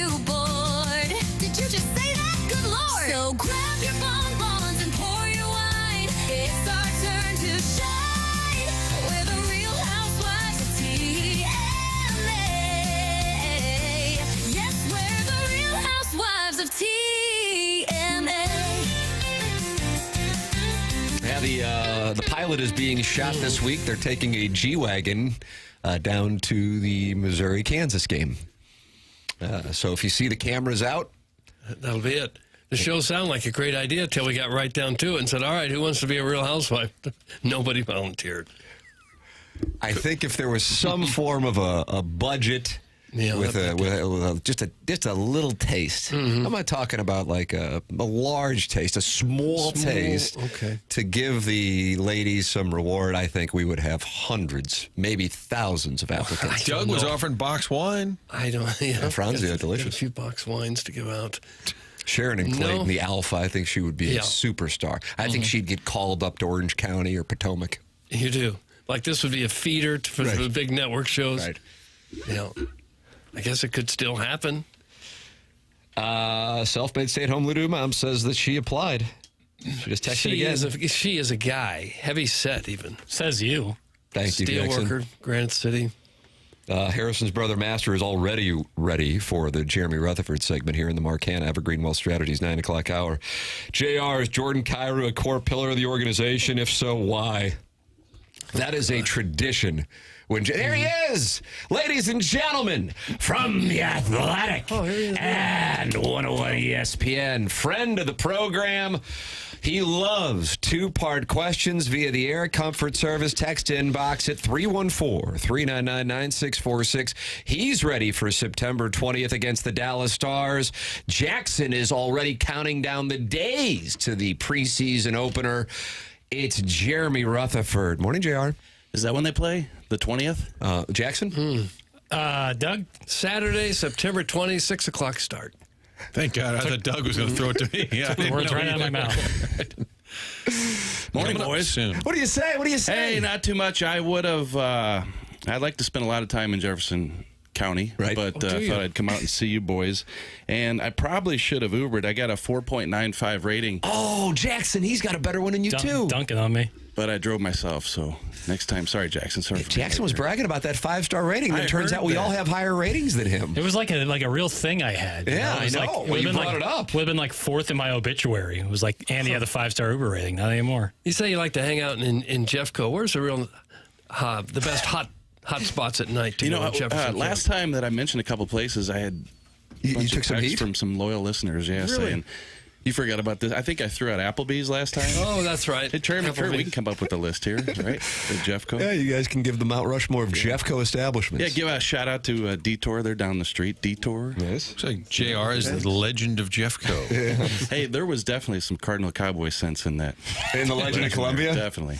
you bored. Did you just say that? Good Lord. So grab your bonbons and pour your wine. It's our turn to shine. We're the Real Housewives of TMA. Yes, we're the Real Housewives of TMA. Yeah, the pilot is being shot this week. They're taking a G-Wagon down to the Missouri-Kansas game. So if you see the cameras out, that'll be it. The show sounded like a great idea until we got right down to it and said, all right, who wants to be a Real Housewife? Nobody volunteered. I think if there was some form of a budget with just a little taste. I'm not talking about like a large taste, a small taste to give the ladies some reward. I think we would have hundreds, maybe thousands of applicants. Doug was offering box wine. I don't. Yeah, Franzia, delicious. A few box wines to give out. Sharon and Clayton, the Alpha, I think she would be a superstar. I think she'd get called up to Orange County or Potomac. You do. Like this would be a feeder for the big network shows. Right. You know, I guess it could still happen. Self-made stay-at-home Ludu mom says that she applied. She just texted again. She is a guy. Heavy set even. Says you. Thank you, Jackson. Steelworker, Granite City. Harrison's brother Master is already ready for the Jeremy Rutherford segment here in the Marcana Evergreen Wealth Strategies 9 o'clock hour. JR, is Jordan Kyrou a core pillar of the organization? If so, why? That is a tradition. There he is, ladies and gentlemen, from The Athletic and 101 ESPN, friend of the program. He loves two-part questions via the Air Comfort Service text inbox at 314-399-9646. He's ready for September 20th against the Dallas Stars. Jackson is already counting down the days to the preseason opener. It's Jeremy Rutherford. Morning, JR. Is that when they play? The 20th? Jackson? Doug? Saturday, September 20th, 6 o'clock start. Thank God. I thought Doug was going to throw it to me. Yeah, Words right out of my mouth. Morning, boys. Soon. What do you say? What do you say? Hey, not too much. I would have, I'd like to spend a lot of time in Jefferson County, but I thought I'd come out and see you boys. And I probably should have Ubered. I got a 4.95 rating. Oh, Jackson, he's got a better one than you, too. Dunking on me. But I drove myself, so next time. Sorry, Jackson. Sorry. Jackson was bragging about that 5-star rating. It turns out we all have higher ratings than him. It was like a real thing I had. Yeah, I know. Well, you brought it up. Would have been like fourth in my obituary. It was like Andy had a 5-star Uber rating. Not anymore. You say you like to hang out in Jeffco. Where's the real, the best hot spots at night to go in Jefferson? Last time that I mentioned a couple places, I had you took some heat from some loyal listeners. Yeah, really? saying. You forgot about this. I think I threw out Applebee's last time. Oh, that's right. Hey, Trey, we can come up with a list here, right? With Jeffco. Yeah, you guys can give the Mount Rushmore of Jeffco establishments. Yeah, give a shout out to Detour. They're down the street. Detour. Yes. Looks like JR is the legend of Jeffco. Yeah. Hey, there was definitely some Cardinal Cowboy sense in that. In the Legend of Columbia? Definitely.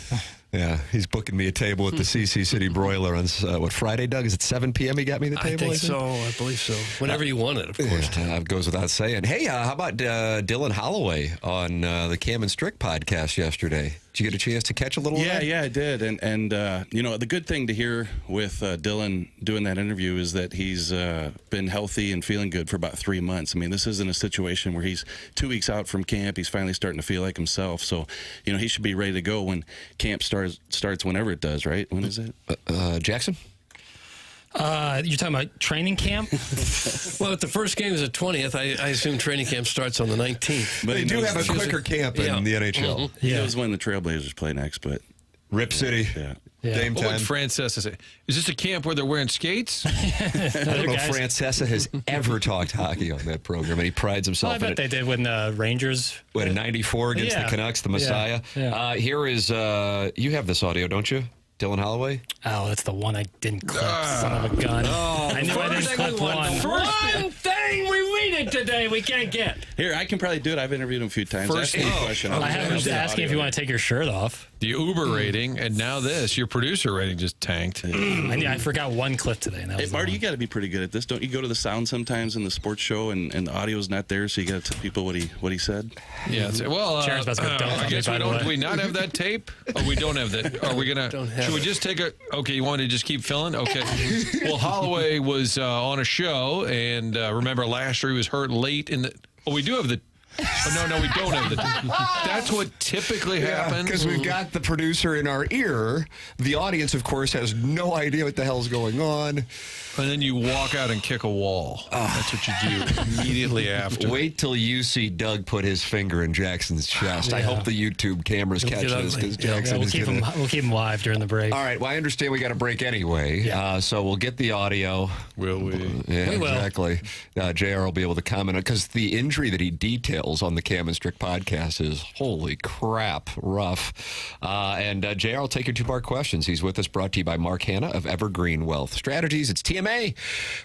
Yeah, he's booking me a table at the CC City Broiler on, Friday, Doug? Is it 7 p.m. he got me the table? I think so. I believe so. Whenever you want it, of course. Yeah, goes without saying. Hey, how about Dylan Holloway on the Cam and Strick podcast yesterday? Did you get a chance to catch a little of that? Yeah, I did. And you know, the good thing to hear with Dylan doing that interview is that he's been healthy and feeling good for about 3 months. I mean, this isn't a situation where he's 2 weeks out from camp. He's finally starting to feel like himself. So, you know, he should be ready to go when camp starts whenever it does, right? When is it? Jackson? You're talking about training camp? Well, if the first game is the 20th, I assume training camp starts on the 19th. But they do have a quicker camp in the NHL. Mm-hmm. He knows when the Trailblazers play next, but Rip City. Yeah. Game What time. would Francesa say? Is this a camp where they're wearing skates? I don't know if Francesa has ever talked hockey on that program, and he prides himself I bet in it. they did when the Rangers. What, a 94 against the Canucks, the Messiah? Yeah. Here is, you have this audio, don't you? Dylan Holloway? Oh, that's the one I didn't clip. Son of a gun. Oh, I knew I didn't clip one. One thing we meeting today we can't get. Here, I can probably do it. I've interviewed him a few times. First- Ask me a question. I have just asking if you want to take your shirt off. The Uber rating, and now this. Your producer rating just tanked. I forgot one clip today. And that Hey, was Marty, you got to be pretty good at this. Don't you go to the sound sometimes in the sports show and the audio's not there, so you got to tell people what he said? Yeah. Well, Sharon's about to go dunk on I me, guess by we the don't. way. Do we not have that tape? Oh, we don't have that. Are we gonna? Should we just take a? Okay, you want to just keep filling? Okay. Well, Holloway was on a show, and remember last year he was hurt late in the. Oh, we do have the. Oh, no, we don't have the. That's what typically happens. Because we've got the producer in our ear. The audience, of course, has no idea what the hell's going on. And then you walk out and kick a wall. That's what you do immediately after. Wait till you see Doug put his finger in Jackson's chest. I hope the YouTube cameras It'll catch get this ugly. because Jackson we'll is keep going to. we'll keep him live during the break. All right. Well, I understand we got a break anyway. So we'll get the audio. Will we? Yeah, We will. exactly. JR will be able to comment on because the injury that he details on the Cam and Strick podcast is holy crap, rough. And JR will take your two-part questions. He's with us, brought to you by Mark Hanna of Evergreen Wealth Strategies. It's TMA,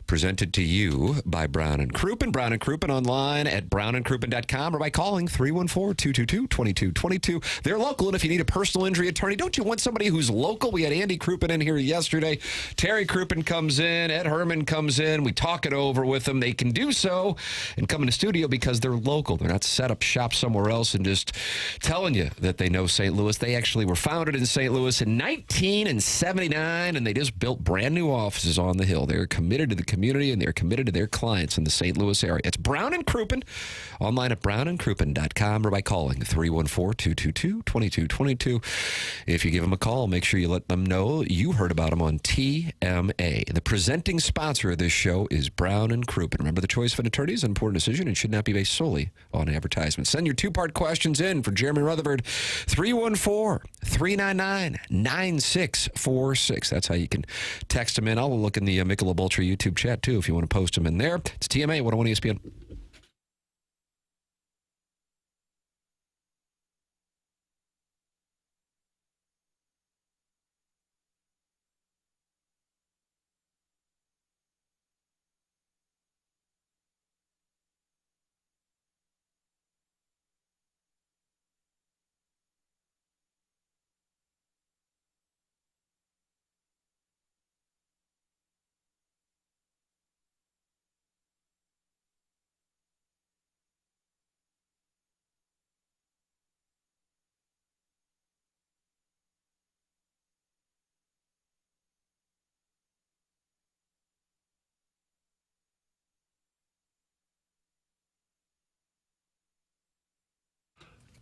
presented to you by Brown and Crouppen. Brown and Crouppen online at brownandcrouppen.com or by calling 314-222-2222. They're local, and if you need a personal injury attorney, don't you want somebody who's local? We had Andy Crouppen in here yesterday. Terry Crouppen comes in. Ed Herman comes in. We talk it over with them. They can do so and come in the studio because they're local. They're not set up shop somewhere else and just telling you that they know St. Louis. They actually were founded in St. Louis in 1979, and they just built brand new offices on the hill. They're committed to the community, and they're committed to their clients in the St. Louis area. It's Brown and Crouppen, online at brownandcrouppen.com or by calling 314-222-2222. If you give them a call, make sure you let them know you heard about them on TMA. The presenting sponsor of this show is Brown and Crouppen. Remember, the choice of an attorney is an important decision and should not be based solely on advertisement. Send your two-part questions in for Jeremy Rutherford, 314-399-9646. That's how you can text them in. I'll look in the Michelob Ultra YouTube chat, too, if you want to post them in there. It's TMA 101 ESPN.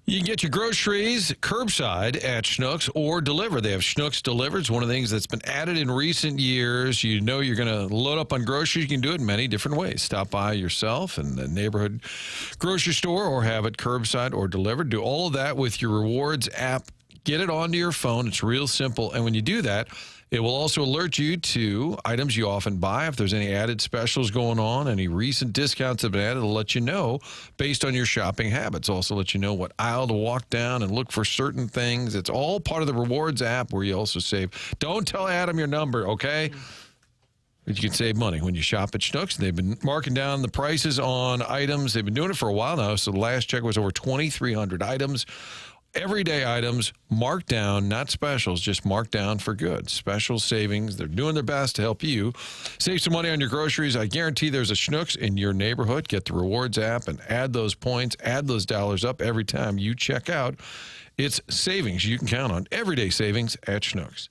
You can get your groceries curbside at Schnucks or deliver. They have Schnucks delivered. It's one of the things that's been added in recent years. You know you're going to load up on groceries. You can do it in many different ways. Stop by yourself in the neighborhood grocery store or have it curbside or delivered. Do all of that with your Rewards app. Get it onto your phone. It's real simple. And when you do that, it will also alert you to items you often buy. If there's any added specials going on, any recent discounts have been added, it'll let you know based on your shopping habits. Also let you know what aisle to walk down and look for certain things. It's all part of the Rewards app where you also save. Don't tell Adam your number, okay? But you can save money when you shop at Schnucks. They've been marking down the prices on items. They've been doing it for a while now. So the last check was over 2,300 items. Everyday items marked down, not specials, just marked down for good. Special savings. They're doing their best to help you save some money on your groceries. I guarantee there's a Schnucks in your neighborhood. Get the Rewards app and add those points, add those dollars up every time you check out. It's savings you can count on. Everyday savings at Schnucks.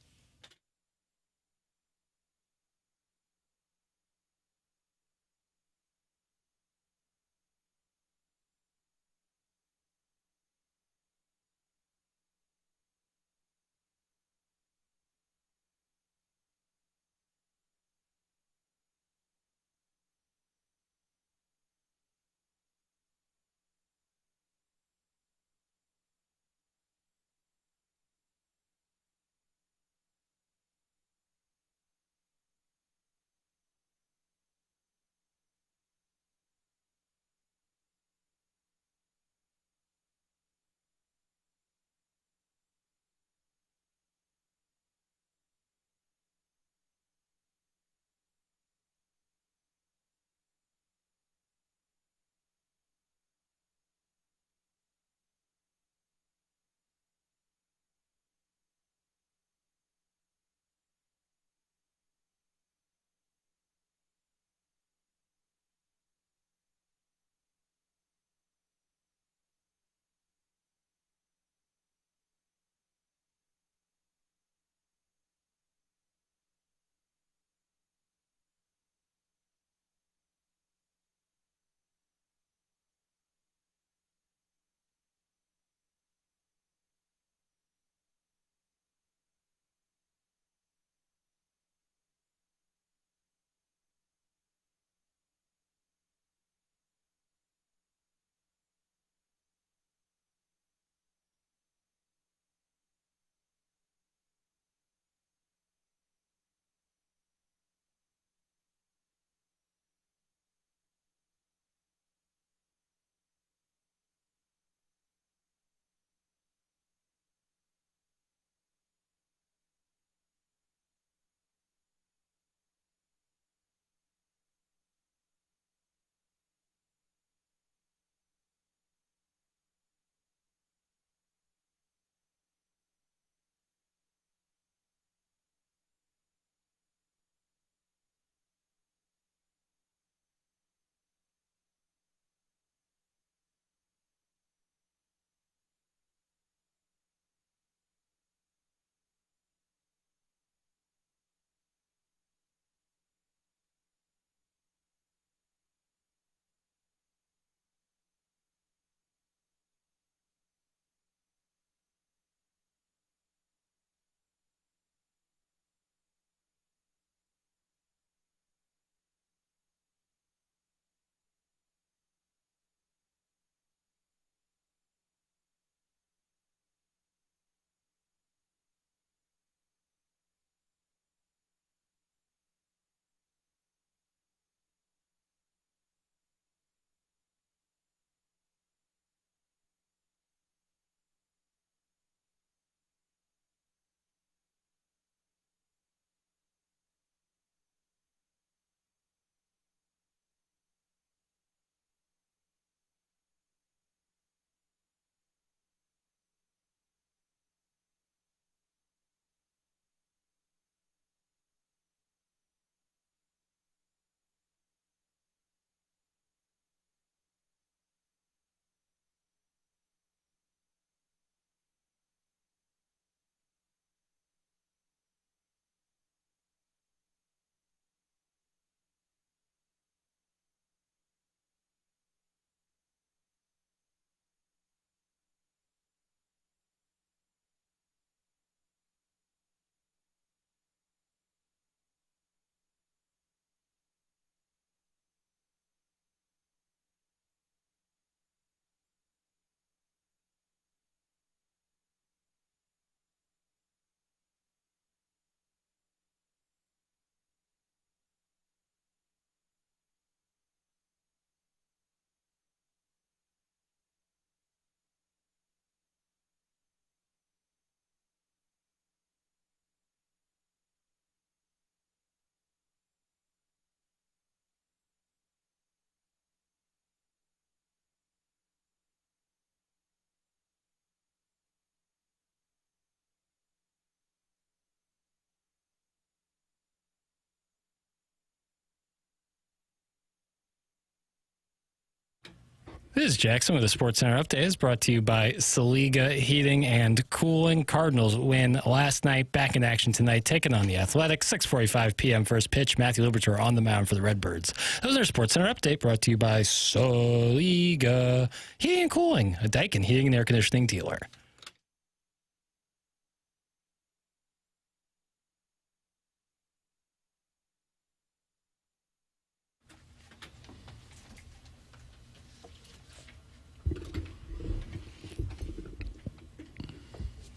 This is Jackson with a Sports Center update. It's brought to you by Saliga Heating and Cooling. Cardinals win last night. Back in action tonight, taking on the Athletics. 6:45 p.m. first pitch. Matthew Libertor on the mound for the Redbirds. That was our Sports Center update brought to you by Saliga Heating and Cooling, a Daikin heating and air conditioning dealer.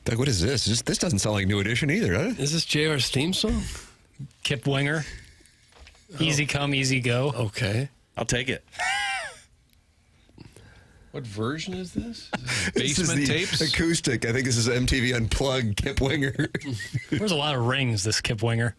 Doug, what is this? This doesn't sound like New Edition either, huh? Is this JR's theme song? Kip Winger. Easy come, easy go. Okay. I'll take it. What version is this? This is Basement the tapes? acoustic. I think this is MTV Unplugged Kip Winger. There's a lot of rings, this Kip Winger.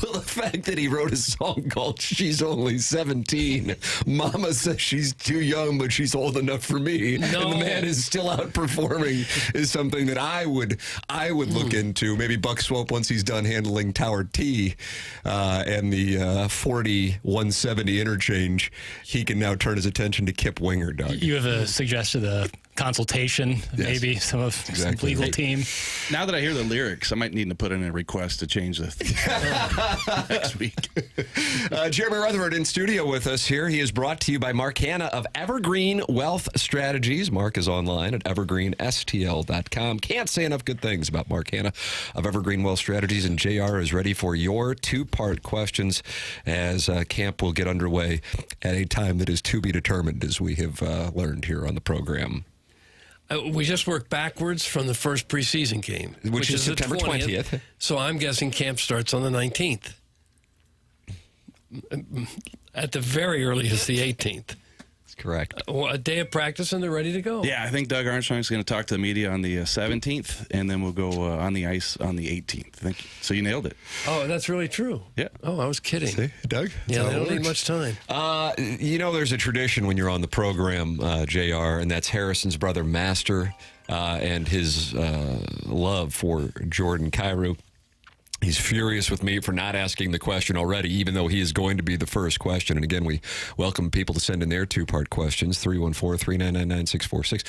Well, the fact that he wrote a song called She's Only 17. Mama says she's too young, but she's old enough for me. No. And the man is still out performing is something that I would look into. Maybe Buck Swope, once he's done handling Tower T and the 40-170 interchange, he can now turn his attention to Kip Winger, Doug. You have suggested a consultation, maybe some legal team. Now that I hear the lyrics, I might need to put in a request to change the next week. Jeremy Rutherford in studio with us here. He is brought to you by Mark Hanna of Evergreen Wealth Strategies. Mark is online at evergreenstl.com. Can't say enough good things about Mark Hanna of Evergreen Wealth Strategies, and JR is ready for your two-part questions as camp will get underway at a time that is to be determined, as we have learned here on the program. We just worked backwards from the first preseason game, Which is September 20th. So I'm guessing camp starts on the 19th. At the very earliest, the 18th. That's correct. A day of practice and they're ready to go. Yeah, I think Doug Armstrong's going to talk to the media on the 17th, and then we'll go on the ice on the 18th. Thank you. So you nailed it. Oh, that's really true. Yeah. Oh, I was kidding. See, Doug? Yeah, they don't need much time. There's a tradition when you're on the program, JR, and that's Harrison's brother, Master, and his love for Jordan Kyrou. He's furious with me for not asking the question already, even though he is going to be the first question. And again, we welcome people to send in their two-part questions, 314-399-9646.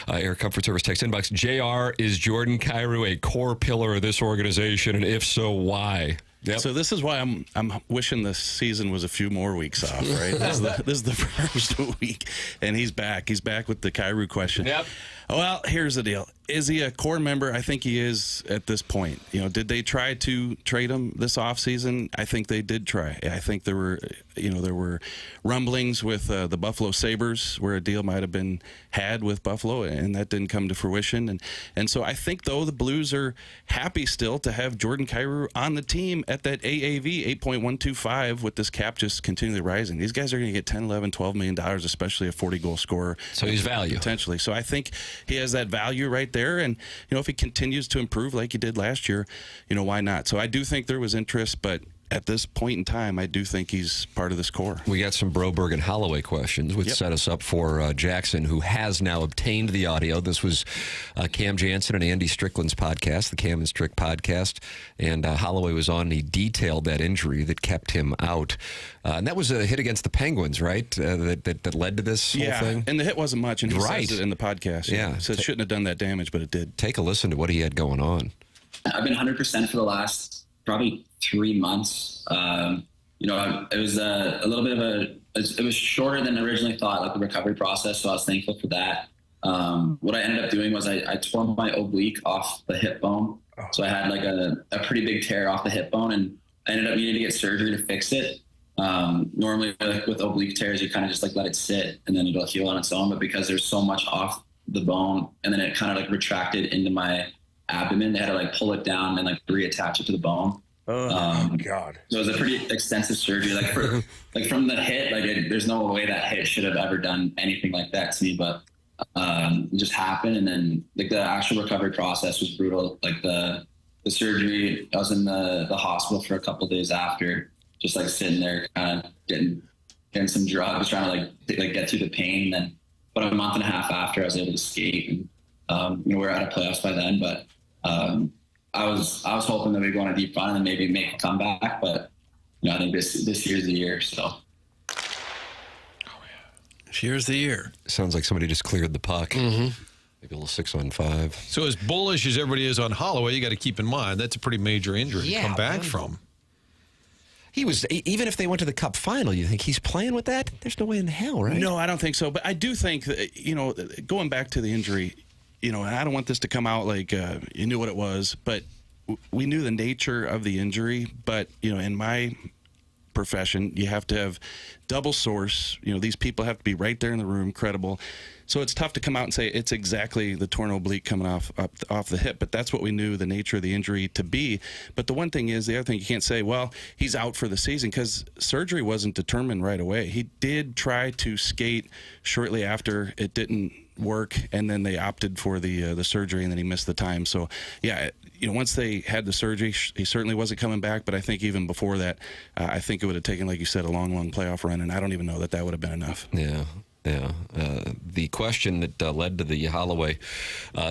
Air Comfort Service text inbox. JR, is Jordan Kyrou a core pillar of this organization? And if so, why? Yep. So this is why I'm wishing the season was a few more weeks off, right? This is the first week, and he's back. He's back with the Kyrou question. Yep. Well, here's the deal. Is he a core member? I think he is at this point. Did they try to trade him this offseason? I think they did try. I think there were rumblings with the Buffalo Sabres where a deal might have been had with Buffalo, and that didn't come to fruition. And so I think, though, the Blues are happy still to have Jordan Kyrou on the team at that AAV, 8.125, with this cap just continually rising. These guys are going to get $10, $11, $12 million, especially a 40-goal scorer. So he's value. Potentially. So I think he has that value right there. And, if he continues to improve like he did last year, why not? So I do think there was interest, but at this point in time, I do think he's part of this core. We got some Broberg and Holloway questions, which set us up for Jackson, who has now obtained the audio. This was Cam Jansen and Andy Strickland's podcast, the Cam and Strick podcast, and Holloway was on, and he detailed that injury that kept him out. And that was a hit against the Penguins, right, that led to this whole thing? And the hit wasn't much, and he says it in the podcast. Yeah. So it shouldn't have done that damage, but it did. Take a listen to what he had going on. I've been 100% for the last probably 3 months. It was a little bit of it was shorter than originally thought, like the recovery process. So I was thankful for that. What I ended up doing was I tore my oblique off the hip bone. So I had like a pretty big tear off the hip bone, and I ended up needing to get surgery to fix it. Normally, like with oblique tears, you kind of just like let it sit and then it'll heal on its own. But because there's so much off the bone, and then it kind of like retracted into my abdomen, they had to like pull it down and like reattach it to the bone. Oh my God! So it was a pretty extensive surgery. Like from the hit, there's no way that hit should have ever done anything like that to me. But it just happened, and then like the actual recovery process was brutal. Like the surgery, I was in the hospital for a couple of days after, just like sitting there, kind of getting some drugs, trying to like get through the pain. And then about a month and a half after, I was able to skate, and we were out of playoffs by then, but. I was hoping that we'd go on a deep run and maybe make a comeback, but I think this year's the year. So Here's the year. Sounds like somebody just cleared the puck. Mm-hmm. Maybe a little 6-on-5. So as bullish as everybody is on Holloway, you got to keep in mind that's a pretty major injury to come back from. He was, even if they went to the Cup final, you think he's playing with that? There's no way in hell, right? No, I don't think so. But I do think that, going back to the injury, and I don't want this to come out like you knew what it was, but we knew the nature of the injury. But, in my profession, you have to have double source. These people have to be right there in the room, credible. So it's tough to come out and say it's exactly the torn oblique coming off the hip, but that's what we knew the nature of the injury to be. But the one thing is, the other thing, you can't say, well, he's out for the season, because surgery wasn't determined right away. He did try to skate shortly after. It didn't work, and then they opted for the surgery, and then he missed the time. So, yeah, once they had the surgery, he certainly wasn't coming back, but I think even before that, I think it would have taken, like you said, a long, long playoff run, and I don't even know that would have been enough. Yeah. Yeah. The question that led to the Holloway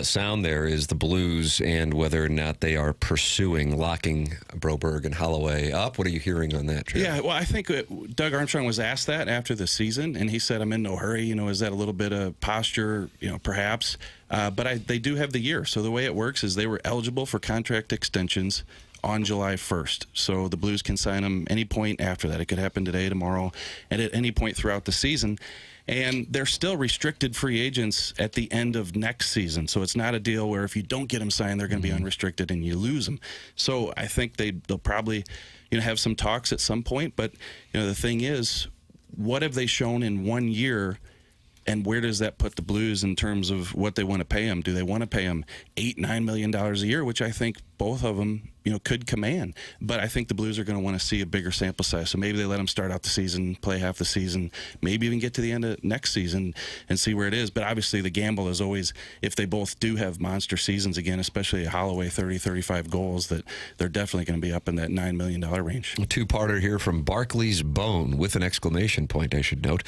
sound there is the Blues and whether or not they are pursuing locking Broberg and Holloway up. What are you hearing on that, Trey? Yeah, well, I think Doug Armstrong was asked that after the season, and he said, I'm in no hurry. Is that a little bit of posture, perhaps? But they do have the year. So the way it works is they were eligible for contract extensions on July 1st. So the Blues can sign them any point after that. It could happen today, tomorrow, and at any point throughout the season. And they're still restricted free agents at the end of next season. So it's not a deal where if you don't get them signed, they're going to be unrestricted and you lose them. So I think they'll probably have some talks at some point. But the thing is, what have they shown in 1 year, and where does that put the Blues in terms of what they want to pay them? Do they want to pay them $8-9 million a year, which I think both of them could command. But I think the Blues are going to want to see a bigger sample size. So maybe they let them start out the season, play half the season, maybe even get to the end of next season and see where it is. But obviously the gamble is always, if they both do have monster seasons again, especially Holloway, 30-35 goals, that they're definitely going to be up in that $9 million range. A two-parter here from Barclay's Bone, with an exclamation point, I should note.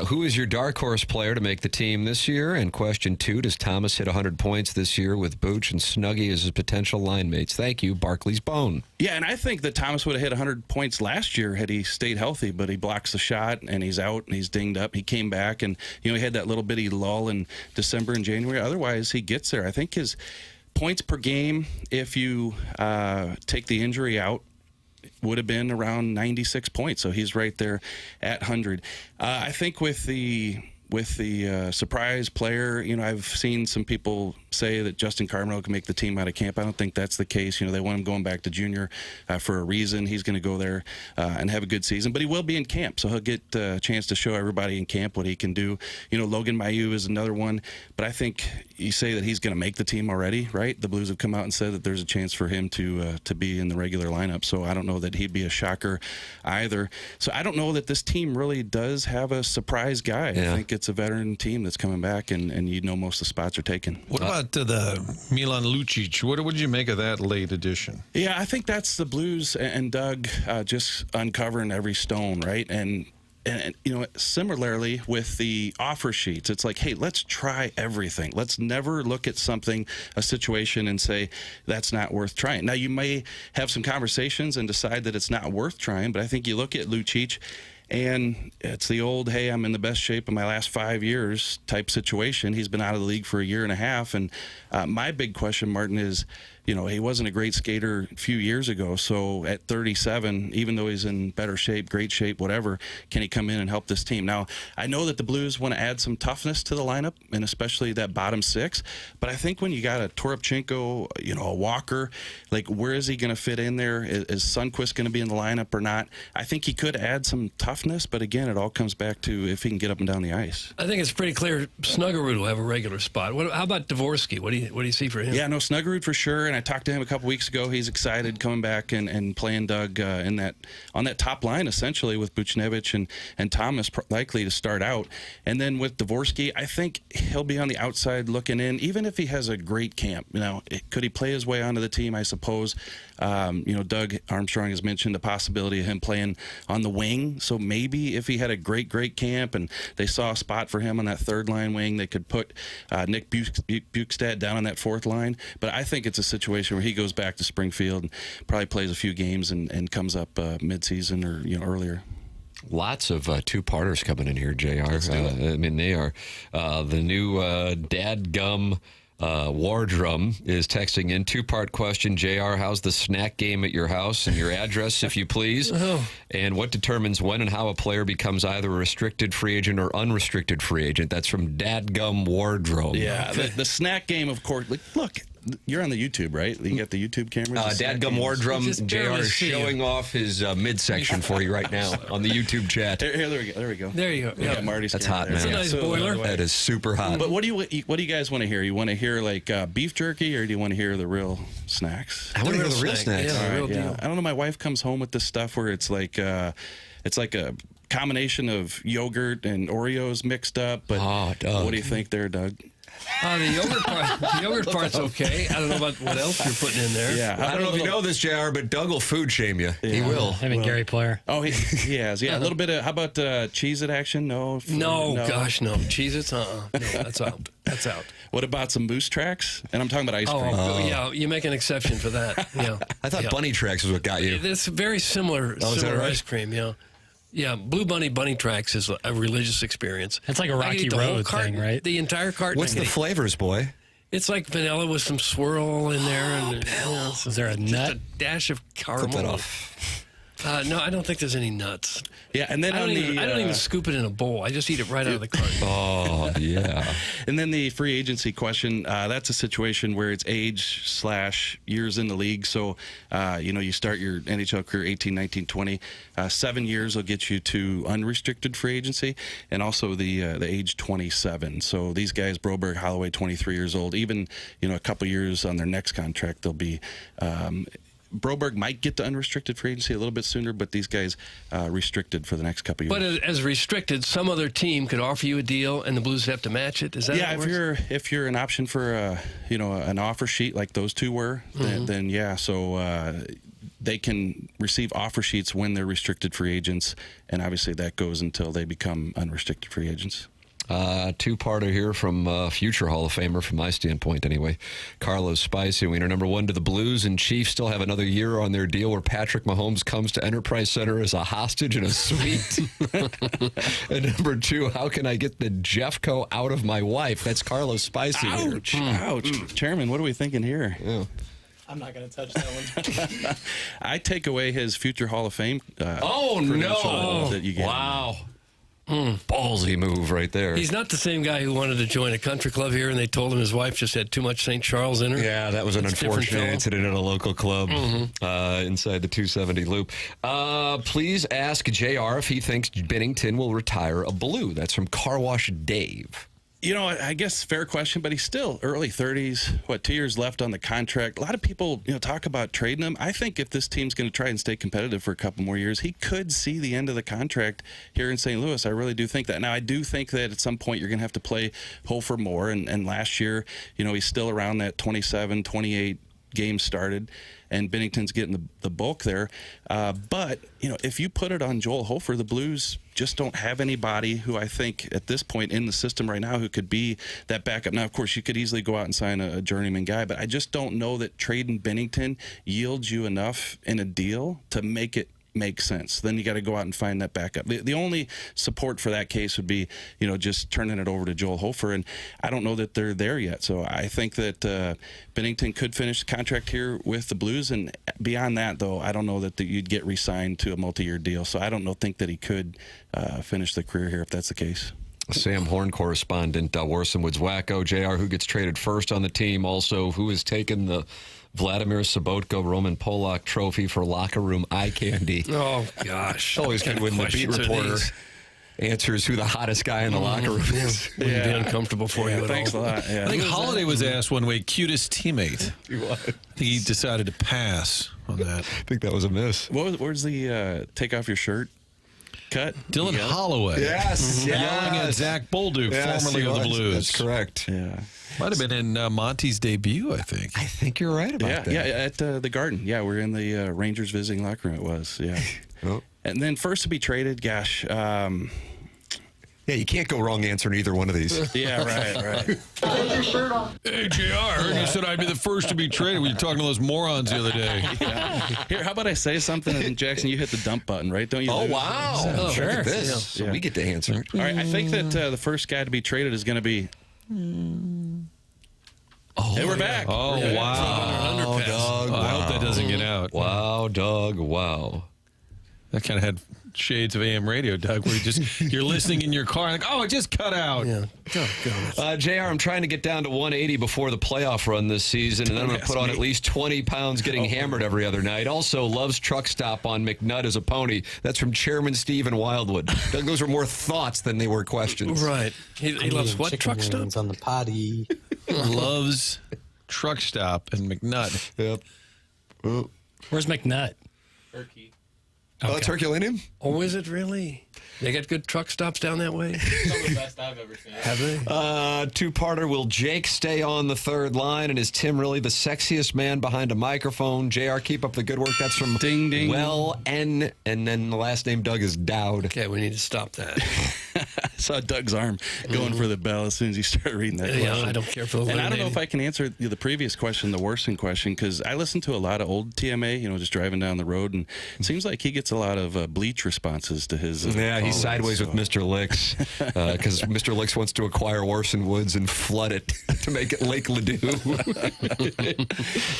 Who is your dark horse player to make the team this year? And question 2, does Thomas hit 100 points this year with Booch and Snuggie as his potential line mates? Thank you, Barclay's Bone. Yeah, and I think that Thomas would have hit 100 points last year had he stayed healthy, but he blocks the shot and he's out and he's dinged up. He came back and he had that little bitty lull in December and January. Otherwise, he gets there. I think his points per game, if you take the injury out, would have been around 96 points. So he's right there at 100. I think with the surprise player, I've seen some people say that Justin Carmelo can make the team out of camp. I don't think that's the case. They want him going back to junior for a reason. He's going to go there and have a good season, but he will be in camp, so he'll get a chance to show everybody in camp what he can do. Logan Mailloux is another one, but I think you say that he's going to make the team already, right? The Blues have come out and said that there's a chance for him to be in the regular lineup, so I don't know that he'd be a shocker either. So I don't know that this team really does have a surprise guy. Yeah. I think it's a veteran team that's coming back, and most of the spots are taken. What about the Milan Lucic? What did you make of that late addition? Yeah, I think that's the Blues and Doug just uncovering every stone, right? And similarly with the offer sheets, it's like, hey, let's try everything. Let's never look at a situation and say that's not worth trying. Now, you may have some conversations and decide that it's not worth trying, but I think you look at Lucic, and it's the old, hey, I'm in the best shape of my last 5 years type situation. He's been out of the league for a year and a half. And my big question, Martin, is, he wasn't a great skater a few years ago. So at 37, even though he's in better shape, great shape, whatever, can he come in and help this team? Now, I know that the Blues want to add some toughness to the lineup, and especially that bottom six. But I think when you got a Toropchenko, a Walker, like, where is he going to fit in there? Is Sundqvist going to be in the lineup or not? I think he could add some toughness, but again, it all comes back to if he can get up and down the ice. I think it's pretty clear Snuggerud will have a regular spot. How about Dvorsky? What do you see for him? Yeah, no, Snuggerud for sure. And I talked to him a couple weeks ago. He's excited coming back and playing Doug on that top line, essentially, with Buchnevich and Thomas likely to start out. And then with Dvorsky, I think he'll be on the outside looking in, even if he has a great camp. Could he play his way onto the team? I suppose. Doug Armstrong has mentioned the possibility of him playing on the wing. So maybe if he had a great camp and they saw a spot for him on that third line wing, they could put Nick Bukestad down on that fourth line. But I think it's a situation where he goes back to Springfield and probably plays a few games and comes up midseason or earlier. Lots of two-parters coming in here, JR. I mean, they are the new dadgum War Drum is texting in. Two-part question, JR, how's the snack game at your house, and your address, if you please? And what determines when and how a player becomes either a restricted free agent or unrestricted free agent? That's from Dadgum War Drum. Yeah, the snack game, of course. Look, you're on the YouTube, right? You got the YouTube cameras? Dadgum War Drum, JR is showing off his midsection for you right now on the YouTube chat. Here, there we go. There you go. Yeah, Marty's That's hot, man. That's a nice boiler. That is super hot. But what do you guys want to hear? You want to hear like beef jerky, or do you want to hear the real snacks? I want to hear the real snacks. Yeah, All the real right, deal. I don't know. My wife comes home with this stuff where it's like a combination of yogurt and Oreos mixed up. But what do you think there, Doug? The yogurt part's okay. I don't know about what else you're putting in there. Yeah, I don't know if you know this, JR, but Doug will food shame you. Yeah. He will. Him and Gary Player. Oh, he has. Yeah, a little bit of. How about Cheez-It action? No. Gosh, no. Cheez-Its, No, that's out. That's out. What about some Moose Tracks? And I'm talking about ice cream. Yeah, you make an exception for that. Yeah. I thought Bunny Tracks was what got you. It's very similar is that right? ice cream, yeah. Yeah, Blue Bunny Tracks is a religious experience. It's like a I Rocky eat the whole Road carton, thing, right? The entire carton. What's the flavors, boy? It's like vanilla with some swirl in there. And Is there a nut? a dash of caramel. Flip that off. No, I don't think there's any nuts. Yeah, and then I don't even scoop it in a bowl. I just eat it right out of the carton. Oh, yeah. And then the free agency question, that's a situation where it's age/years in the league. So, you start your NHL career 18, 19, 20. 7 years will get you to unrestricted free agency, and also the age 27. So these guys, Broberg, Holloway, 23 years old, even, a couple years on their next contract, they'll be Broberg might get to unrestricted free agency a little bit sooner, but these guys restricted for the next couple of years. But as restricted, some other team could offer you a deal, and the Blues have to match it. Is that how it works? if you're an option for an offer sheet like those two were, then yeah. So they can receive offer sheets when they're restricted free agents, and obviously that goes until they become unrestricted free agents. Two-parter here from future Hall of Famer, from my standpoint anyway. Carlos Spicy, winner number one. Do the Blues and Chiefs still have another year on their deal where Patrick Mahomes comes to Enterprise Center as a hostage in a suite? And number two, how can I get the Jeffco out of my wife? That's Carlos Spicy. Ouch. Chairman, what are we thinking here? Yeah. I'm not going to touch that one. I take away his future Hall of Fame. No! That you get. Wow. Ballsy move right there. He's not the same guy who wanted to join a country club here, and they told him his wife just had too much St. Charles in her. Yeah, that was an unfortunate incident at a local club inside the 270 loop. Please ask JR if he thinks Binnington will retire a Blue. That's from Car Wash Dave. I guess fair question, but he's still early 30s. 2 years left on the contract? A lot of people, talk about trading him. I think if this team's going to try and stay competitive for a couple more years, he could see the end of the contract here in St. Louis. I really do think that. Now, I do think that at some point you're going to have to play Hofer more. And last year, he's still around that 27, 28 games started, and Binnington's getting the bulk there. But, if you put it on Joel Hofer, the Blues just don't have anybody who I think at this point in the system right now who could be that backup. Now, of course, you could easily go out and sign a journeyman guy, but I just don't know that trading Binnington yields you enough in a deal to make it make sense. Then you got to go out and find that backup. The only support for that case would be, just turning it over to Joel Hofer, and I don't know that they're there yet. So I think that Binnington could finish the contract here with the Blues, and beyond that, though, I don't know that you'd get re-signed to a multi-year deal. So I don't think that he could finish the career here if that's the case. Sam Horn correspondent, Warson Woods Wacko. JR, who gets traded first on the team? Also, who has taken the Vladimir Sobotka Roman Polak trophy for locker room eye candy? Oh, gosh. Always good when the beat reporter answers who the hottest guy in the locker room is. Wouldn't be uncomfortable for you at thanks all. a lot. Yeah. I think Holiday was asked one way, cutest teammate. He decided to pass on that. I think that was a miss. Where's the take off your shirt cut? Dylan Holloway. Yes. Yelling at Zach Bolduc, formerly of the Blues. That's correct. Yeah. Might have been in Monty's debut, I think. I think you're right about that. Yeah, at the Garden. Yeah, we're in the Rangers visiting locker room. It was, yeah. Oh. And then first to be traded, gosh, Yeah, you can't go wrong answering either one of these. Yeah, right. Hey, JR, I heard you said I'd be the first to be traded when you were talking to those morons the other day. Yeah. Here, how about I say something, and Jackson, you hit the dump button, right? Don't you? Oh, lose? wow. So, Sure. Look at this. So we get to answer it. All right, I think that the first guy to be traded is going to be... Hey, we're back. Oh, Yeah. wow. Doug. I hope that doesn't get out. Wow, Doug. Wow. That kind of had shades of AM radio, Doug, where you're listening in your car, like, oh, it just cut out. Yeah. JR, I'm trying to get down to 180 before the playoff run this season, and then I'm going to put on at least 20 pounds getting hammered every other night. Also, loves truck stop on McNutt as a pony. That's from Chairman Steve in Wildwood. Doug, those were more thoughts than they were questions. Right. He loves what truck stop? On the potty. Loves truck stop and McNutt. Yep. Where's McNutt? Turkey. Oh, that's Herculaneum? Oh, is it really? They got good truck stops down that way? Some of the best I've ever seen. Have they? Two-parter. Will Jake stay on the third line? And is Tim really the sexiest man behind a microphone? JR, keep up the good work. That's from Ding, ding. Well N. And then the last name, Doug, is Dowd. Okay, we need to stop that. I saw Doug's arm going for the bell as soon as you started reading that Yeah, question. I don't care for the And I don't know eliminating. if I can answer the previous question, the Worsen question, because I listen to a lot of old TMA, just driving down the road, and it seems like he gets a lot of bleach responses to his Yeah, he's callers, sideways with Mr. Licks because Mr. Licks wants to acquire Warson Woods and flood it to make it Lake Ladue.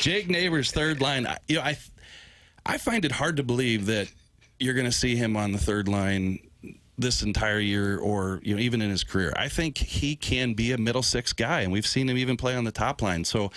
Jake Neighbors, third line. I find it hard to believe that you're going to see him on the third line this entire year or even in his career. I think he can be a middle six guy, and we've seen him even play on the top line. So,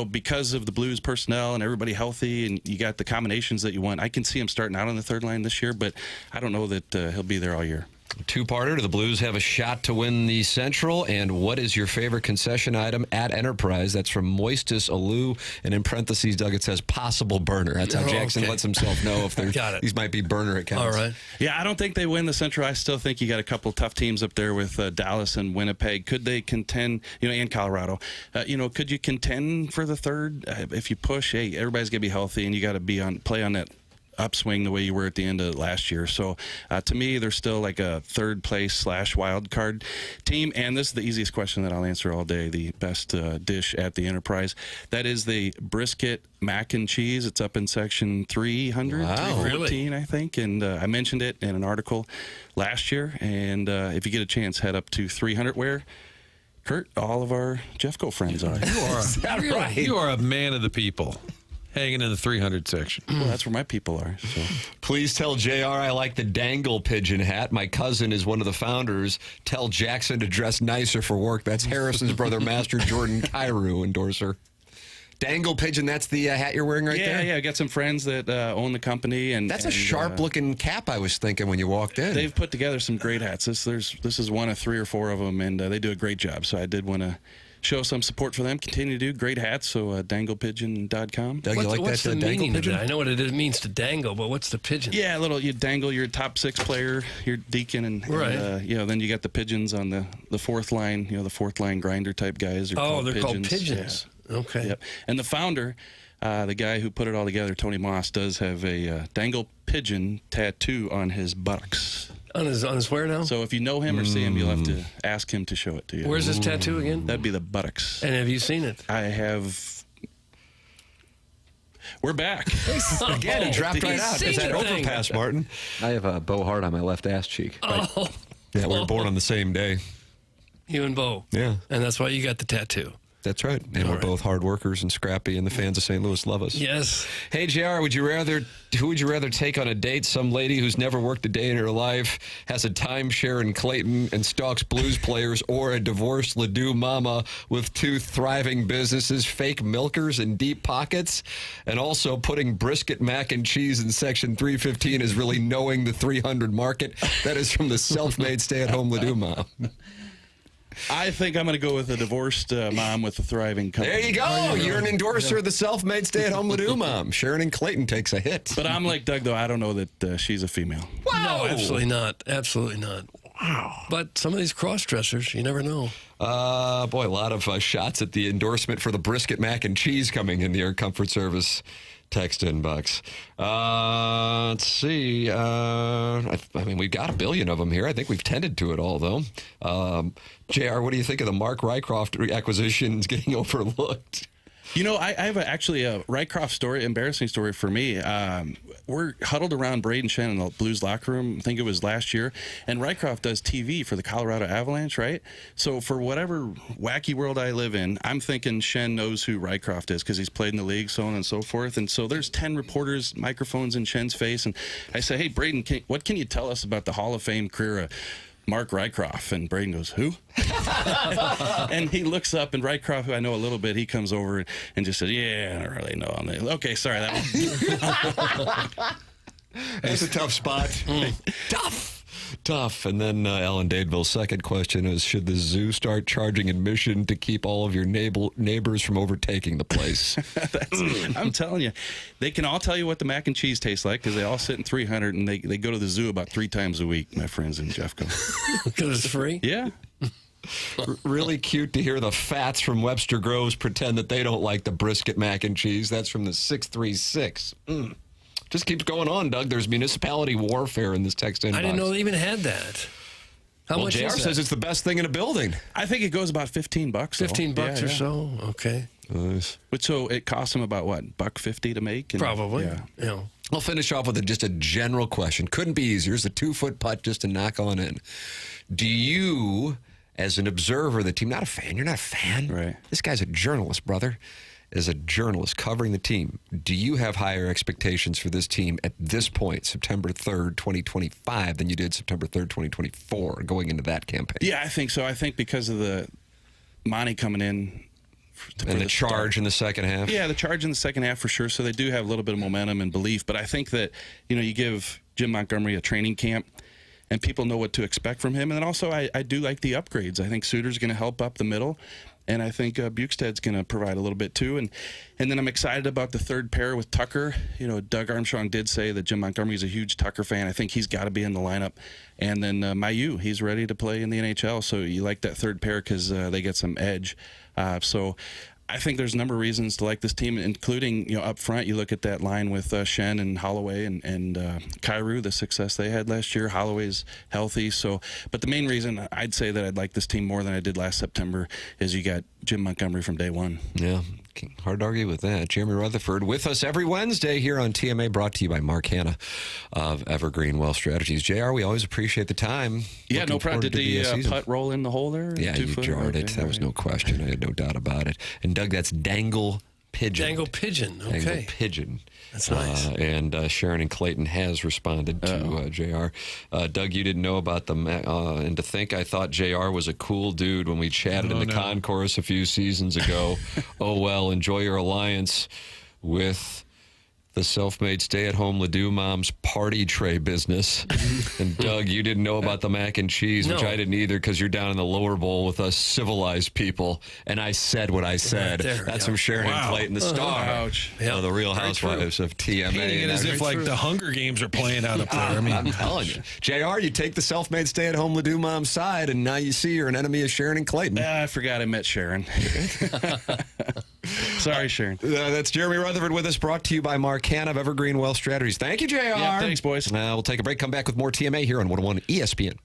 because of the Blues personnel and everybody healthy and you got the combinations that you want, I can see him starting out on the third line this year, but I don't know that he'll be there all year. Two-parter. Do the Blues have a shot to win the Central? And what is your favorite concession item at Enterprise? That's from Moistus Alou. And in parentheses, Doug, it says possible burner. That's how Jackson lets himself know if these might be burner accounts. All right. Yeah, I don't think they win the Central. I still think you got a couple tough teams up there with Dallas and Winnipeg. Could they contend, and Colorado? Could you contend for the third? If you push, hey, everybody's going to be healthy, and you got to play on that upswing the way you were at the end of last year. So to me, they're still like a third place / wild card team. And this is the easiest question that I'll answer all day. The best dish at the Enterprise. That is the brisket mac and cheese. It's up in section 300, 314, I think. And I mentioned it in an article last year. And if you get a chance, head up to 300 where Kurt, all of our Jeffco friends are. You are a man of the people. Hanging in the 300 section. Well, that's where my people are. So. Please tell JR I like the dangle pigeon hat. My cousin is one of the founders. Tell Jackson to dress nicer for work. That's Harrison's brother, Master Jordan Cairo, endorser. Dangle pigeon, that's the hat you're wearing right there? Yeah, I got some friends that own the company. And that's a sharp-looking cap, I was thinking, when you walked in. They've put together some great hats. This is one of 3 or 4 of them, and they do a great job. So I did want to show some support for them. Continue to do great hats. So danglepigeon.com. Doug, you like what's that the dangle meaning pigeon? of that? I know what it means to dangle, but what's the pigeon? Yeah, you dangle your top 6 player, your deacon, and then you got the pigeons on the fourth line. The fourth line grinder type guys. They're called pigeons. Yeah. Okay. Yep. And the founder, the guy who put it all together, Tony Moss, does have a dangle pigeon tattoo on his buttocks. On his where now? So if you know him or see him, you'll have to ask him to show it to you. Where's his tattoo again? That'd be the buttocks. And have you seen it? I have. We're back. Again, it dropped right out. Is that overpass, Martin? I have a Bo Hart on my left ass cheek. Oh. Yeah, we were born on the same day. You and Bo. Yeah. And that's why you got the tattoo. That's right. And we're both hard workers and scrappy, and the fans of St. Louis love us. Yes. Hey, JR, who would you rather take on a date? Some lady who's never worked a day in her life, has a timeshare in Clayton and stalks blues players, or a divorced Ladue mama with 2 thriving businesses, fake milkers and deep pockets? And also putting brisket mac and cheese in section 315 is really knowing the 300 market. That is from the self-made stay-at-home Ladue mom. I think I'm going to go with a divorced mom with a thriving company. There you go. You're an endorser of the self-made stay-at-home Ladue mom. Sharon and Clayton takes a hit. But I'm like Doug, though. I don't know that she's a female. Wow. No, absolutely not. Absolutely not. Wow. But some of these cross-dressers, you never know. Boy, a lot of shots at the endorsement for the brisket mac and cheese coming in the Air Comfort Service text inbox. Let's see. I mean, we've got a billion of them here. I think we've tended to it all, though. JR, what do you think of the Mark Rycroft acquisitions getting overlooked? You know, I have actually a Rycroft story, embarrassing story for me. We're huddled around Braden Shen in the Blues locker room, I think it was last year, and Rycroft does TV for the Colorado Avalanche, right? So for whatever wacky world I live in, I'm thinking Shen knows who Rycroft is because he's played in the league, so on and so forth. And so there's 10 reporters, microphones in Shen's face, and I say, hey, Braden, what can you tell us about the Hall of Fame career of Mark Rycroft? And Braden goes, who? And he looks up, and Rycroft, who I know a little bit, he comes over and just says, yeah, I don't really know him. Okay, sorry. That's a tough spot. Tough. And then Alan Dadeville's second question is, should the zoo start charging admission to keep all of your neighbors from overtaking the place? I'm telling you, they can all tell you what the mac and cheese tastes like because they all sit in 300, and they go to the zoo about 3 times a week, my friends in Jeffco. Because it's free? Yeah. Really cute to hear the Fats from Webster Groves pretend that they don't like the brisket mac and cheese. That's from the 636. Just keeps going on, Doug. There's municipality warfare in this text inbox. I didn't know they even had that. How much JR is that? says it's the best thing in a building. I think it goes about $15. $15 or so? Okay. Nice. But so it costs them about, what, $1.50 to make? And, Probably. Yeah. I'll finish off with just a general question. Couldn't be easier. It's a 2-foot putt just to knock on in. Do you, as an observer of the team, not a fan, you're not a fan. Right. This guy's a journalist, brother. As a journalist covering the team, do you have higher expectations for this team at this point, September 3rd, 2025, than you did September 3rd, 2024, going into that campaign? Yeah, I think so. I think because of the Monty coming in. And the charge in the second half? Yeah, the charge in the second half for sure. So they do have a little bit of momentum and belief. But I think that, you give Jim Montgomery a training camp, and people know what to expect from him. And then also I do like the upgrades. I think Suter's going to help up the middle. And I think Bukestad's going to provide a little bit too. And then I'm excited about the third pair with Tucker. Doug Armstrong did say that Jim Montgomery is a huge Tucker fan. I think he's got to be in the lineup. And then Mayu, he's ready to play in the NHL. So you like that third pair because they get some edge. So I think there's a number of reasons to like this team, including, up front, you look at that line with Shen and Holloway and Kyrou, the success they had last year. Holloway's healthy. But the main reason I'd say that I'd like this team more than I did last September is you got Jim Montgomery from day one. Yeah, hard to argue with that. Jeremy Rutherford with us every Wednesday here on TMA, brought to you by Mark Hanna of Evergreen Wealth Strategies. JR, we always appreciate the time. Yeah, no problem. Did the putt roll in the hole there? Yeah, you jarred it. That was no question. I had no doubt about it. And Doug, that's Dangle Pigeon. Dangle Pigeon, okay. Dangle Pigeon. That's nice. And Sharon and Clayton has responded to JR. Doug, you didn't know about them. And to think I thought JR was a cool dude when we chatted in the concourse a few seasons ago. Oh, well, enjoy your alliance with the self-made stay-at-home Ledoux mom's party tray business. And Doug, you didn't know about the mac and cheese, which I didn't either, because you're down in the lower bowl with us civilized people. And I said what I said. That's from Sharon and Clayton, the star. Ouch. The Real Housewives of TMA. Painting it as if like the Hunger Games are playing out up there. I mean, I'm telling you. JR, you take the self-made stay-at-home Ledoux mom's side, and now you see you're an enemy of Sharon and Clayton. I forgot I met Sharon. Sorry, Sharon. That's Jeremy Rutherford with us, brought to you by Mark Hanna of Evergreen Wealth Strategies. Thank you, JR. Yeah, thanks, boys. We'll take a break, come back with more TMA here on 101 ESPN.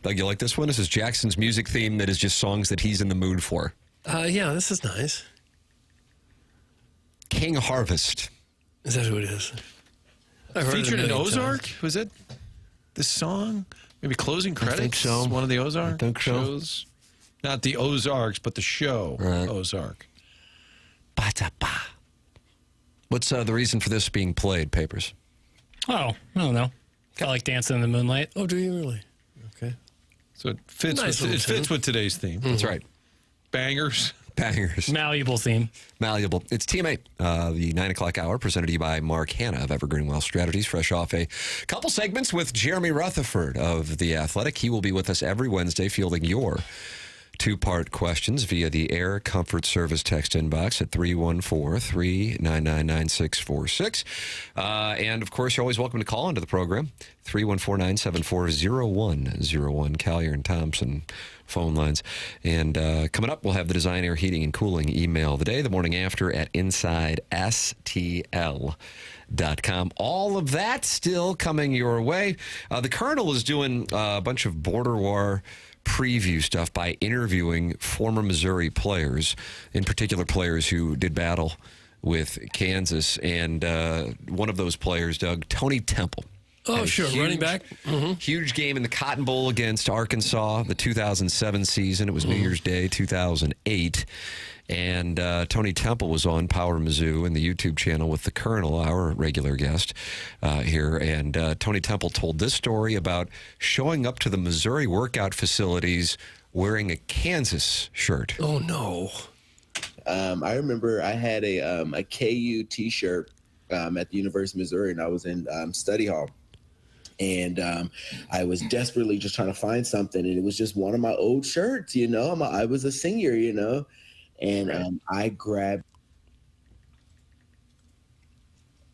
Doug, you like this one? This is Jackson's music theme that is just songs that he's in the mood for. Yeah, this is nice. King Harvest. Is that who it is? I've heard it a Featured in million Ozark? times. Was it this song? Maybe closing credits? think so. One of the Ozark I think so. shows? Not the Ozarks, but the show Ozark. Ba-da-ba. What's the reason for this being played, Papers? Oh, I don't know. I like Dancing in the Moonlight. Oh, do you really? Okay. So it fits, Nice with, little it fits tune. with today's theme. That's right. Bangers. Bangers. Malleable theme. Malleable. It's TMA, the 9 o'clock hour, presented to you by Mark Hanna of Evergreen Wealth Strategies, fresh off a couple segments with Jeremy Rutherford of The Athletic. He will be with us every Wednesday fielding your two-part questions via the Air Comfort Service text inbox at 314-399-9646. And, of course, you're always welcome to call into the program, 314-974-0101, Collier and Thompson phone lines. And coming up, we'll have the Design, Air, Heating, and Cooling email of the day, the morning after at InsideSTL.com. All of that still coming your way. The Colonel is doing a bunch of border war preview stuff by interviewing former Missouri players, in particular players who did battle with Kansas. And one of those players, Doug, Tony Temple. Oh, sure. Running back. Huge game in the Cotton Bowl against Arkansas, the 2007 season. It was New Year's Day, 2008. And Tony Temple was on Power Mizzou and the YouTube channel with the Colonel, our regular guest here. And Tony Temple told this story about showing up to the Missouri workout facilities wearing a Kansas shirt. Oh, no. I remember I had a KU T-shirt at the University of Missouri, and I was in study hall. And I was desperately just trying to find something, and it was just one of my old shirts, you know. I was a senior, you know. And I grabbed.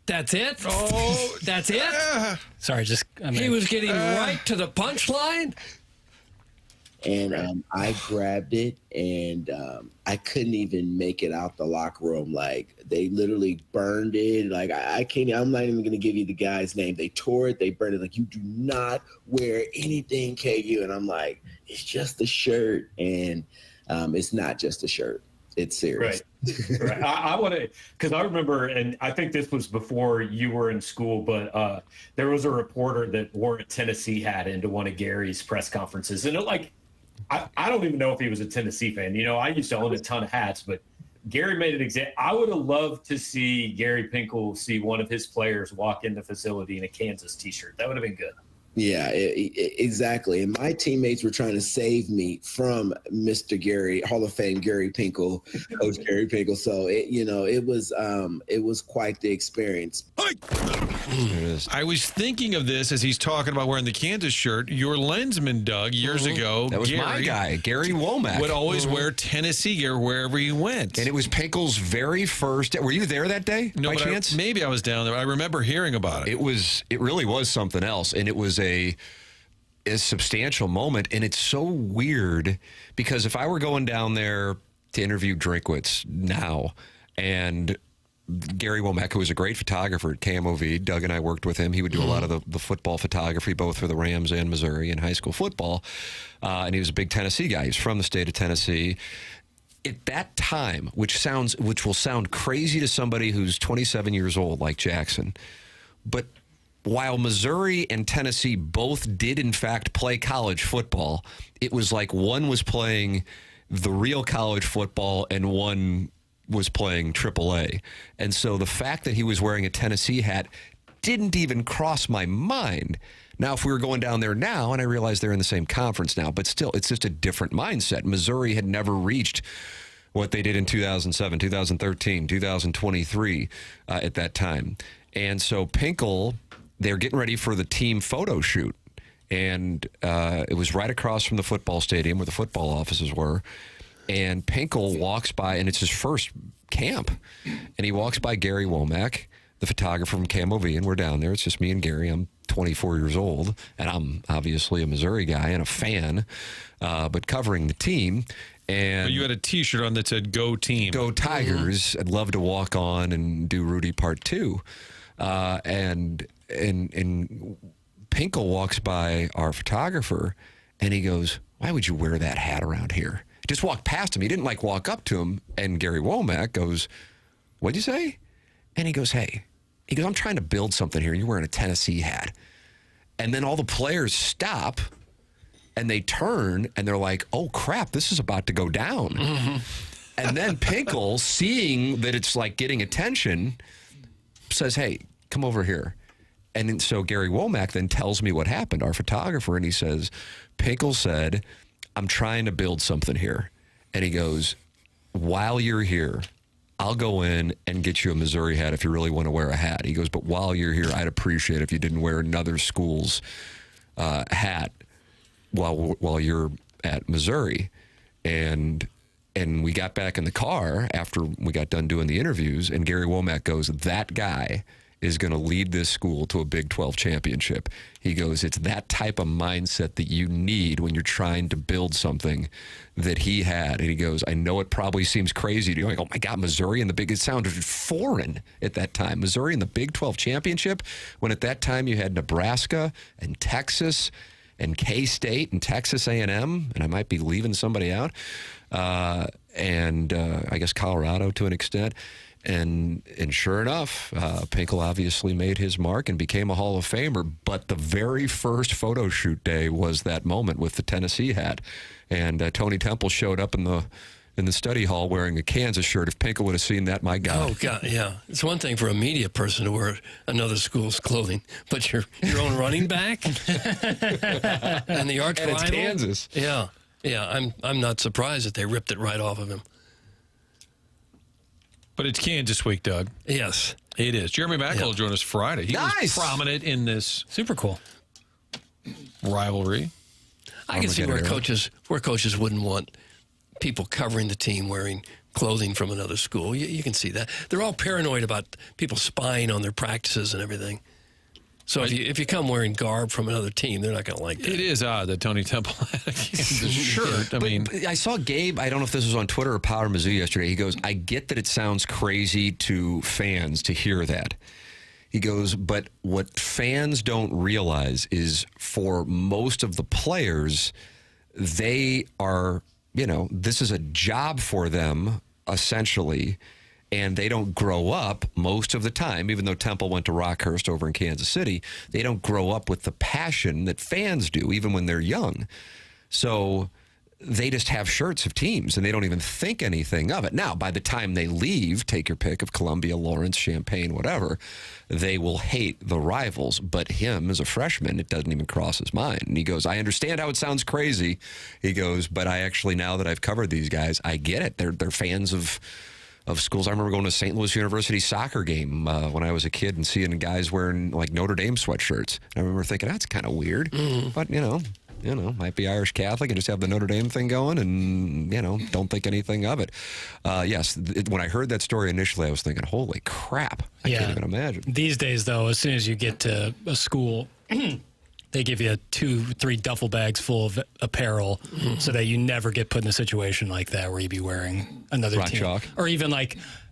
That's it? Oh, that's it? Sorry, he was getting right to the punchline? And I grabbed it, and I couldn't even make it out the locker room. Like, they literally burned it. Like, I can't, I'm not even going to give you the guy's name. They tore it. They burned it. Like, you do not wear anything, KU. And I'm like, it's just a shirt. And it's not just a shirt. It's serious. Right. I want to, because I remember, and I think this was before you were in school, but there was a reporter that wore a Tennessee hat into one of Gary's press conferences. And I don't even know if he was a Tennessee fan. You know, I used to own a ton of hats, but Gary made an example. I would have loved to see Gary Pinkel see one of his players walk in the facility in a Kansas T-shirt. That would have been good. Yeah, exactly. And my teammates were trying to save me from Mr. Gary, Hall of Fame Gary Pinkel, Coach Gary Pinkel. So it was quite the experience. I was thinking of this as he's talking about wearing the Kansas shirt. Your lensman, Doug, years ago, That was my guy, Gary Womack. would always wear Tennessee gear wherever he went. And it was Pinkel's very first. Were you there that day? No, by but chance? maybe I was down there. I remember hearing about it. It really was something else, and it was a substantial moment. And it's so weird because if I were going down there to interview Drinkwitz now, and Gary Womack, who was a great photographer at KMOV, Doug and I worked with him. He would do a lot of the football photography, both for the Rams and Missouri in high school football. And he was a big Tennessee guy. He's from the state of Tennessee. At that time, which will sound crazy to somebody who's 27 years old like Jackson, but while Missouri and Tennessee both did in fact play college football, it was like one was playing the real college football and one was playing AAA. And so the fact that he was wearing a Tennessee hat didn't even cross my mind. Now, if we were going down there now, and I realize they're in the same conference now, but still, it's just a different mindset. Missouri had never reached what they did in 2007, 2013, 2023 at that time. And so Pinkel, they're getting ready for the team photo shoot. And it was right across from the football stadium where the football offices were. And Pinkel walks by, and it's his first camp. And he walks by Gary Womack, the photographer from KMOV, and we're down there. It's just me and Gary. I'm 24 years old, and I'm obviously a Missouri guy and a fan, but covering the team. And well, you had a T-shirt on that said "Go Team." Go Tigers. I'd love to walk on and do Rudy Part 2. And Pinkel walks by our photographer, And he goes, why would you wear that hat around here? Just walked past him. He didn't walk up to him. And Gary Womack goes, what'd you say? And he goes, hey. He goes, I'm trying to build something here, and you're wearing a Tennessee hat. And then all the players stop, and they turn, and they're like, oh, crap, this is about to go down. Mm-hmm. And then Pinkel, seeing that it's getting attention, says, hey, come over here. And so Gary Womack then tells me what happened, our photographer, and he says, Pinkel said, I'm trying to build something here. And he goes, while you're here, I'll go in and get you a Missouri hat if you really want to wear a hat. He goes, but while you're here, I'd appreciate it if you didn't wear another school's hat while you're at Missouri. And we got back in the car after we got done doing the interviews, and Gary Womack goes, that guy is going to lead this school to a Big 12 championship. He goes, it's that type of mindset that you need when you're trying to build something that he had. And he goes, I know it probably seems crazy to you. Like, oh my God, Missouri and the Big, it sounded foreign at that time. Missouri and the Big 12 championship, when at that time you had Nebraska and Texas and K-State and Texas A&M, and I might be leaving somebody out, and I guess Colorado to an extent. And sure enough, Pinkel obviously made his mark and became a Hall of Famer. But the very first photo shoot day was that moment with the Tennessee hat. And Tony Temple showed up in the study hall wearing a Kansas shirt. If Pinkel would have seen that, my God. Oh, God, yeah. It's one thing for a media person to wear another school's clothing, but your own running back? And the arch rival? It's Kansas. Yeah. Yeah, I'm not surprised that they ripped it right off of him. But it's Kansas week, Doug. Yes. It is. Jeremy Mackel will join us Friday. He was prominent in this. Super cool. Rivalry. I can see where coaches wouldn't want people covering the team wearing clothing from another school. You can see that. They're all paranoid about people spying on their practices and everything. So if you come wearing garb from another team, they're not going to like that. It is odd that Tony Temple had a Kansas shirt. But I saw Gabe, I don't know if this was on Twitter or Power Mizzou yesterday. He goes, I get that it sounds crazy to fans to hear that. He goes, but what fans don't realize is for most of the players, they are, this is a job for them, essentially. And they don't grow up most of the time, even though Temple went to Rockhurst over in Kansas City, they don't grow up with the passion that fans do, even when they're young. So they just have shirts of teams, and they don't even think anything of it. Now, by the time they leave, take your pick of Columbia, Lawrence, Champaign, whatever, they will hate the rivals. But him, as a freshman, it doesn't even cross his mind. And he goes, I understand how it sounds crazy. He goes, but I actually, now that I've covered these guys, I get it. They're fans of schools. I remember going to a St. Louis University soccer game when I was a kid and seeing guys wearing Notre Dame sweatshirts. I remember thinking, that's kind of weird. Mm-hmm. But, might be Irish Catholic and just have the Notre Dame thing going and, don't think anything of it. Yes, when I heard that story initially, I was thinking, holy crap. I can't even imagine. These days, though, as soon as you get to a school, they give you 2-3 duffel bags full of apparel so that you never get put in a situation like that where you'd be wearing another team. Chalk. Or even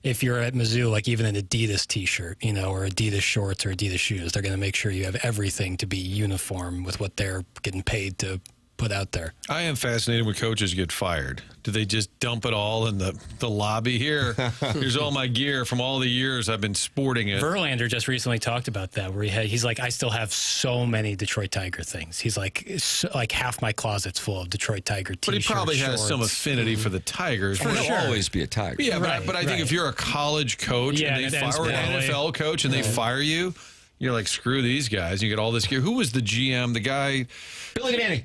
if you're at Mizzou, even an Adidas T-shirt, or Adidas shorts or Adidas shoes, they're going to make sure you have everything to be uniform with what they're getting paid to put out there. I am fascinated when coaches get fired. Do they just dump it all in the lobby here? Here's all my gear from all the years I've been sporting it. Verlander just recently talked about that, where he's like, I still have so many Detroit Tiger things. He's like half my closet's full of Detroit Tiger T-shirts. But he probably has shorts. some affinity for the Tigers. He'll always be a Tiger. Yeah, but I think if you're a college coach and they fire an NFL coach and they fire you, you're like, screw these guys. You get all this gear. Who was the GM? The guy? Billy Manning.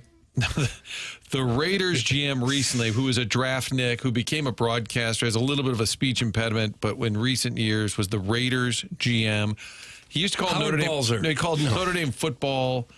The Raiders GM recently, who was a draft Nick, who became a broadcaster, has a little bit of a speech impediment, but in recent years was the Raiders GM. He used to call Notre Dame. He called Notre Dame football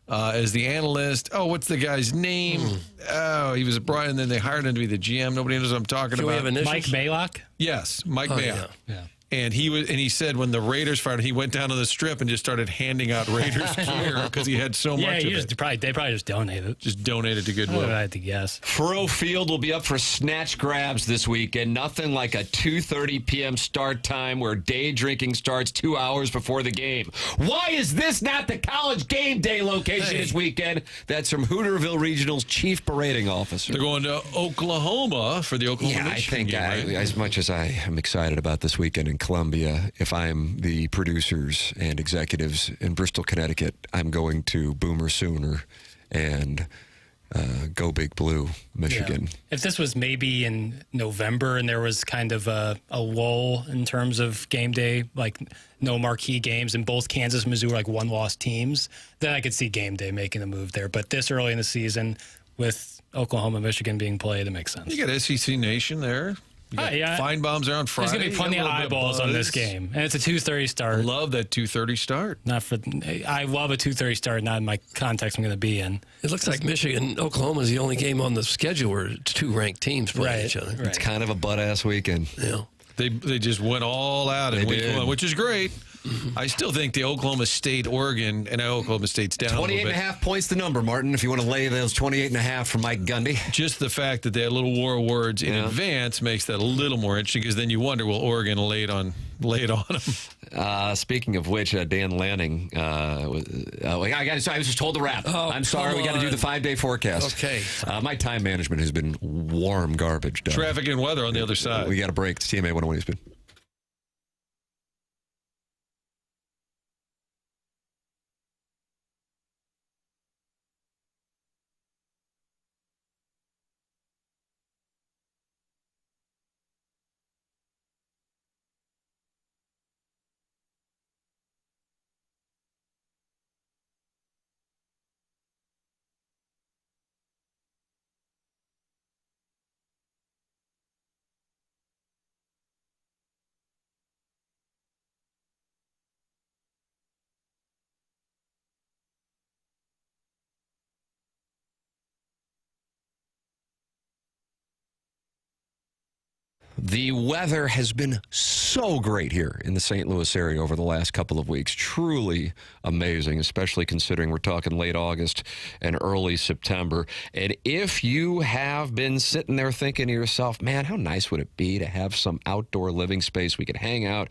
as the analyst. Oh, what's the guy's name? Oh, he was and then they hired him to be the GM. Nobody knows what I'm talking about. Mike Maylock? Yes, Mike Maylock. Yeah. And he said when the Raiders fired, he went down to the strip and just started handing out Raiders gear because he had so much of it. They probably just donated. Just donated to Goodwill. I had to guess. Furrow Field will be up for snatch grabs this weekend. Nothing like a 2:30 p.m. start time where day drinking starts 2 hours before the game. Why is this not the college game day location this weekend? That's from Hooterville Regional's chief parading officer. They're going to Oklahoma for the Oklahoma Michigan game, right? as much as I am excited about this weekend in Columbia, if I'm the producers and executives in Bristol, Connecticut, I'm going to Boomer Sooner and Go Big Blue, Michigan. Yeah. If this was maybe in November and there was kind of a lull in terms of game day, like no marquee games and both Kansas and Missouri like one-loss teams, then I could see game day making a move there. But this early in the season with Oklahoma, Michigan being played, it makes sense. You got SEC Nation there. You got Feinbaum's there on Friday. There's going to be plenty of eyeballs on this game. And it's a 2:30 start. I love that 2:30 start. I love a 2:30 start, not in my context I'm going to be in. It looks like Michigan, Oklahoma is the only game on the schedule where two ranked teams play each other. It's kind of a butt-ass weekend. Yeah. They just went all out in week one, which is great. I still think the Oklahoma State, Oregon, and Oklahoma State's down 28.5 points the number, Martin, if you want to lay those 28.5 for Mike Gundy. Just the fact that they had a little war of words in advance makes that a little more interesting because then you wonder, will Oregon lay it on them? Speaking of which, Dan Lanning, I was just told to wrap. I'm sorry, we got to do the 5-day forecast. Okay. My time management has been warm garbage. Doug. Traffic and weather on the other side. We got a break. It's TMA 101 ESPN. The weather has been so great here in the St. Louis area over the last couple of weeks. Truly amazing, especially considering we're talking late August and early September. And if you have been sitting there thinking to yourself, man, how nice would it be to have some outdoor living space we could hang out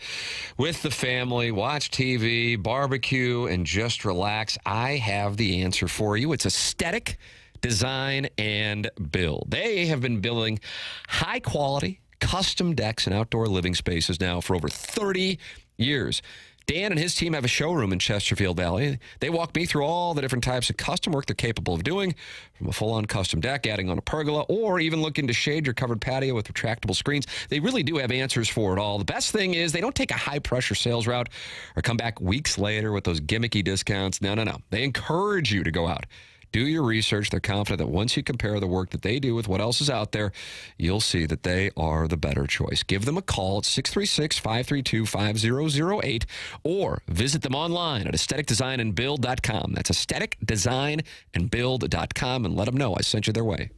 with the family, watch TV, barbecue, and just relax, I have the answer for you. It's Aesthetic Design and Build. They have been building high-quality, custom decks and outdoor living spaces now for over 30 years. Dan and his team have a showroom in Chesterfield Valley. They walk me through all the different types of custom work they're capable of doing, from a full-on custom deck, adding on a pergola, or even looking to shade your covered patio with retractable screens. They really do have answers for it all. The best thing is they don't take a high-pressure sales route or come back weeks later with those gimmicky discounts. No. They encourage you to go out. Do your research. They're confident that once you compare the work that they do with what else is out there, you'll see that they are the better choice. Give them a call at 636-532-5008 or visit them online at aestheticdesignandbuild.com. That's aestheticdesignandbuild.com, and let them know I sent you their way.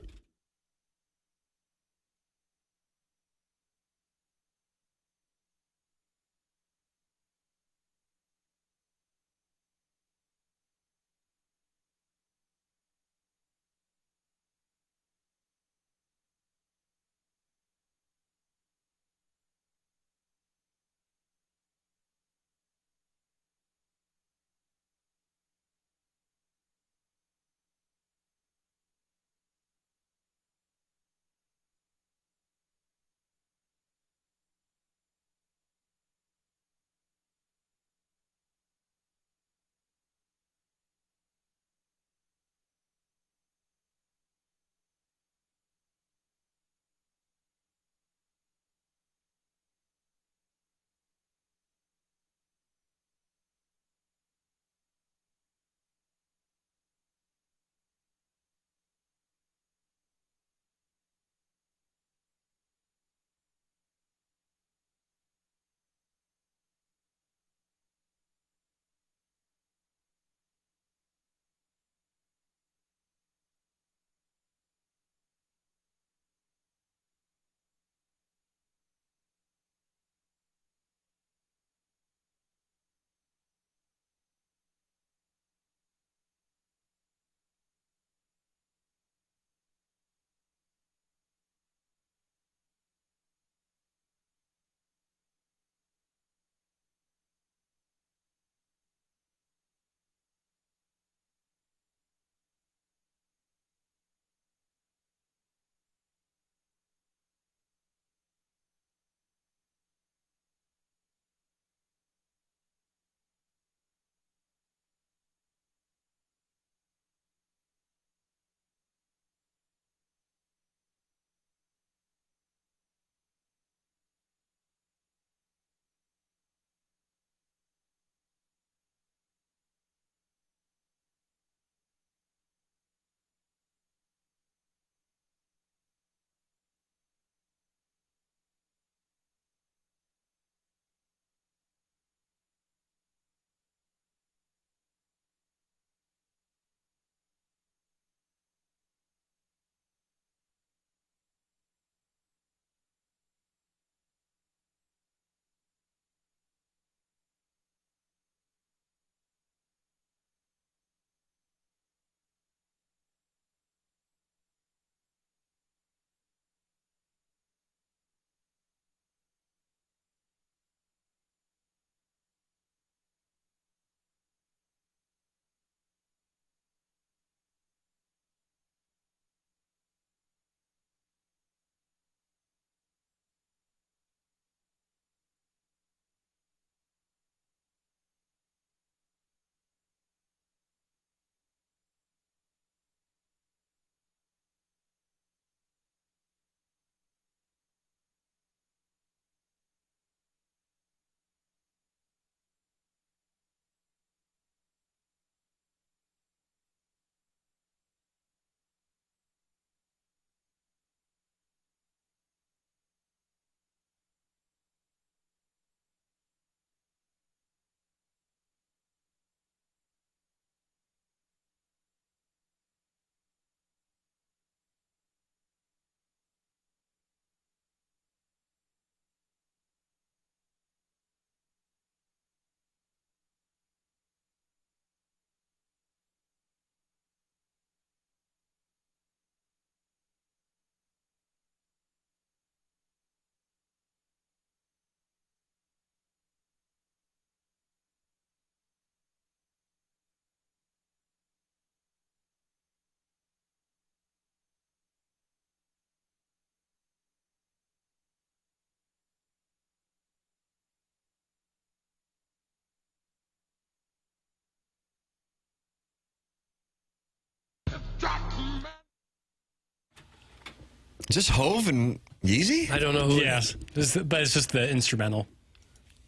Is this Hove and Yeezy? I don't know who. Yeah, but it's just the instrumental.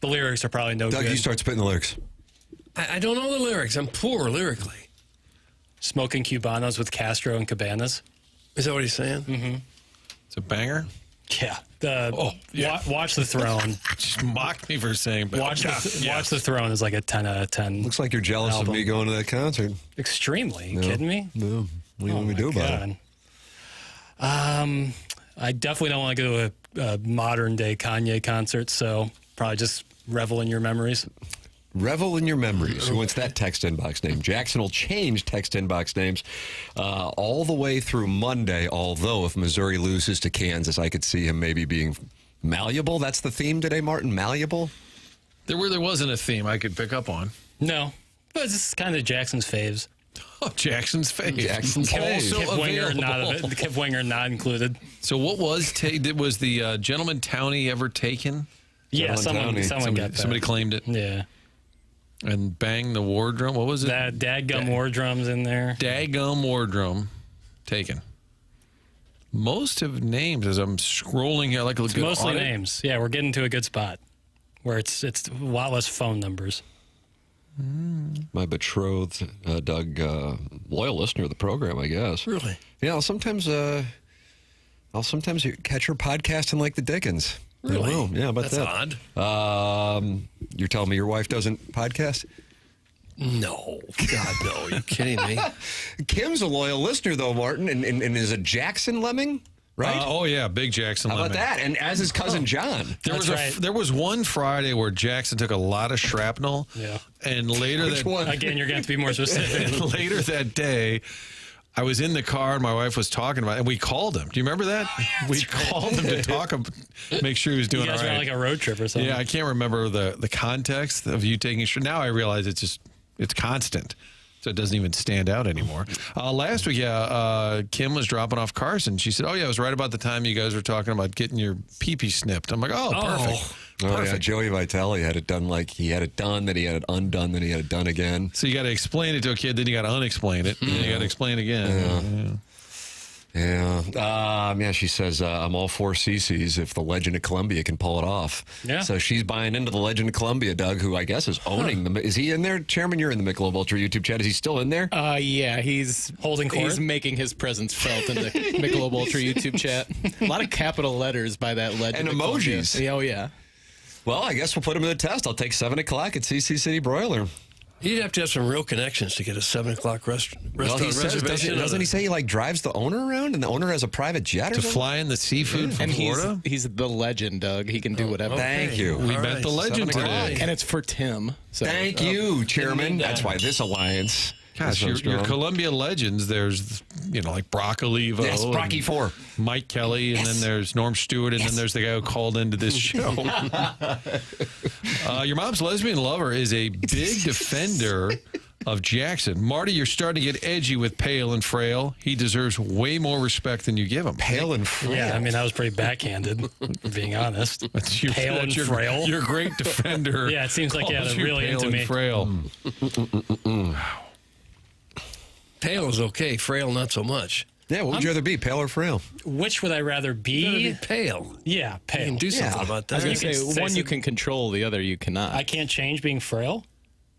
The lyrics are probably no Doug, good. you start spitting the lyrics. I don't know the lyrics. I'm poor lyrically. Smoking Cubanos with Castro and Cabanas. Is that what he's saying? Mm-hmm. It's a banger. Yeah. Watch the Throne. Just mocked me for saying. Watch the Throne is like a 10 out of 10. Looks like you're jealous of me going to that concert. Extremely. You kidding me? No. What do you want me to do about it? I definitely don't want to go to a modern day Kanye concert, so probably just revel in your memories. Revel in your memories. Who wants that text inbox name? Jackson will change text inbox names all the way through Monday, although if Missouri loses to Kansas, I could see him maybe being malleable. That's the theme today, Martin? Malleable? There wasn't a theme I could pick up on. No, but it's kind of Jackson's faves. Oh, Jackson's faves. Jackson's faves. Kev Winger not included. So what was the gentleman Townie ever taken? Yeah, someone got that. Somebody claimed it. Yeah. And bang the war drum. What was it? That dadgum war drum's in there. Dadgum war drum taken. Most of names as I'm scrolling here, like a good mostly audit. names. Yeah, we're getting to a good spot where it's a lot less phone numbers. My betrothed, Doug, loyal listener of the program, I guess. Really? Yeah, I'll sometimes catch her podcasting like the Dickens. Really? Yeah, about That's that. odd. You're telling me your wife doesn't podcast? No. God, no. Are you kidding me? Kim's a loyal listener, though, Martin, and is a Jackson lemming, right? Oh, yeah, big Jackson How lemming. about that? And as his cousin John. There was one Friday where Jackson took a lot of shrapnel. Yeah. And later Which one? Again, you're going to have to be more specific. And later that day, I was in the car and my wife was talking about it, and we called him. Do you remember that? We called him to talk, make sure he was doing You guys all were right. on like a road trip or something. Yeah, I can't remember the context of you taking. Now I realize it's constant, so it doesn't even stand out anymore. Last week, Kim was dropping off Carson. She said, "Oh yeah, it was right about the time you guys were talking about getting your pee-pee snipped." I'm like, "Oh, perfect." Oh, yeah, Joey Vitale had it done like he had it done, then he had it undone, then he had it done again. So you got to explain it to a kid, then you got to unexplain it, and then you got to explain it again. Yeah, she says, I'm all for CC's if the Legend of Columbia can pull it off. Yeah. So she's buying into the Legend of Columbia, Doug, who I guess is owning them. Is he in there? Chairman, you're in the Michelob Ultra YouTube chat. Is he still in there? Yeah, he's holding court. He's making his presence felt in the Michelob Ultra YouTube chat. A lot of capital letters by that Legend And of emojis. Columbia. Oh, yeah. Well, I guess we'll put him to the test. I'll take 7 o'clock at CC City Broiler. You'd have to have some real connections to get a 7 o'clock restaurant reservation. Doesn't he say he like drives the owner around and the owner has a private jet or To something? fly in the seafood from And Florida? he's the legend, Doug. He can do whatever. Thank you. We met the legend 7 o'clock. today. And it's for Tim. So. Thank you, Chairman. That's why this alliance. Gosh, your Columbia legends, there's, like Brock Olivo. Yes, Brocky 4. Mike Kelly, and then there's Norm Stewart, and then there's the guy who called into this show. Your mom's lesbian lover is a big defender of Jackson. Marty, you're starting to get edgy with Pale and Frail. He deserves way more respect than you give him. Pale and Frail? Yeah, I mean, that was pretty backhanded, being honest. Pale and your, frail. You're a great defender. Yeah, it seems like Calls they're you really Pale into and me. Frail. Pale is okay. Frail, not so much. Yeah, what would you rather be, pale or frail? Which would I rather be? Pale. Yeah, pale. You can do something about that. I was going to say, one you can control, the other you cannot. I can't change being frail?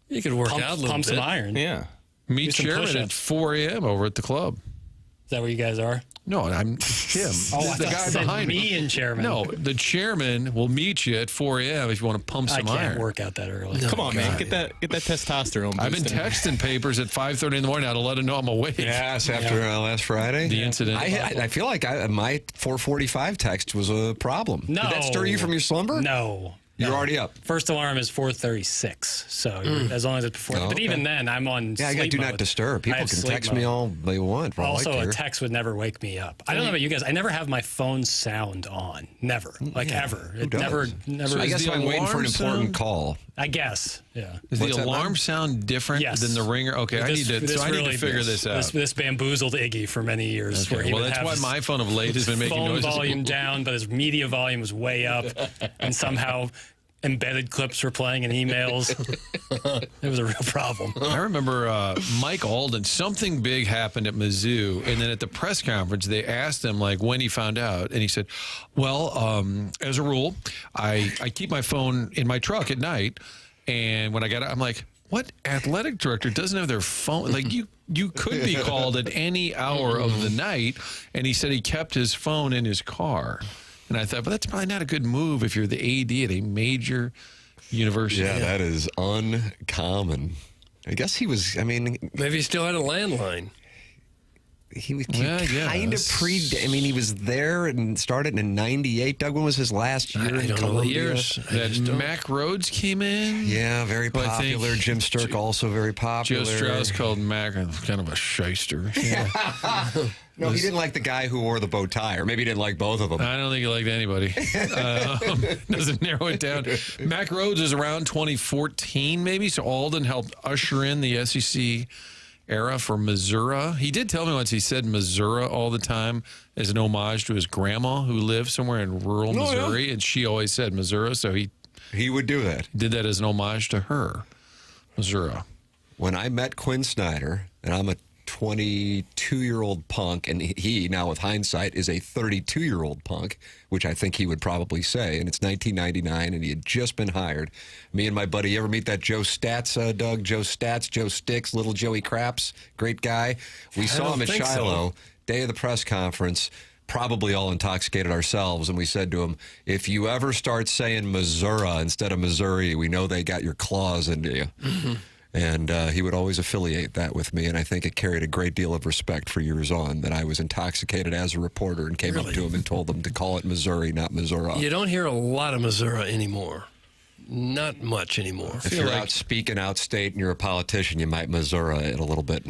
You could work out a little pump bit. some iron. Yeah. Meet Do some Chairman at push-ups. 4 a.m. over at the club. Is that where you guys are? No, I'm Tim. Oh, I the thought guy you said behind me and Chairman. No, the Chairman will meet you at 4 a.m. if you want to pump I some can't iron. work out that early. Come on, man. Get that testosterone boost I've been in. texting papers at 5:30 in the morning now to let him know I'm awake. Yes, after last Friday. The incident. I feel like my 4:45 text was a problem. No. Did that stir you from your slumber? No. You're already up. First alarm is 4:36, so as long as it's before. Oh, But okay. even then, I'm on Yeah, I got sleep do mode. not disturb. I People have can sleep text me mode. all they want. For all Also, I a care. text would never wake me up. I don't know about you guys. I never have my phone sound on. Never. Like ever. It does? never. So I is guess the I'm waiting for an alarm important sound? call. I guess. Yeah. Is What's the that, alarm Bob? sound different Yes. than the ringer? Okay, I need to really- figure this out. This bamboozled Iggy for many years. Okay, Where he well, would that's have why his my phone of late has been making phone noises. volume down, but his media volume was way up, and somehow embedded clips were playing in emails. It was a real problem. I remember Mike Alden, something big happened at Mizzou, and then at the press conference, they asked him, like, when he found out, and he said, well, as a rule, I keep my phone in my truck at night, and when I get out, I'm like, what athletic director doesn't have their phone? Like, you could be called at any hour of the night, and he said he kept his phone in his car. And I thought, but that's probably not a good move if you're the AD at a major university. Yeah, that is uncommon. I guess he was, maybe he still had a landline. He was kind of he was there and started in 98. Doug, when was his last year in Columbia? Mac Rhodes came in. Yeah, very popular. Jim Sturck also very popular. Joe Strauss called Mac kind of a shyster. Yeah. No, he didn't like the guy who wore the bow tie, or maybe he didn't like both of them. I don't think he liked anybody. Doesn't narrow it down. Mac Rhodes is around 2014, maybe, so Alden helped usher in the SEC era for Missourah. He did tell me once he said Missourah all the time as an homage to his grandma who lived somewhere in rural Missouri, and she always said Missourah, so he would do that. Did that as an homage to her, Missourah. When I met Quinn Snyder, and I'm a 22-year-old punk, and he, now with hindsight, is a 32-year-old punk, which I think he would probably say, and it's 1999, and he had just been hired. Me and my buddy, you ever meet that Joe Stats, Doug? Joe Stats, Joe Sticks, little Joey Craps, great guy. We saw him at Shiloh, day of the press conference, probably all intoxicated ourselves, and we said to him, if you ever start saying Missourah instead of Missouri, we know they got your claws into you. Mm-hmm. And he would always affiliate that with me, and I think it carried a great deal of respect for years on that I was intoxicated as a reporter and came up to him and told him to call it Missouri, not Missourah. You don't hear a lot of Missourah anymore. Not much anymore. If you're out speaking out state and you're a politician, you might Missourah it a little bit.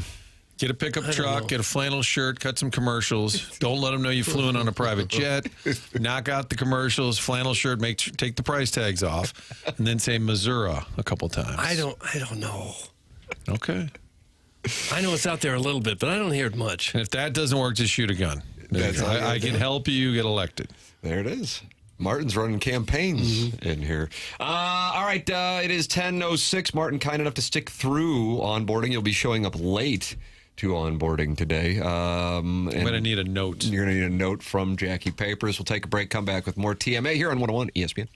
Get a pickup truck, get a flannel shirt, cut some commercials. Don't let them know you flew in on a private jet. Knock out the commercials, flannel shirt, take the price tags off, and then say Missourah a couple times. I don't know. Okay. I know it's out there a little bit, but I don't hear it much. And if that doesn't work, just shoot a gun. I can help you get elected. There it is. Martin's running campaigns in here. All right, it is 10:06. Martin, kind enough to stick through onboarding. You'll be showing up late to onboarding today. I'm going to need a note. You're going to need a note from Jackie Papers. We'll take a break, come back with more TMA here on 101 ESPN.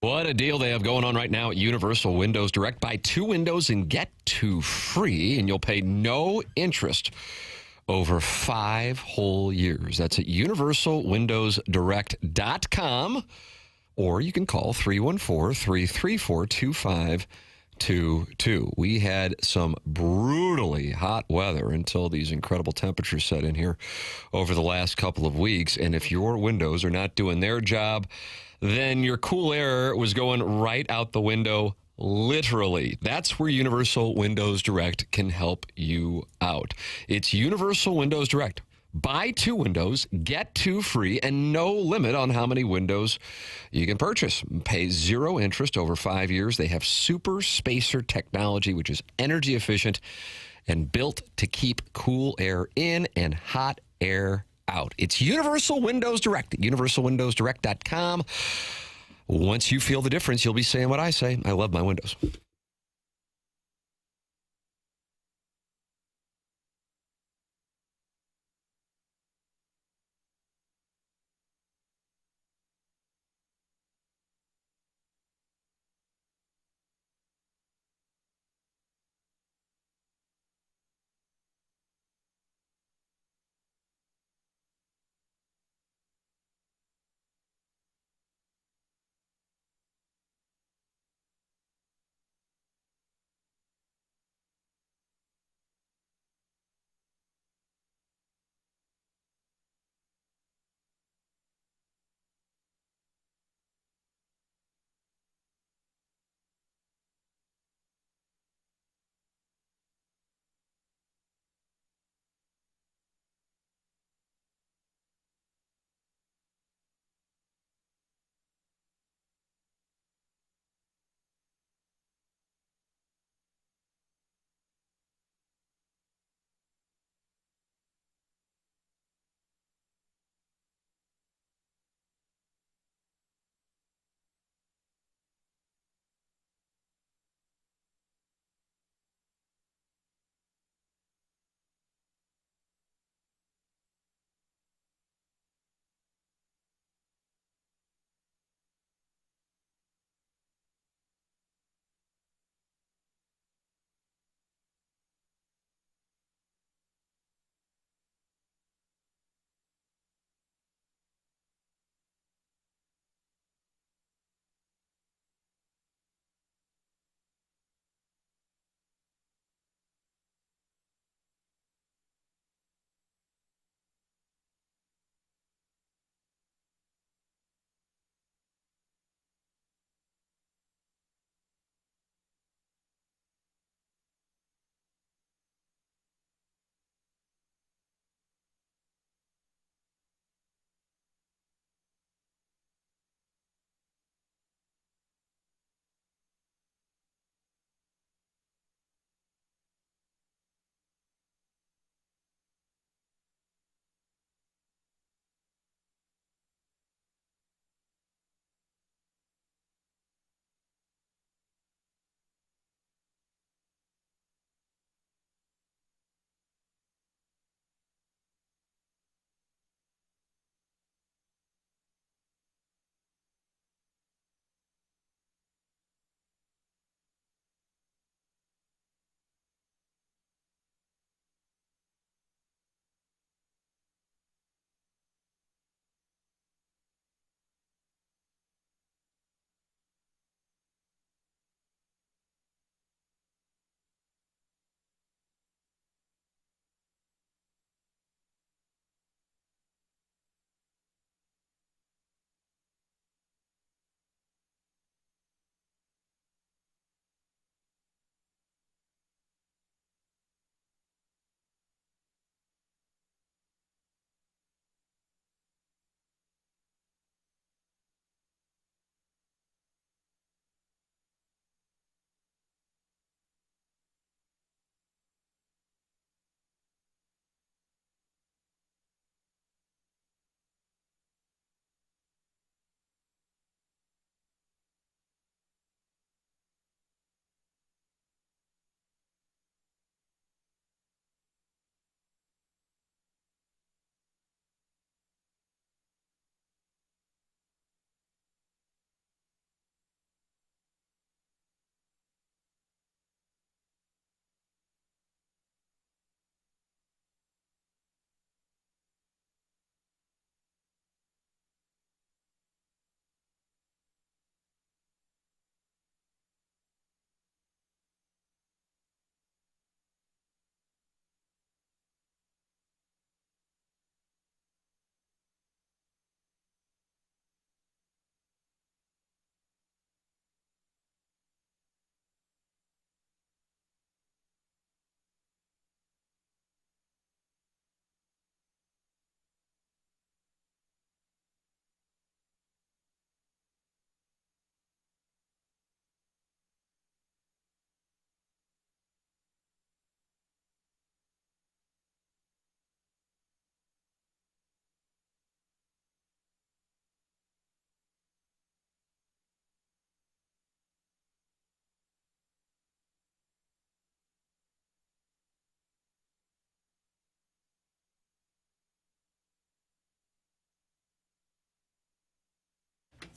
What a deal they have going on right now at Universal Windows Direct. Buy 2 windows and get 2 free, and you'll pay no interest over 5 whole years. That's at universalwindowsdirect.com, or you can call 314-334-2522. We had some brutally hot weather until these incredible temperatures set in here over the last couple of weeks, and if your windows are not doing their job, then your cool air was going right out the window, literally. That's where Universal Windows Direct can help you out. It's Universal Windows Direct. Buy 2 windows, get 2 free, and no limit on how many windows you can purchase. Pay 0 interest over 5 years. They have super spacer technology, which is energy efficient and built to keep cool air in and hot air out. It's Universal Windows Direct at universalwindowsdirect.com. Once you feel the difference, you'll be saying what I say. I love my windows.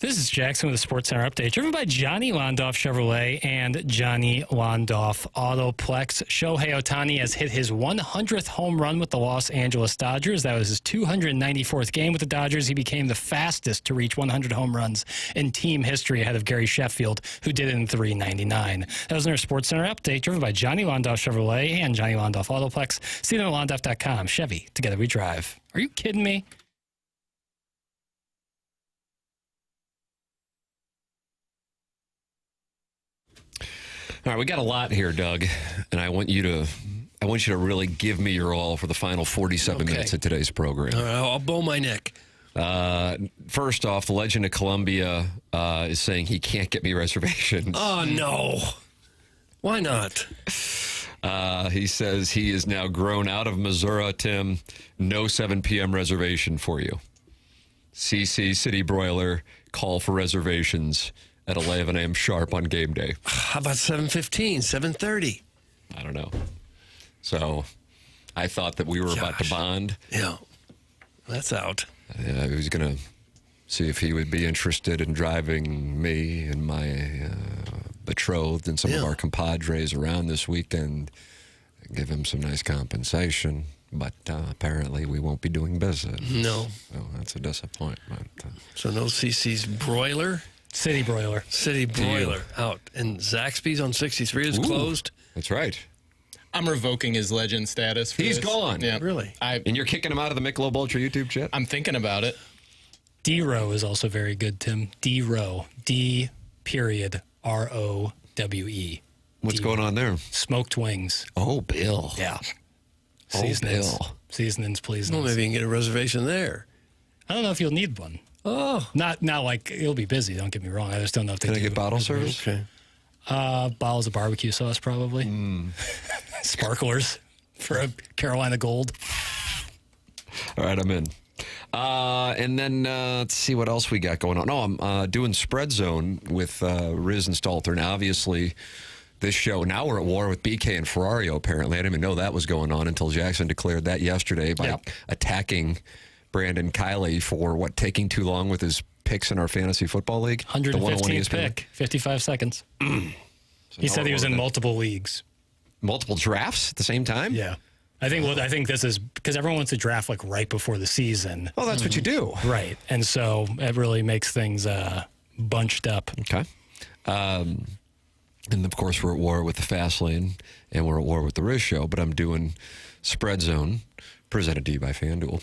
This is Jackson with a Sports Center update, driven by Johnny Londoff Chevrolet and Johnny Londoff Autoplex. Shohei Ohtani has hit his 100th home run with the Los Angeles Dodgers. That was his 294th game with the Dodgers. He became the fastest to reach 100 home runs in team history, ahead of Gary Sheffield, who did it in 399. That was our Sports Center update, driven by Johnny Londoff Chevrolet and Johnny Londoff Autoplex. See them at londoff.com. Chevy, together we drive. Are you kidding me? All right, we got a lot here, Doug, and I want you to really give me your all for the final 47 minutes of today's program. All right, I'll bow my neck. First off, the Legend of Columbia is saying he can't get me reservations. Oh, no. Why not? He says he is now grown out of Missourah, Tim. No 7 p.m. reservation for you. CC City Broiler, call for reservations at 11 a.m. sharp on game day. How about 7:15, 7:30? I don't know. So I thought that we were about to bond. Yeah, that's out. I was going to see if he would be interested in driving me and my betrothed and some of our compadres around this weekend, give him some nice compensation. But apparently we won't be doing business. No. So that's a disappointment. So no CC's Broiler? City Broiler. City Broiler out. And Zaxby's on 63 is closed. That's right. I'm revoking his legend status. He's gone. Yeah. Really? And you're kicking him out of the Michelob Ultra YouTube chat? I'm thinking about it. D-Row is also very good, Tim. D-Row. D period R-O-W-E. What's going on there? Smoked wings. Oh, Bill. Yeah. Oh, Seasonings. Bill. Seasonings, please. Well, maybe you can get a reservation there. I don't know if you'll need one. Oh. Not like it'll be busy, don't get me wrong. I just don't know if they Can I do get bottle service? Okay. Bottles of barbecue sauce, probably. Sparklers for a Carolina Gold. All right, I'm in. And then let's see what else we got going on. No, I'm doing Spread Zone with Riz and Stalter. Now, obviously, this show, now we're at war with BK and Ferrario, apparently. I didn't even know that was going on until Jackson declared that yesterday by attacking Brandon Kiley for, taking too long with his picks in our fantasy football league? 115th pick, 55 seconds. He said he was in multiple leagues. Multiple drafts at the same time? Yeah. I think this is because everyone wants to draft like right before the season. Oh, that's what you do. Right. And so it really makes things bunched up. Okay. And, of course, we're at war with the Fast Lane, and we're at war with the Riz Show, but I'm doing Spread Zone, presented to you by FanDuel,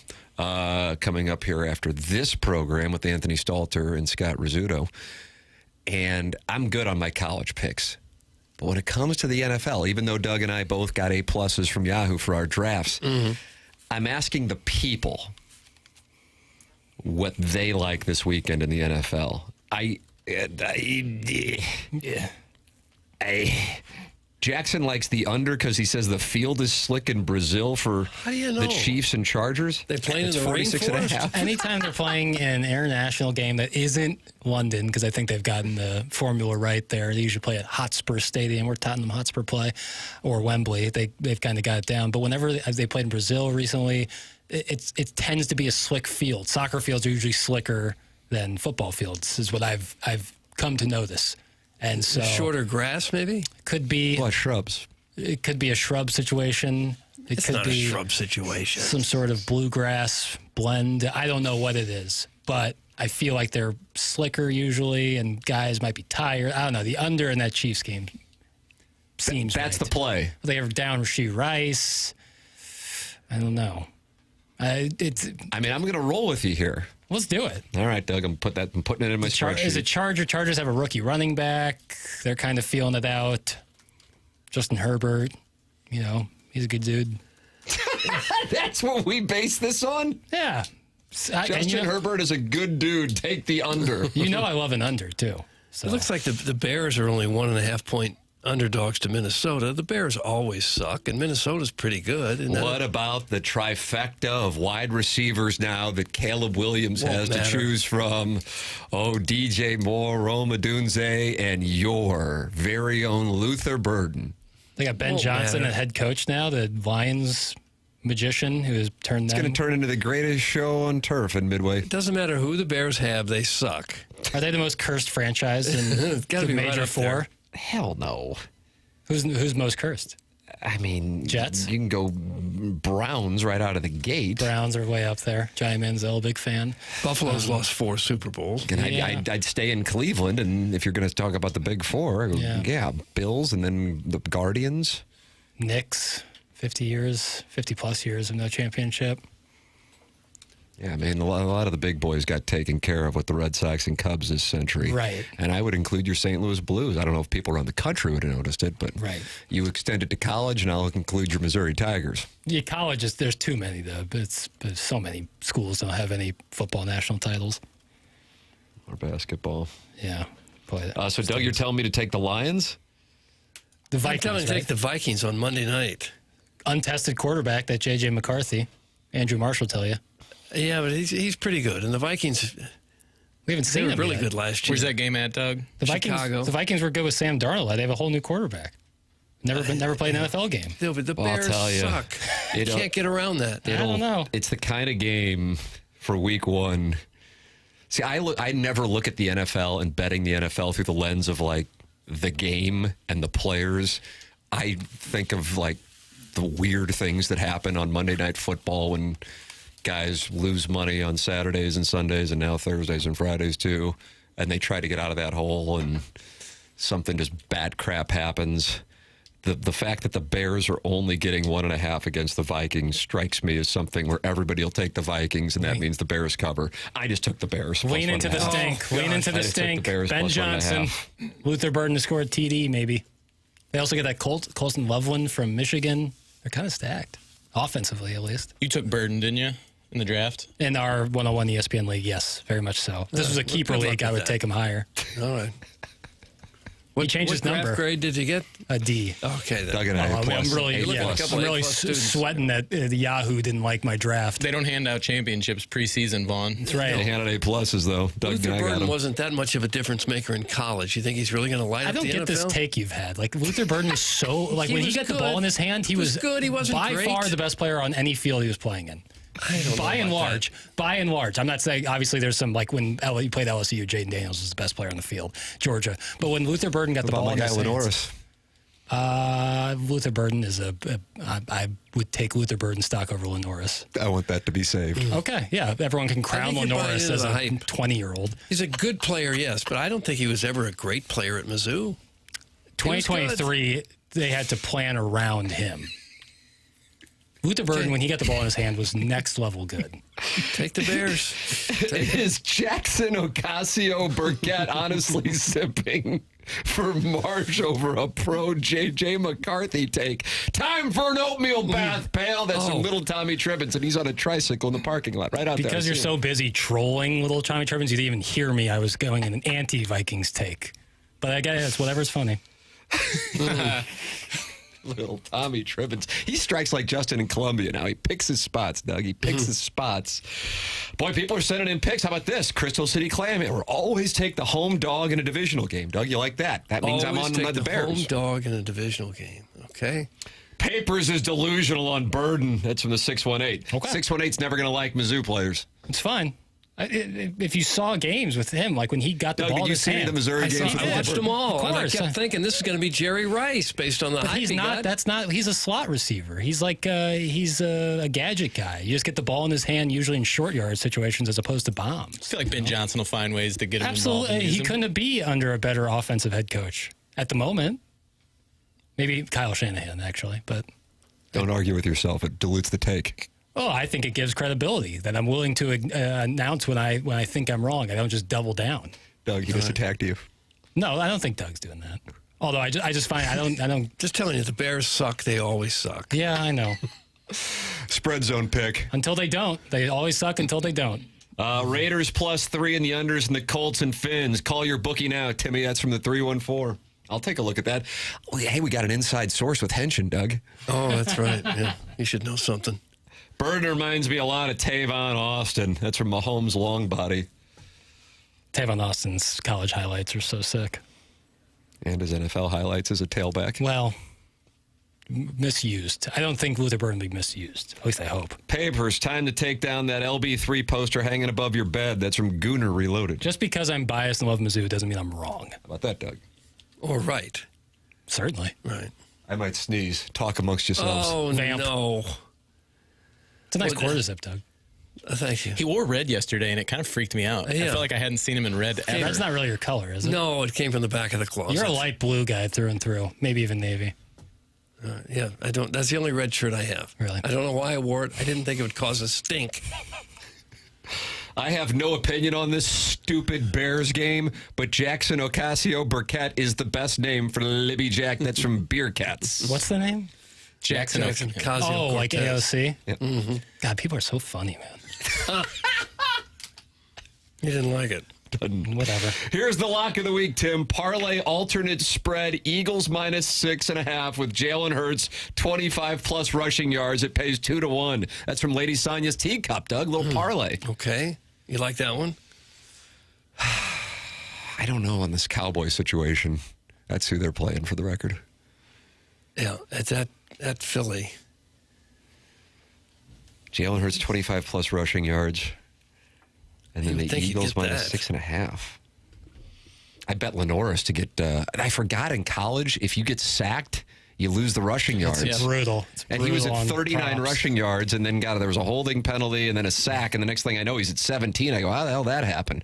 coming up here after this program with Anthony Stalter and Scott Rizzuto. And I'm good on my college picks. But when it comes to the NFL, even though Doug and I both got A-pluses from Yahoo for our drafts, I'm asking the people what they like this weekend in the NFL. Jackson likes the under because he says the field is slick in Brazil for the Chiefs and Chargers. They playing in the 46.5. Anytime they're playing an international game that isn't London, because I think they've gotten the formula right there. They usually play at Hotspur Stadium, where Tottenham Hotspur play, or Wembley. They've kind of got it down. But whenever they played in Brazil recently, it tends to be a slick field. Soccer fields are usually slicker than football fields, is what I've come to notice. And so shorter grass, maybe? Could be. What, shrubs? It could be a shrub situation. It's could not be a shrub situation. Some sort of bluegrass blend. I don't know what it is, but I feel like they're slicker usually, and guys might be tired. I don't know. The under in that Chiefs game seems That's the play. They have down Rashee Rice. I don't know. I'm going to roll with you here. Let's do it. All right, Doug. I'm putting it in my spreadsheet. Is it Chargers? Chargers have a rookie running back. They're kind of feeling it out. Justin Herbert, he's a good dude. That's what we base this on? Yeah. Justin Herbert is a good dude. Take the under. I love an under, too. So. It looks like the Bears are only 1.5 point underdogs to Minnesota. The Bears always suck, and Minnesota's pretty good. What about the trifecta of wide receivers now that Caleb Williams has to choose from? Oh, DJ Moore, Rome Odunze, and your very own Luther Burden. They got Ben Johnson at head coach now. The Lions magician who has turned It's them. going to turn into the greatest show on turf in Midway. It doesn't matter who the Bears have, they suck. Are they the most cursed franchise in It's gotta the be right Major up Four? there. Hell no. Who's most cursed? I mean, Jets? You can go Browns right out of the gate. Browns are way up there. Johnny Manziel, big fan. Buffalo's lost 4 Super Bowls. And I'd stay in Cleveland, and if you're going to talk about the big four, Bills and then the Guardians. Knicks, 50 plus years of no championship. Yeah, man, a lot of the big boys got taken care of with the Red Sox and Cubs this century. Right. And I would include your St. Louis Blues. I don't know if people around the country would have noticed it, but you extend it to college, and I'll include your Missouri Tigers. Yeah, college there's too many though. But so many schools don't have any football national titles or basketball. Yeah, boy. So Doug, you're telling me to take the Lions? The I'm Vikings. telling you to take the Vikings on Monday night. Untested quarterback, that J.J. McCarthy. Andrew Marshall tell you. Yeah, but he's pretty good, and the Vikings. We haven't seen They were him really yet. good last year. Where's that game at, Doug? The Vikings were good with Sam Darnold. They have a whole new quarterback. Never played an NFL game. No, but the Well, I'll Bears tell you, suck. You can't get around that. I don't know. It's the kind of game for week one. See, I never look at the NFL and betting the NFL through the lens of like the game and the players. I think of like the weird things that happen on Monday Night Football when guys lose money on Saturdays and Sundays and now Thursdays and Fridays too, and they try to get out of that hole and something just bad crap happens. The fact that the Bears are only getting 1.5 against the Vikings strikes me as something where everybody will take the Vikings, and that means the Bears cover. I just took the Bears. Lean into the stink. Lean into the stink. Ben Johnson, Luther Burden to score a TD, maybe. They also get that Colson Loveland from Michigan. They're kind of stacked, offensively at least. You took Burden, didn't you, in the draft? In our 101 ESPN league, yes, very much so. If this was a keeper league, I would take him higher. All right. He changed his number. What grade did you get? A D. Okay. Doug and I I'm really, I'm really sweating that Yahoo didn't like my draft. They don't hand out championships preseason, Vaughn. That's right. They handed A+s though. Doug Luther and I got Burden him. wasn't that much of a difference maker in college. You think he's really going to light I up don't the get NFL? this take you've had. Like Luther Burden is so like He when he was got the good. ball in his hand, he was good. He wasn't by great. far the best player on any field he was playing in. By and large. I'm not saying obviously there's some like when he played LSU, Jaden Daniels was the best player on the field, Georgia. But when Luther Burden got the ball in his hands, Luther Burden is I would take Luther Burden stock over Lenoris. I want that to be saved. Okay, yeah, everyone can crown Lenoris as a 20-year-old. He's a good player, yes, but I don't think he was ever a great player at Mizzou. 2023, they had to plan around him. Luther Burden, when he got the ball in his hand, was next level good. Take the Bears. Is Jackson Burkett honestly sipping for Marsh over a pro J.J. McCarthy take? Time for an oatmeal bath, pal. That's some little Tommy Tribbins, and he's on a tricycle in the parking lot right out there. Because you're so busy trolling little Tommy Tribbins, you didn't even hear me. I was going in an anti-Vikings take. But I guess it's whatever's funny. Little Tommy Tribbins. He strikes like Justin in Columbia now. He picks his spots, Doug. He picks his spots. Boy, people are sending in picks. How about this? Crystal City Clam. Or always take the home dog in a divisional game. Doug, you like that? That means I'm on the Bears. Home dog in a divisional game. Okay. Papers is delusional on Burden. That's from the 618. Okay. 618's never going to like Mizzou players. It's fine. If you saw games with him, like when he got the Doug, ball did in you his see hand, the Missouri games? I watched them all, Of and I course. kept thinking this is going to be Jerry Rice based on the But hype he's he not. got. That's not. He's a slot receiver. He's like he's a gadget guy. You just get the ball in his hand, usually in short yard situations, as opposed to bombs. I feel like Ben Johnson will find ways to get him involved. Absolutely, And use he him. couldn't be under a better offensive head coach at the moment. Maybe Kyle Shanahan, actually, but Don't argue with yourself. It dilutes the take. oh, I think it gives credibility that I'm willing to announce when I think I'm wrong. I don't just double down. Doug, he just attacked you. No, I don't think Doug's doing that. Although I just find I don't. Just telling you, the Bears suck. They always suck. Yeah, I know. Spread zone pick. Until they don't, they always suck. Until they don't. Raiders +3 in the unders and the Colts and Finns. Call your bookie now, Timmy. That's from the 314. I'll take a look at that. Oh, hey, we got an inside source with Henshin, Doug. Oh, that's right. Yeah, you should know something. Burden reminds me a lot of Tavon Austin. That's from Mahomes' long body. Tavon Austin's college highlights are so sick. And his NFL highlights as a tailback. Well, misused. I don't think Luther Burden will be misused. At least I hope. Papers, time to take down that LB3 poster hanging above your bed. That's from Gooner Reloaded. Just because I'm biased and love Mizzou doesn't mean I'm wrong. How about that, Doug? Or right. Certainly. Right. I might sneeze. Talk amongst yourselves. Oh, Vamp. no. It's a nice quarter zip, Doug. Thank you. He wore red yesterday, and it kind of freaked me out. Yeah. I felt like I hadn't seen him in red ever. That's not really your color, is it? No, it came from the back of the closet. You're a light blue guy through and through. Maybe even navy. Yeah, I don't. That's the only red shirt I have. Really? I don't know why I wore it. I didn't think it would cause a stink. I have no opinion on this stupid Bears game, but Jackson Burkett is the best name for Libby Jack. That's from Beer Cats. What's the name? Jackson Ocasio. Oh, like AOC? Yep. Mm-hmm. God, people are so funny, man. You didn't like it. Whatever. Here's the lock of the week, Tim. Parlay alternate spread, Eagles -6.5 with Jalen Hurts, 25+ rushing yards. It pays 2-1. That's from Lady Sonia's Teacup, Doug. Little parlay. Okay. You like that one? I don't know on this Cowboy situation. That's who they're playing, for the record. Yeah, it's at Philly. Jalen Hurts, 25+ rushing yards. And then You would the think you'd Eagles get that. -6.5. I bet Lenoris to get. I forgot in college, if you get sacked, you lose the rushing yards. It's brutal. And he was brutal at on 39 props. rushing yards, and then there was a holding penalty, and then a sack, and the next thing I know, he's at 17. I go, how the hell that happen?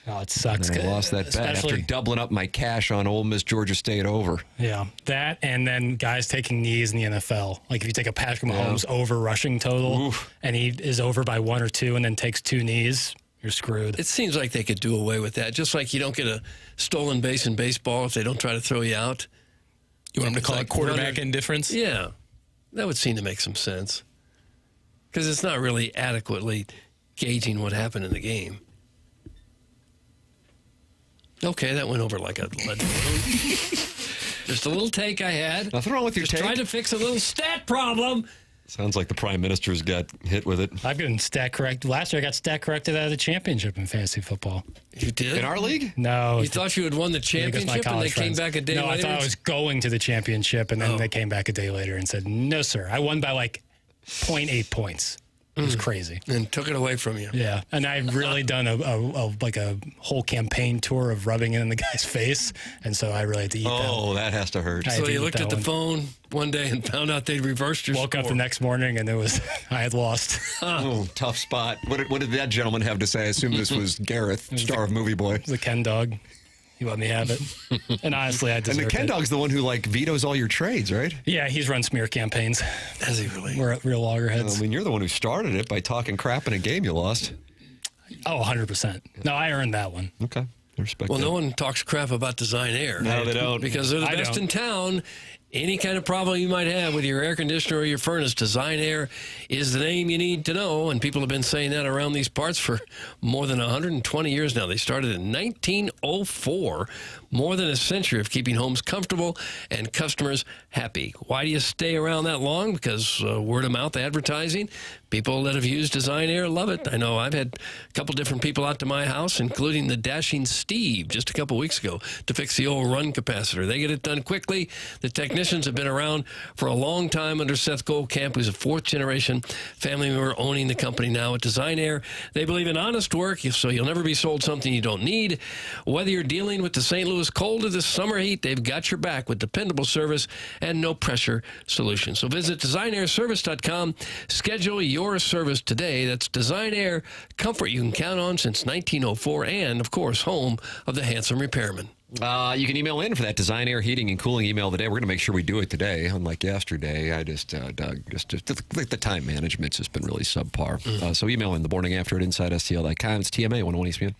Oh, it sucks. And I lost that bet after Especially- doubling up my cash on Ole Miss Georgia State over. Yeah, that and then guys taking knees in the NFL. Like if you take a Patrick Mahomes over rushing total, and he is over by 1 or 2 and then takes 2 knees, you're screwed. It seems like they could do away with that. Just like you don't get a stolen base in baseball if they don't try to throw you out. You want him to call it quarterback runner- indifference? Yeah. That would seem to make some sense. Because it's not really adequately gauging what happened in the game. Okay, that went over like a lead balloon. Just a little take I had. Nothing wrong with your Just take. trying to fix a little stat problem. Sounds like the Prime Minister's got hit with it. I've been stat correct. Last year I got stat corrected out of the championship in fantasy football. You did? In our league? No. You thought you had won the championship and they came back a day no, later? I thought I was going to the championship, and then they came back a day later and said, no, sir. I won by like 0.8 points. It was crazy. And took it away from you. Yeah, and I've really done a whole campaign tour of rubbing it in the guy's face, and so I really had to eat that. Oh, that has to hurt. I had So to you eat looked that at the one. phone one day and found out they'd reversed your Woke up score. the next morning, and it was I had lost. Oh, tough spot. What did that gentleman have to say? I assume this was Gareth, star of Movie Boy. It was a Ken dog. He let me have it. And honestly, I And deserved the Ken it. Dog's the one who vetoes all your trades, right? Yeah, he's run smear campaigns. Has he really? We're at real loggerheads. I mean, you're the one who started it by talking crap in a game you lost. Oh, 100%. No, I earned that one. Okay. I respect Well, that. no one talks crap about Design Air. No, they don't. Because they're the I best don't. in town. Any kind of problem you might have with your air conditioner or your furnace, Design Air is the name you need to know. And people have been saying that around these parts for more than 120 years now. They started in 1904. More than a century of keeping homes comfortable and customers happy. Why do you stay around that long? Because word of mouth advertising. People that have used Design Air love it. I know I've had a couple different people out to my house, including the dashing Steve just a couple weeks ago to fix the old run capacitor. They get it done quickly. The technicians have been around for a long time under Seth Goldcamp, who's a 4th-generation family member owning the company now at Design Air. They believe in honest work, so you'll never be sold something you don't need. Whether you're dealing with the St. Louis cold or the summer heat, they've got your back with dependable service and no-pressure solutions. So visit DesignAirService.com. Schedule your service today. That's Design Air, comfort you can count on since 1904, and, of course, home of the handsome repairman. You can email in for that Design Air Heating and Cooling email today. We're going to make sure we do it today, unlike yesterday. Doug, the time management's just been really subpar. So email in the morning after at InsideSTL.com. It's TMA 101 ESPN.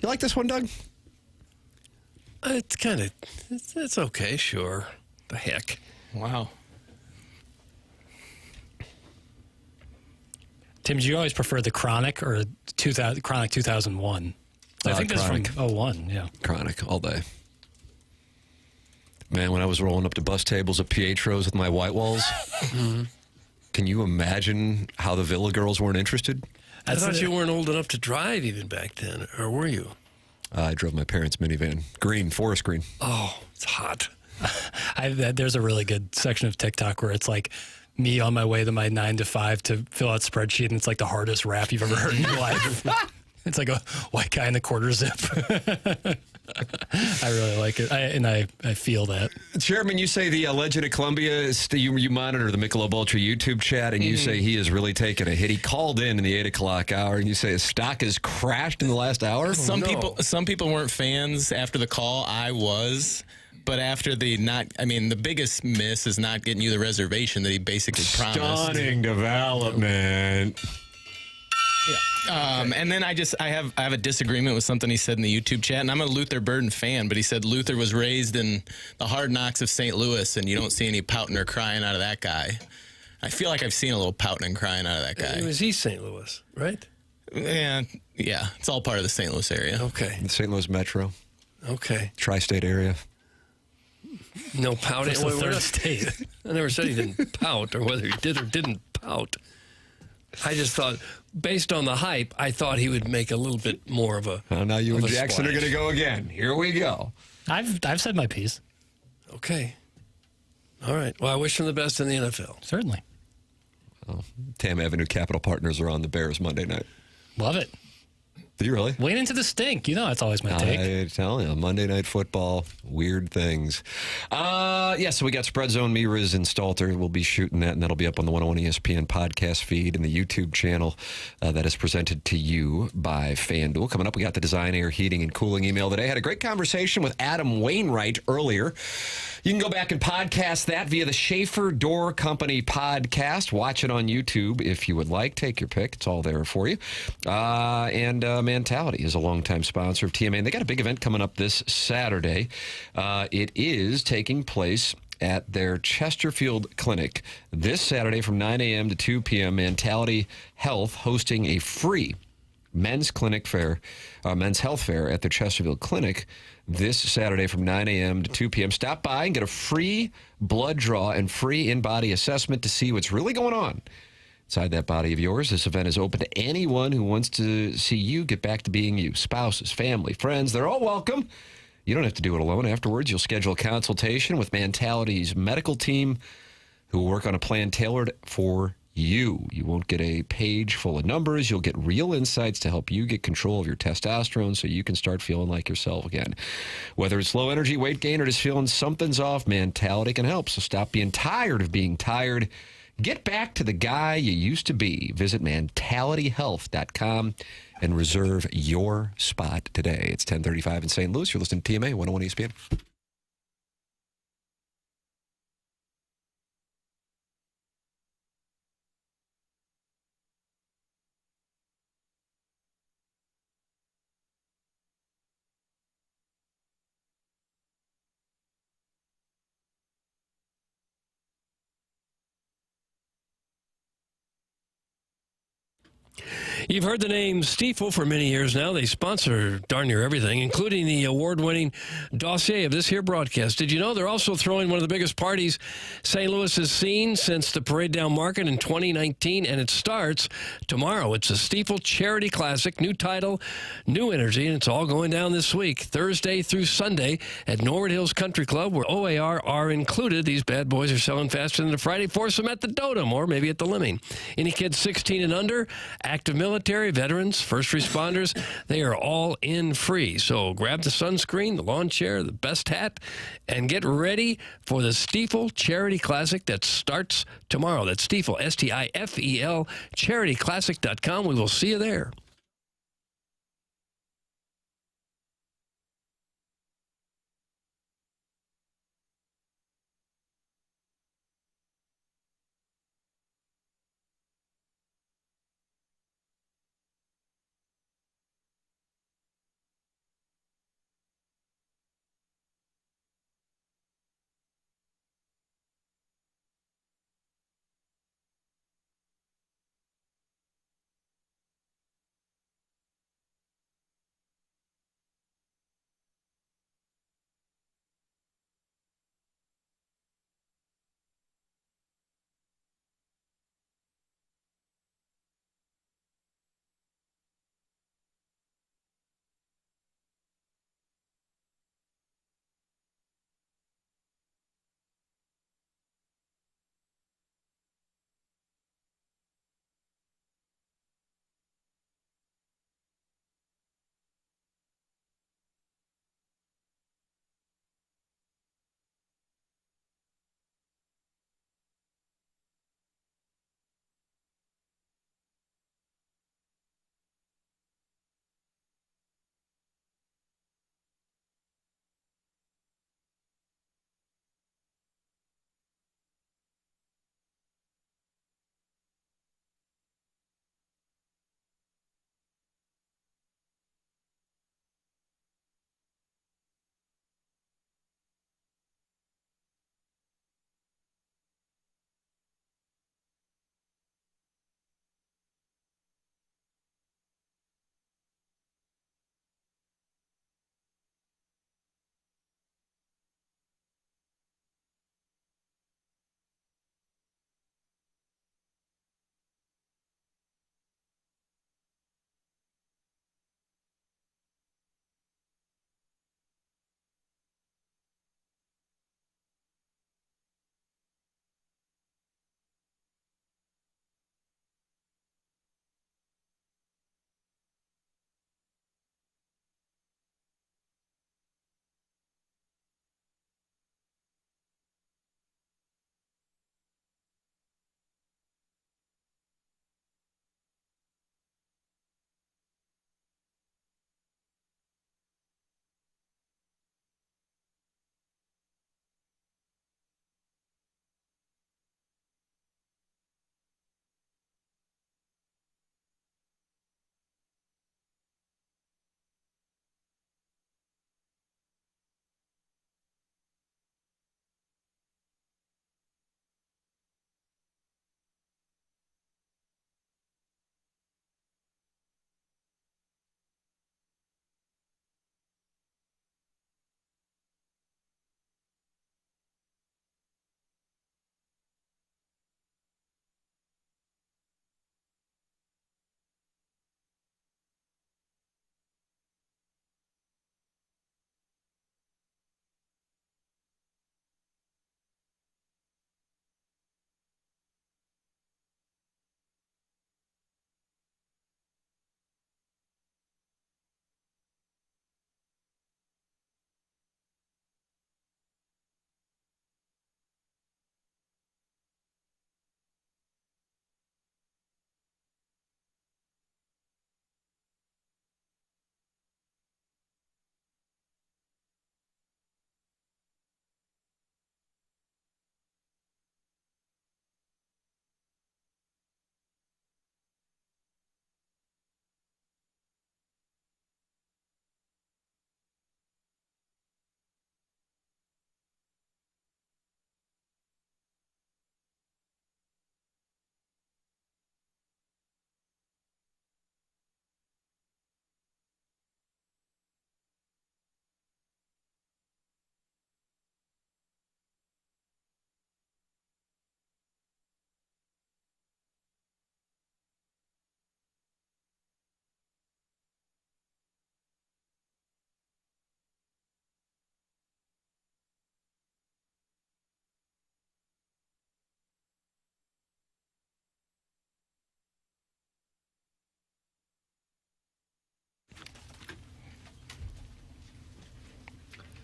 You like this one, Doug? It's kind of, it's okay, sure. The heck. Wow. Tim, do you always prefer the Chronic or Chronic 2001? I think that's Chronic. from 01, yeah. Chronic, all day. Man, when I was rolling up to bus tables at Pietro's with my white walls, can you imagine how the Villa girls weren't interested? I thought you weren't old enough to drive even back then, or were you? I drove my parents' minivan. Green, forest green. Oh, it's hot. There's a really good section of TikTok where it's like me on my way to my 9 to 5 to fill out spreadsheet, and it's like the hardest rap you've ever heard in your life. It's like a white guy in a quarter zip. I really like it, I feel that. Chairman, you say the legend at Columbia, you monitor the Michelob Ultra YouTube chat, and you say he has really taken a hit. He called in the 8 o'clock hour, and you say his stock has crashed in the last hour? Some people weren't fans after the call. I was. But after the biggest miss is not getting you the reservation that he basically promised. Stunning development. Yeah. And then I have a disagreement with something he said in the YouTube chat, and I'm a Luther Burden fan, but he said Luther was raised in the hard knocks of St. Louis, and you don't see any pouting or crying out of that guy. I feel like I've seen a little pouting and crying out of that guy. It was East St. Louis, right? Yeah, it's all part of the St. Louis area. Okay. The St. Louis Metro. Okay. Tri-state area. No pouting. It's the third state. I never said he didn't pout or whether he did or didn't pout. I just thought, based on the hype, I thought he would make a little bit more of a. Now you and Jackson are going to go again. Here we go. I've said my piece. Okay. All right. Well, I wish him the best in the NFL. Certainly. Oh, Tam Avenue Capital Partners are on the Bears Monday night. Love it. Do you really? Wait into the stink. You know that's always my take. I tell you, Monday Night Football, weird things. So we got Spread Zone, Miras, and Stalter. We'll be shooting that, and that'll be up on the 101 ESPN podcast feed and the YouTube channel that is presented to you by FanDuel. Coming up, we got the Design, Air, Heating, and Cooling email today. Had a great conversation with Adam Wainwright earlier. You can go back and podcast that via the Schaefer Door Company podcast. Watch it on YouTube if you would like. Take your pick. It's all there for you. Mentality is a longtime sponsor of TMA, and they got a big event coming up this Saturday. It is taking place at their Chesterfield Clinic this Saturday from 9 a.m. to 2 p.m. Mentality Health hosting a free men's health fair at their Chesterfield Clinic this Saturday from 9 a.m. to 2 p.m. Stop by and get a free blood draw and free in-body assessment to see what's really going on inside that body of yours. This event is open to anyone who wants to see you get back to being you. Spouses, family, friends, they're all welcome. You don't have to do it alone. Afterwards, you'll schedule a consultation with Mentality's medical team who will work on a plan tailored for you. You won't get a page full of numbers. You'll get real insights to help you get control of your testosterone so you can start feeling like yourself again. Whether it's low energy, weight gain, or just feeling something's off, Mentality can help. So stop being tired of being tired. Get back to the guy you used to be. Visit mentalityhealth.com and reserve your spot today. It's 10:35 in St. Louis. You're listening to TMA 101 ESPN. You've heard the name Stiefel for many years now. They sponsor darn near everything, including the award-winning dossier of this here broadcast. Did you know they're also throwing one of the biggest parties St. Louis has seen since the Parade Down Market in 2019, and it starts tomorrow. It's a Stiefel Charity Classic, new title, new energy, and it's all going down this week, Thursday through Sunday at Norwood Hills Country Club, where OAR are included. These bad boys are selling faster than the Friday. Force them at the Dotem or maybe at the Lemming. Any kids 16 and under, active military, veterans, first responders, they are all in free. So grab the sunscreen, the lawn chair, the best hat, and get ready for the Stiefel Charity Classic that starts tomorrow. That's Stiefel, S-T-I-F-E-L, charityclassic.com. We will see you there.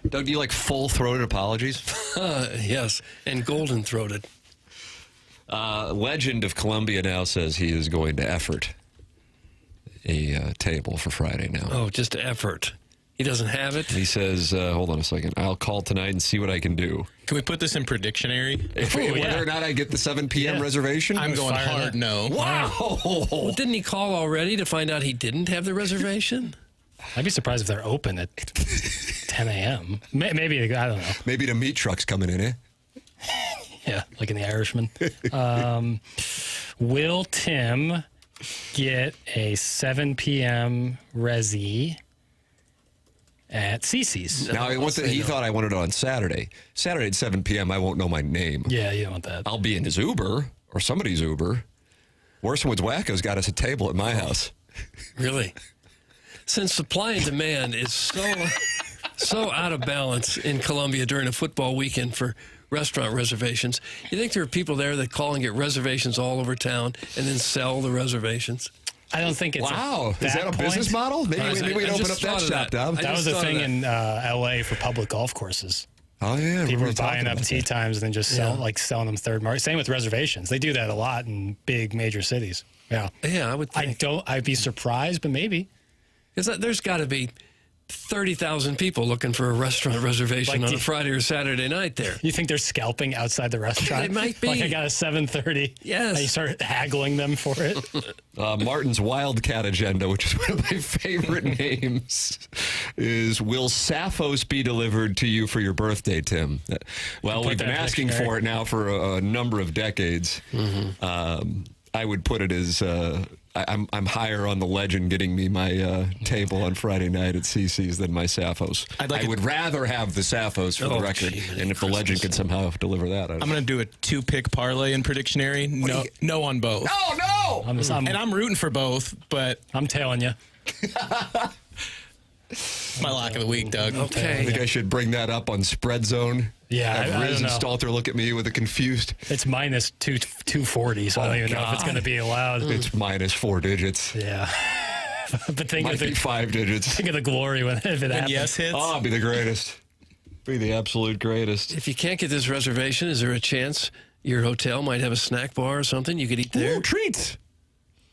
Doug, do you like full-throated apologies? Yes, and golden-throated. Legend of Columbia now says he is going to effort a table for Friday now. Oh, just effort. He doesn't have it? He says, hold on a second, I'll call tonight and see what I can do. Can we put this in Predictionary? Whether or not I get the 7 p.m. reservation? I'm going hard no. Wow. Well, didn't he call already to find out he didn't have the reservation? I'd be surprised if they're open at 10 a.m. Maybe, I don't know. Maybe the meat truck's coming in, eh? Yeah, like in The Irishman. Will Tim get a 7 p.m. resi at CC's? Now, he thought I wanted it on Saturday. Saturday at 7 p.m., I won't know my name. Yeah, you don't want that. I'll be in his Uber or somebody's Uber. Worsonwood's Wacko's got us a table at my house. Really? Since supply and demand is so out of balance in Columbia during a football weekend for restaurant reservations, you think there are people there that call and get reservations all over town and then sell the reservations? I don't think it's is that a business model? Maybe we can open up that shop, Dom. That was a thing in L.A. for public golf courses. Oh, yeah. People were buying up tee times and then just selling them third market. Same with reservations. They do that a lot in big major cities. Yeah. Yeah, I would think. I'd be surprised, but maybe. Because there's got to be 30,000 people looking for a restaurant reservation on a Friday or Saturday night there. You think they're scalping outside the restaurant? It might be. Like I got a 7:30. Yes. And you start haggling them for it. Martin's Wildcat Agenda, which is one of my favorite names, is will Sappho's be delivered to you for your birthday, Tim? Well, we've been asking for it now for a number of decades. Mm-hmm. I would put it as I'm higher on the legend getting me my table on Friday night at CC's than my Sappho's. I would rather have the Sappho's for the record, and if the legend could somehow deliver that. I'm going to do a 2-pick parlay in Predictionary. No on both. No! And I'm rooting for both, but I'm telling you. My lock of the week, Doug. Okay. I think I should bring that up on Spread Zone. Yeah, have I Riz don't and know. Stalter look at me with a confused. It's minus 240, so I don't even know if it's going to be allowed. It's minus 4 digits. Yeah. But think Might of be 5 digits. Think of the glory if it happens. Yes hits. Oh, I'll be the greatest. Be the absolute greatest. If you can't get this reservation, is there a chance your hotel might have a snack bar or something you could eat there? Ooh, treats.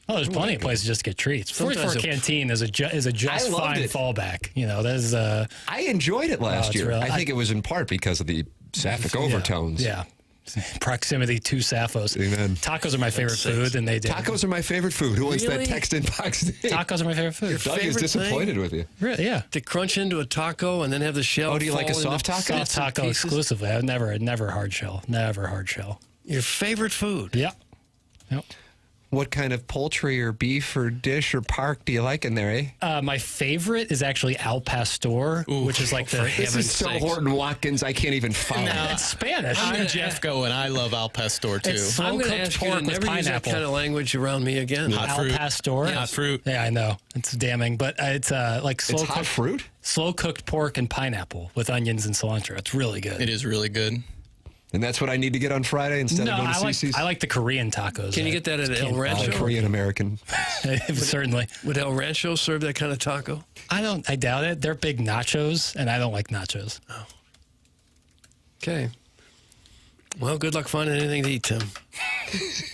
Oh, there's plenty of places just to get treats. 44 Canteen is a just fine fallback. You know, there's I enjoyed it last year. Really, I think it was in part because of the sapphic overtones. Yeah. Proximity to Sappho's. Amen. Tacos are my favorite food, and they did. Tacos are my favorite food. Who wants that text inbox? Tacos are my favorite food. Doug is disappointed with you. Really? Yeah. To crunch into a taco and then have the shell. Oh, do you like a soft taco? Soft taco exclusively. I've never hard shell. Never hard shell. Your favorite food? Yeah. Yep. What kind of poultry or beef or dish or park do you like in there, eh? My favorite is actually Al Pastor, which is like the This is so Horton Watkins, I can't even follow. No, it's Spanish. I'm Jeffco, and I love Al Pastor, too. It's I'm going to slow-cooked ask you to pork with never use that pineapple. kind of language around me again. Al Pastor. Hot fruit. Yeah, I know. It's damning, but it's like It's hot fruit? Slow-cooked pork and pineapple with onions and cilantro. It's really good. It is really good. And that's what I need to get on Friday instead of going to CC's? I like the Korean tacos. Can you get that at El Rancho? Korean American. Certainly. Would El Rancho serve that kind of taco? I doubt it. They're big nachos, and I don't like nachos. Oh. Okay. Well, good luck finding anything to eat, Tim.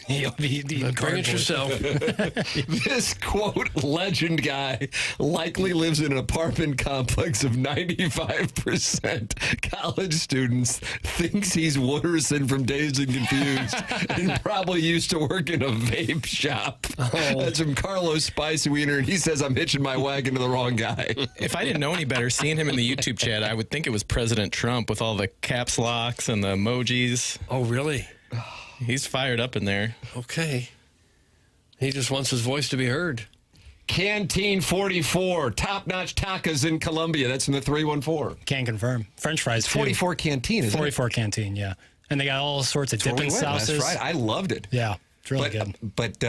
You'll be eating Bring it yourself. This quote legend guy likely lives in an apartment complex of 95% college students, thinks he's Wooderson from Dazed and Confused, and probably used to work in a vape shop. That's from Carlos Spicy Wiener, and he says I'm hitching my wagon to the wrong guy. If I didn't know any better, seeing him in the YouTube chat, I would think it was President Trump with all the caps locks and the emojis. Oh, really? He's fired up in there. Okay. He just wants his voice to be heard. Canteen 44, top-notch tacos in Columbia. That's in the 314. Can confirm. French fries, too. 44 Canteen, isn't 44 Canteen, yeah. And they got all sorts of dipping sauces. Last Friday. I loved it. Yeah. It's really good. But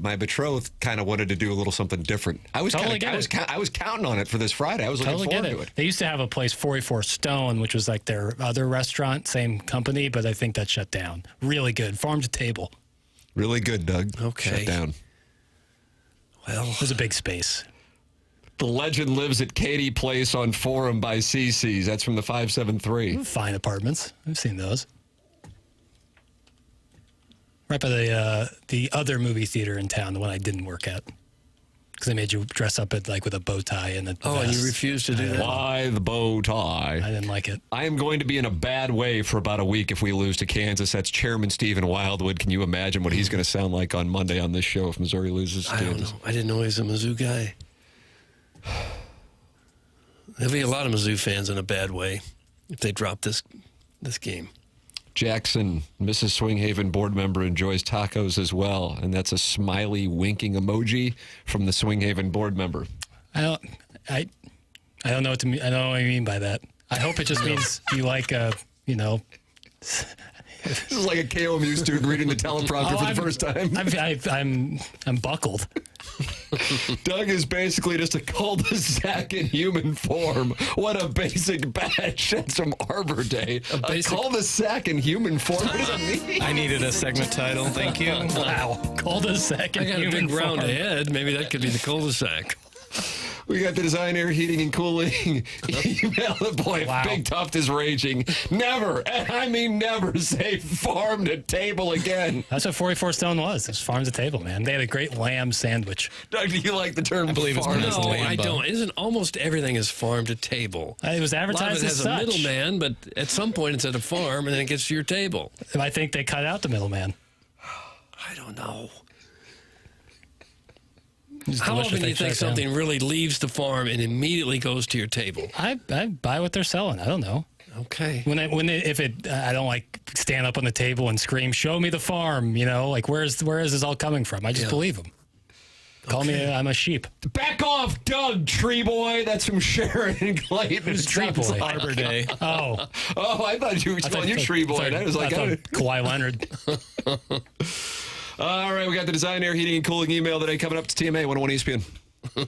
my betrothed kind of wanted to do a little something different. I was Totally I was counting on it for this Friday. I was looking forward to it. They used to have a place, 44 Stone, which was like their other restaurant, same company, but I think that shut down. Really good. Farm to table. Really good, Doug. Okay. Shut down. Well, it was a big space. The legend lives at Katie Place on Forum by CC's. That's from the 573. Fine apartments. I've seen those. Right by the other movie theater in town, the one I didn't work at. Because they made you dress up with a bow tie and a vest. And you refused to do that? Why the bow tie? I didn't like it. I am going to be in a bad way for about a week if we lose to Kansas. That's Chairman Stephen Wildwood. Can you imagine what he's going to sound like on Monday on this show if Missouri loses to Kansas? I don't know. I didn't know he was a Mizzou guy. There'll be a lot of Mizzou fans in a bad way if they drop this game. Jackson, Mrs. Swinghaven board member, enjoys tacos as well, and that's a smiley winking emoji from the Swinghaven board member. I don't know what to mean. I don't know what you mean by that. I hope it just means you like This is like a KOMU student reading the teleprompter for the first time. I'm buckled. Doug is basically just a cul-de-sac in human form. What a basic batch. That's from Arbor Day. A cul-de-sac in human form. What does it mean? I needed a segment title. Thank you. Wow. Cul-de-sac in I got a human big round form. ahead. Maybe that could be the cul-de-sac. We got the Design Air Heating and Cooling email. Boy, Big Tuft is raging. Never, and I mean never, say farm to table again. That's what 44 Stone was. It was farm to table, man. They had a great lamb sandwich. Doug, do you like the term? I believe it's farm? pronounced No, lamb. I don't. Isn't almost everything is farm to table? It was A lot of advertised it as has such. a middleman, but at some point it's at a farm and then it gets to your table. I think they cut out the middleman. I don't know. It's How delicious. often do They you think shut down. something really leaves the farm and immediately goes to your table? I buy what they're selling. I don't know. Okay. I don't like stand up on the table and scream, "Show me the farm!" You know, like where is this all coming from? I just believe them. Call me, I'm a sheep. Back off, Doug, tree boy. That's from Sharon and Clayton. Who's tree boy? Arbor Day. Oh, I thought you were calling you tree boy. I was like, Kawhi Leonard. All right, we got the Design Air Heating and Cooling email today coming up to TMA 101 ESPN.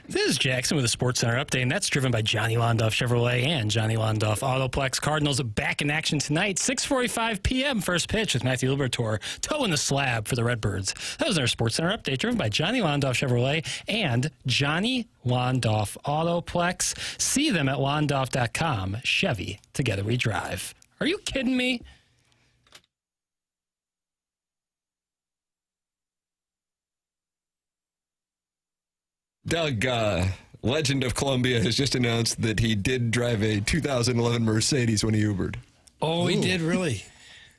This is Jackson with a Sports Center update, and that's driven by Johnny Londoff Chevrolet and Johnny Londoff Autoplex. Cardinals are back in action tonight, 6:45 p.m. first pitch with Matthew Liberatore toeing the slab for the Redbirds. That was our Sports Center update, driven by Johnny Londoff Chevrolet and Johnny Londoff Autoplex. See them at londoff.com. Chevy, together we drive. Are you kidding me? Doug, Legend of Columbia has just announced that he did drive a 2011 Mercedes when he Ubered. Oh, he did, really?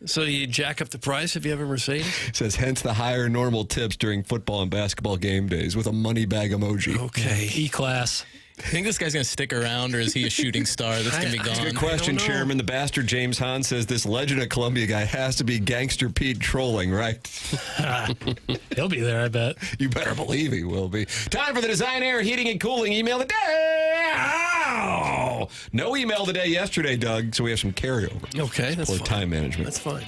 So you jack up the price if you have a Mercedes? Says hence the higher normal tips during football and basketball game days with a money bag emoji. Okay. E-Class. You think this guy's going to stick around, or is he a shooting star that's going to be gone? That's a good question, Chairman. The bastard James Hahn says this Legend of Columbia guy has to be Gangster Pete trolling, right? He'll be there, I bet. You better believe he will be. Time for the Design Air Heating and Cooling email of the day. Ow! No email today yesterday, Doug, so we have some carryover. Okay, that's fine. Time management. That's fine.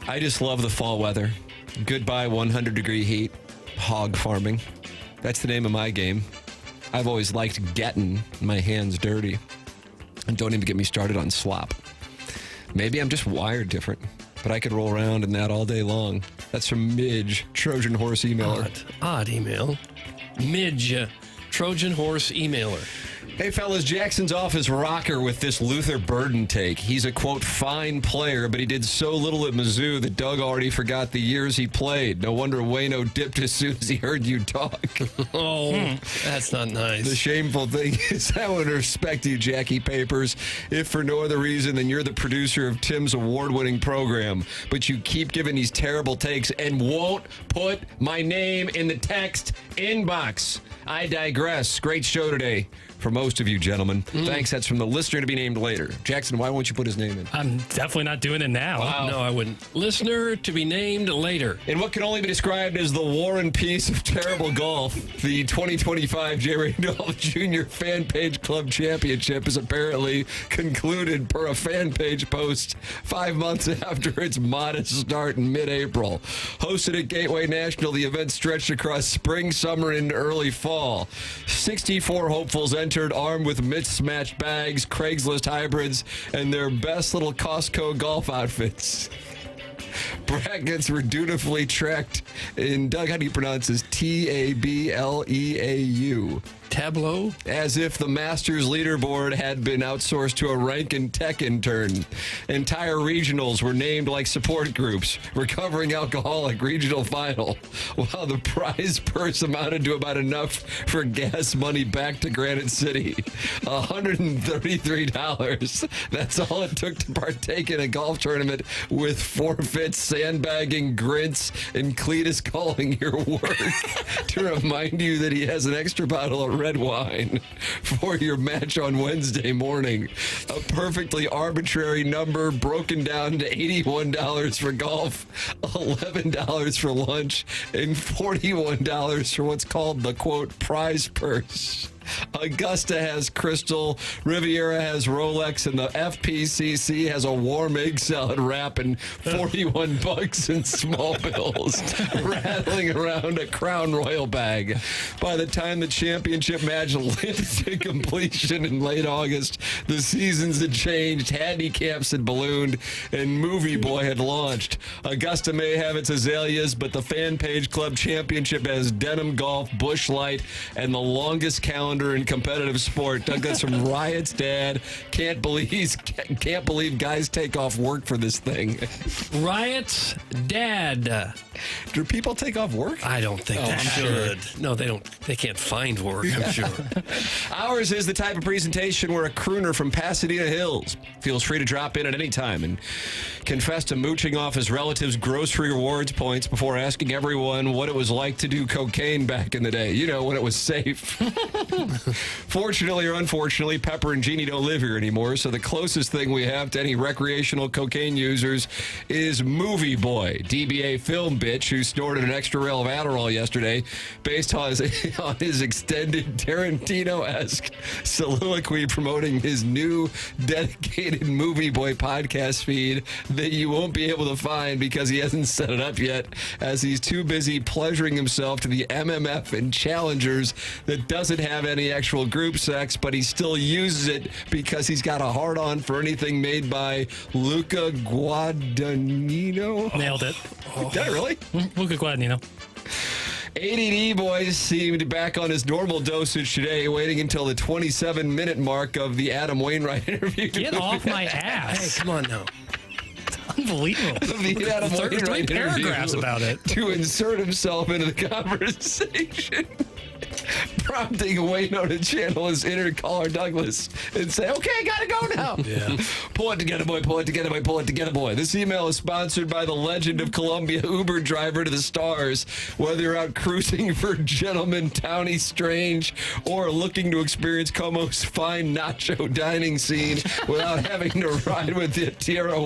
I just love the fall weather. Goodbye 100-degree heat. Hog farming. That's the name of my game. I've always liked getting my hands dirty. And don't even get me started on slop. Maybe I'm just wired different, but I could roll around in that all day long. That's from Midge, Trojan Horse Emailer. Odd email. Midge, Trojan Horse Emailer. Hey, fellas, Jackson's off his rocker with this Luther Burden take. He's a, quote, fine player, but he did so little at Mizzou that Doug already forgot the years he played. No wonder Wayno dipped as soon as he heard you talk. Oh, that's not nice. The shameful thing is I would respect you, Jackie Papers, if for no other reason than you're the producer of Tim's award-winning program, but you keep giving these terrible takes and won't put my name in the text inbox. I digress. Great show today for most of you, gentlemen. Thanks. That's from the listener to be named later. Jackson, why won't you put his name in? I'm definitely not doing it now. Wow. No, I wouldn't. Listener to be named later. In what can only be described as the war and peace of terrible golf, the 2025 J. Randolph Jr. Fan Page Club Championship is apparently concluded per a fan page post 5 months after its modest start in mid-April. Hosted at Gateway National, the event stretched across spring, summer, and early fall. 64 hopefuls entered armed with mismatched bags, Craigslist hybrids, and their best little Costco golf outfits. Brackets were dutifully tracked in, Doug, how do you pronounce this? Tableau. Tableau? As if the Masters leaderboard had been outsourced to a rank and tech intern. Entire regionals were named like support groups. Recovering alcoholic regional final. While the prize purse amounted to about enough for gas money back to Granite City. $133. That's all it took to partake in a golf tournament with forfeits, sandbagging, grits, and Cletus calling your work to remind you that he has an extra bottle of red wine for your match on Wednesday morning. A perfectly arbitrary number broken down to $81 for golf, $11 for lunch, and $41 for what's called the, quote, prize purse. Augusta has Crystal, Riviera has Rolex, and the FPCC has a warm egg salad wrap and $41 in small bills rattling around a Crown Royal bag. By the time the championship match limped to completion in late August, the seasons had changed, handicaps had ballooned, and Movie Boy had launched. Augusta may have its azaleas, but the Fan Page Club Championship has denim golf, Busch Light, and the longest calendar in competitive sport. Doug, that's from Riot's dad. Can't believe guys take off work for this thing. Riot's dad. Do people take off work? I don't think they should. No, they don't. They can't find work, I'm sure. Ours is the type of presentation where a crooner from Pasadena Hills feels free to drop in at any time and confess to mooching off his relatives' grocery rewards points before asking everyone what it was like to do cocaine back in the day. You know, when it was safe. Fortunately or unfortunately, Pepper and Jeannie don't live here anymore, so the closest thing we have to any recreational cocaine users is Movie Boy, DBA film bitch, who snorted an extra rail of Adderall yesterday based on his extended Tarantino-esque soliloquy promoting his new dedicated Movie Boy podcast feed that you won't be able to find because he hasn't set it up yet, as he's too busy pleasuring himself to the MMF and Challengers that doesn't have any actual group sex, but he still uses it because he's got a hard-on for anything made by Luca Guadagnino. Nailed it. Did I really? Luca Guadagnino. ADD boys seemed back on his normal dosage today, waiting until the 27-minute mark of the Adam Wainwright interview. Get off my ass. Hey, come on now. Unbelievable. The Adam Three Wainwright paragraphs interview about it. to insert himself into the conversation, prompting Waino to channel his inner Caller Douglas and say, "Okay, gotta go now." Yeah. Pull it together, boy. Pull it together, boy. Pull it together, boy. This email is sponsored by the legend of Columbia Uber driver to the stars. Whether you're out cruising for Gentleman Townie Strange or looking to experience Como's fine nacho dining scene without having to ride with the Tierra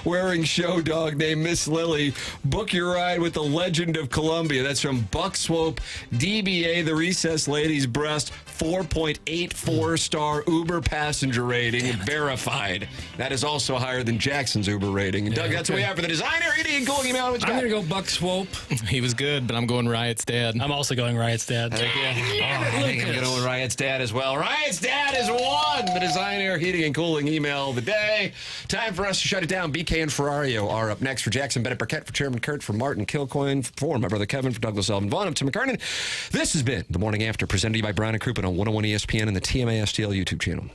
wearing show dog named Miss Lily, book your ride with the legend of Columbia. That's from Buck Swope, DBA, the Recess Lady's Breast, 4.84 star Uber passenger rating, verified. That is also higher than Jackson's Uber rating. And Doug, that's what we have for the designer. Eating and cooling email. I'm going to go Buck Swope. He was good, but I'm going Riot's dad. I'm also going Riot's dad. I think I'm going with Riot's dad as well. Riot's dad has won the Design Air Heating and Cooling email of the day. Time for us to shut it down. BK and Ferrario are up next. For Jackson Burkett, for Chairman Kurt, for Martin Kilcoyne, for my brother Kevin, for Douglas Elvin Vaughn, to McKernan. This has been The Morning After, presented to you by Brown and Crouppen on 101 ESPN and the TMA STL YouTube channel.